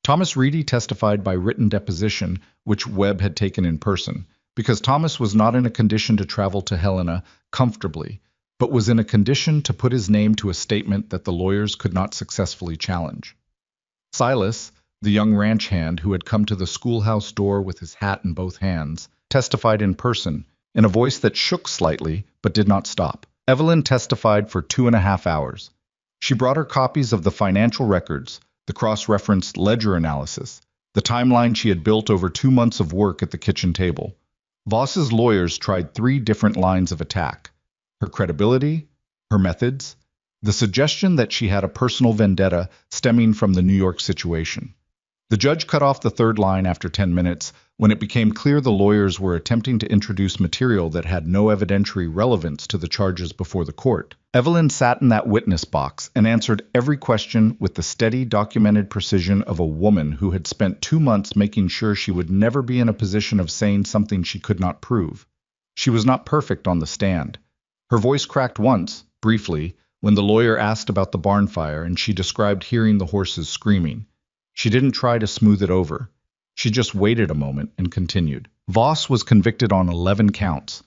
Speaker 1: Thomas Reedy testified by written deposition, which Webb had taken in person, because Thomas was not in a condition to travel to Helena comfortably, but was in a condition to put his name to a statement that the lawyers could not successfully challenge. Silas, the young ranch hand who had come to the schoolhouse door with his hat in both hands, testified in person, in a voice that shook slightly but did not stop. Evelyn testified for 2.5 hours. She brought her copies of the financial records, the cross-referenced ledger analysis, the timeline she had built over 2 months of work at the kitchen table. Voss's lawyers tried 3 different lines of attack: her credibility, her methods, the suggestion that she had a personal vendetta stemming from the New York situation. The judge cut off the third line after 10 minutes when it became clear the lawyers were attempting to introduce material that had no evidentiary relevance to the charges before the court. Evelyn sat in that witness box and answered every question with the steady, documented precision of a woman who had spent 2 months making sure she would never be in a position of saying something she could not prove. She was not perfect on the stand. Her voice cracked once, briefly, when the lawyer asked about the barn fire and she described hearing the horses screaming. She didn't try to smooth it over. She just waited a moment and continued. Voss was convicted on 11 counts.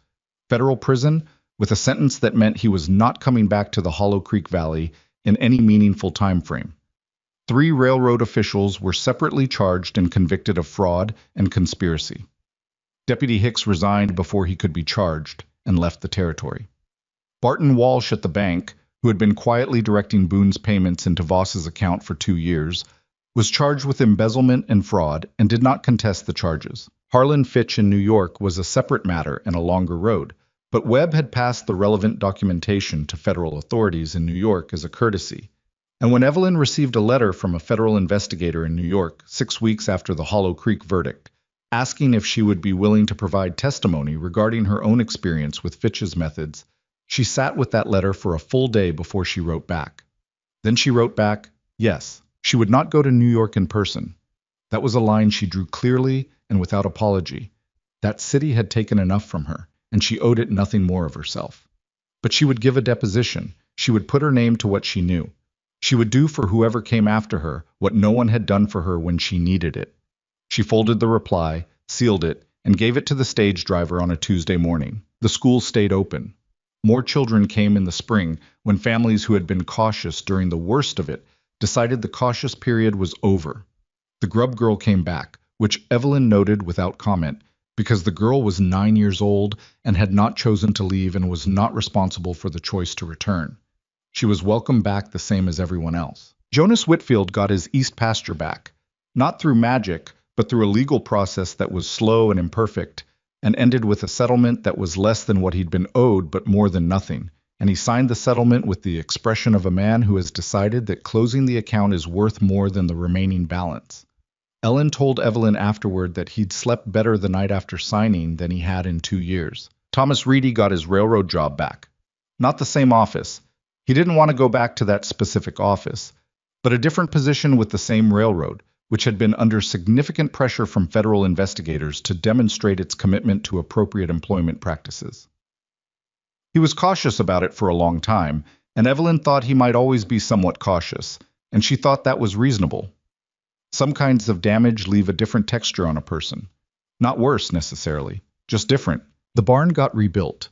Speaker 1: Federal prison, with a sentence that meant he was not coming back to the Hollow Creek Valley in any meaningful time frame. 3 railroad officials were separately charged and convicted of fraud and conspiracy. Deputy Hicks resigned before he could be charged and left the territory. Barton Walsh at the bank, who had been quietly directing Boone's payments into Voss's account for 2 years, was charged with embezzlement and fraud and did not contest the charges. Harlan Fitch in New York was a separate matter and a longer road, but Webb had passed the relevant documentation to federal authorities in New York as a courtesy. And when Evelyn received a letter from a federal investigator in New York 6 weeks after the Hollow Creek verdict, asking if she would be willing to provide testimony regarding her own experience with Fitch's methods, she sat with that letter for a full day before she wrote back. Then she wrote back, yes. She would not go to New York in person. That was a line she drew clearly and without apology. That city had taken enough from her, and she owed it nothing more of herself. But she would give a deposition. She would put her name to what she knew. She would do for whoever came after her what no one had done for her when she needed it. She folded the reply, sealed it, and gave it to the stage driver on a Tuesday morning. The school stayed open. More children came in the spring when families who had been cautious during the worst of it decided the cautious period was over. The grub girl came back, which Evelyn noted without comment, because the girl was 9 years old and had not chosen to leave and was not responsible for the choice to return. She was welcomed back the same as everyone else. Jonas Whitfield got his East pasture back, not through magic, but through a legal process that was slow and imperfect, and ended with a settlement that was less than what he'd been owed but more than nothing. And he signed the settlement with the expression of a man who has decided that closing the account is worth more than the remaining balance. Ellen told Evelyn afterward that he'd slept better the night after signing than he had in 2 years. Thomas Reedy got his railroad job back. Not the same office. He didn't want to go back to that specific office, but a different position with the same railroad, which had been under significant pressure from federal investigators to demonstrate its commitment to appropriate employment practices. He was cautious about it for a long time, and Evelyn thought he might always be somewhat cautious, and she thought that was reasonable. Some kinds of damage leave a different texture on a person. Not worse, necessarily, just different. The barn got rebuilt.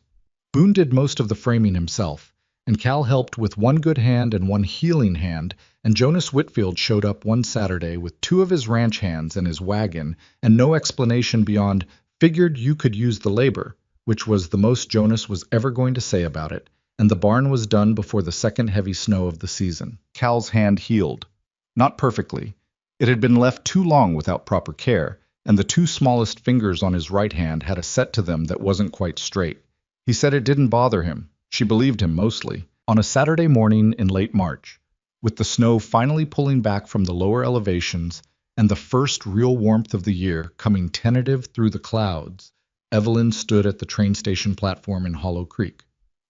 Speaker 1: Boone did most of the framing himself, and Cal helped with one good hand and one healing hand, and Jonas Whitfield showed up one Saturday with 2 of his ranch hands and his wagon, and no explanation beyond, "Figured you could use the labor," which was the most Jonas was ever going to say about it, and the barn was done before the second heavy snow of the season. Cal's hand healed. Not perfectly. It had been left too long without proper care, and the 2 smallest fingers on his right hand had a set to them that wasn't quite straight. He said it didn't bother him. She believed him mostly. On a Saturday morning in late March, with the snow finally pulling back from the lower elevations and the first real warmth of the year coming tentative through the clouds, Evelyn stood at the train station platform in Hollow Creek.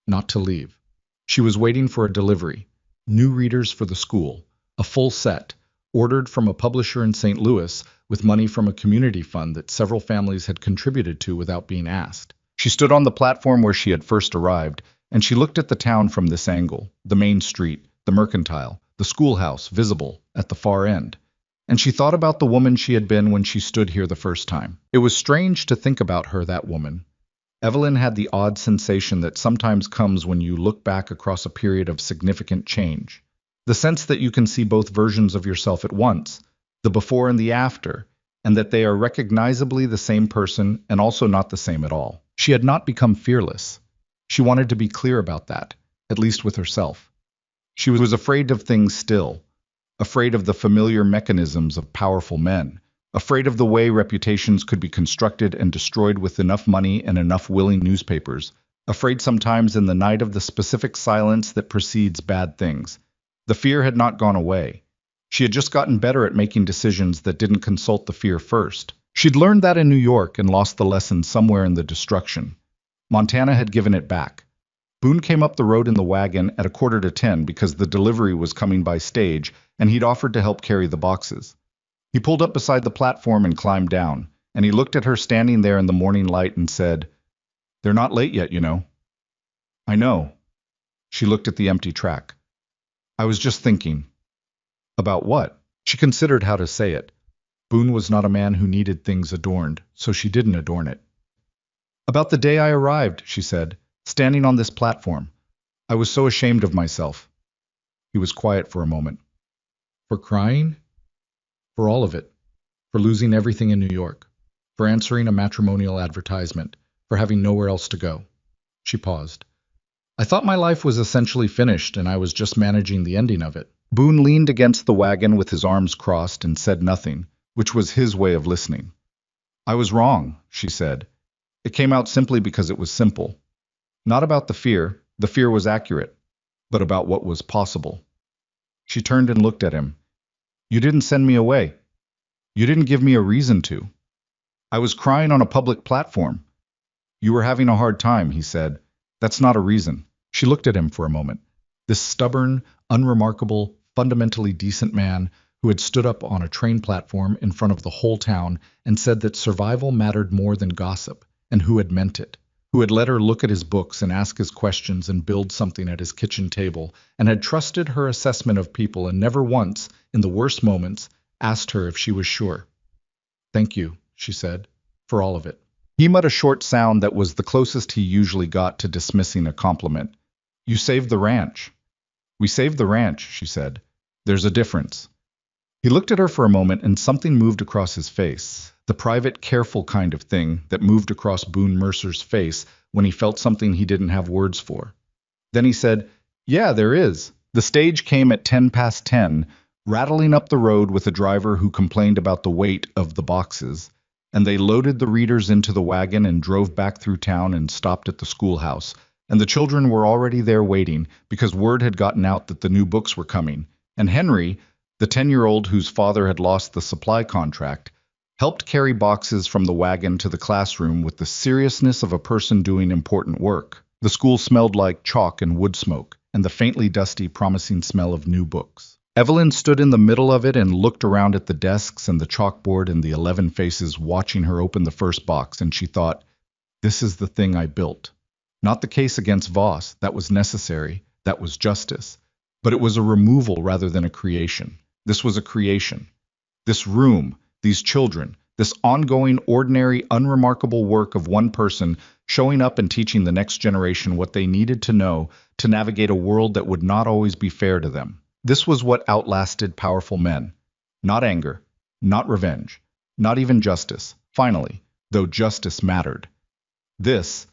Speaker 1: Not to leave. She was waiting for a delivery. New readers for the school. A full set, ordered from a publisher in St. Louis with money from a community fund that several families had contributed to without being asked. She stood on the platform where she had first arrived, and she looked at the town from this angle, the main street, the mercantile, the schoolhouse visible at the far end. And she thought about the woman she had been when she stood here the first time. It was strange to think about her, that woman. Evelyn had the odd sensation that sometimes comes when you look back across a period of significant change. The sense that you can see both versions of yourself at once, the before and the after, and that they are recognizably the same person and also not the same at all. She had not become fearless. She wanted to be clear about that, at least with herself. She was afraid of things still, afraid of the familiar mechanisms of powerful men, afraid of the way reputations could be constructed and destroyed with enough money and enough willing newspapers, afraid sometimes in the night of the specific silence that precedes bad things. The fear had not gone away. She had just gotten better at making decisions that didn't consult the fear first. She'd learned that in New York and lost the lesson somewhere in the destruction. Montana had given it back. Boone came up the road in the wagon at 9:45 because the delivery was coming by stage, and he'd offered to help carry the boxes. He pulled up beside the platform and climbed down, and he looked at her standing there in the morning light and said, "They're not late yet, you know." "I know." She looked at the empty track. "I was just thinking." About what? She considered how to say it. Boone was not a man who needed things adorned, so she didn't adorn it. "About the day I arrived," she said, "standing on this platform. I was so ashamed of myself." He was quiet for a moment. "For crying?" "For all of it. For losing everything in New York. For answering a matrimonial advertisement. For having nowhere else to go." She paused. "I thought my life was essentially finished, and I was just managing the ending of it." Boone leaned against the wagon with his arms crossed and said nothing, which was his way of listening. "I was wrong," she said. "It came out simply because it was simple. Not about the fear was accurate, but about what was possible." She turned and looked at him. "You didn't send me away. You didn't give me a reason to. I was crying on a public platform." "You were having a hard time," he said. "That's not a reason." She looked at him for a moment. This stubborn, unremarkable, fundamentally decent man who had stood up on a train platform in front of the whole town and said that survival mattered more than gossip, and who had meant it, who had let her look at his books and ask his questions and build something at his kitchen table, and had trusted her assessment of people and never once, in the worst moments, asked her if she was sure. "Thank you," she said, "for all of it." He muttered a short sound that was the closest he usually got to dismissing a compliment. "You saved the ranch." "We saved the ranch," she said. "There's a difference." He looked at her for a moment and something moved across his face, the private, careful kind of thing that moved across Boone Mercer's face when he felt something he didn't have words for. Then he said, "Yeah, there is." The stage came at 10 past 10, rattling up the road with a driver who complained about the weight of the boxes, and they loaded the readers into the wagon and drove back through town and stopped at the schoolhouse. And the children were already there waiting because word had gotten out that the new books were coming. And Henry, the 10-year-old whose father had lost the supply contract, helped carry boxes from the wagon to the classroom with the seriousness of a person doing important work. The school smelled like chalk and wood smoke, and the faintly dusty, promising smell of new books. Evelyn stood in the middle of it and looked around at the desks and the chalkboard and the 11 faces watching her open the first box, and she thought, "This is the thing I built." Not the case against Voss, that was necessary, that was justice. But it was a removal rather than a creation. This was a creation. This room, these children, this ongoing, ordinary, unremarkable work of one person showing up and teaching the next generation what they needed to know to navigate a world that would not always be fair to them. This was what outlasted powerful men. Not anger, not revenge, not even justice, finally, though justice mattered. This,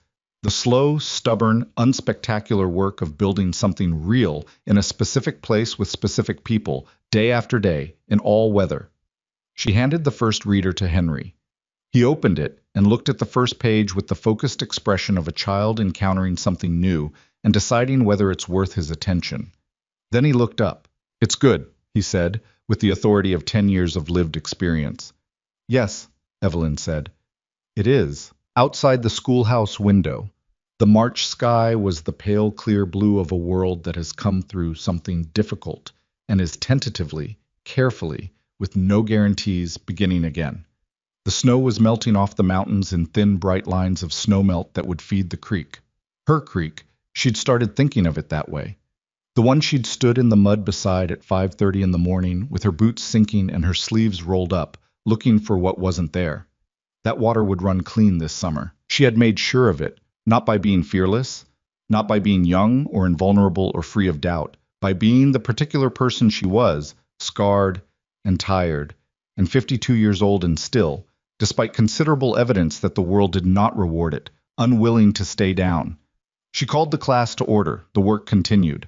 Speaker 1: the slow, stubborn, unspectacular work of building something real in a specific place with specific people, day after day, in all weather. She handed the first reader to Henry. He opened it and looked at the first page with the focused expression of a child encountering something new and deciding whether it's worth his attention. Then he looked up. "It's good," he said, with the authority of 10 years of lived experience. "Yes," Evelyn said. "It is." Outside the schoolhouse window, the March sky was the pale clear blue of a world that has come through something difficult and is tentatively, carefully, with no guarantees, beginning again. The snow was melting off the mountains in thin, bright lines of snowmelt that would feed the creek. Her creek, she'd started thinking of it that way. The one she'd stood in the mud beside at 5:30 in the morning, with her boots sinking and her sleeves rolled up, looking for what wasn't there. That water would run clean this summer. She had made sure of it, not by being fearless, not by being young or invulnerable or free of doubt, by being the particular person she was, scarred and tired, and 52 years old and still, despite considerable evidence that the world did not reward it, unwilling to stay down. She called the class to order. The work continued.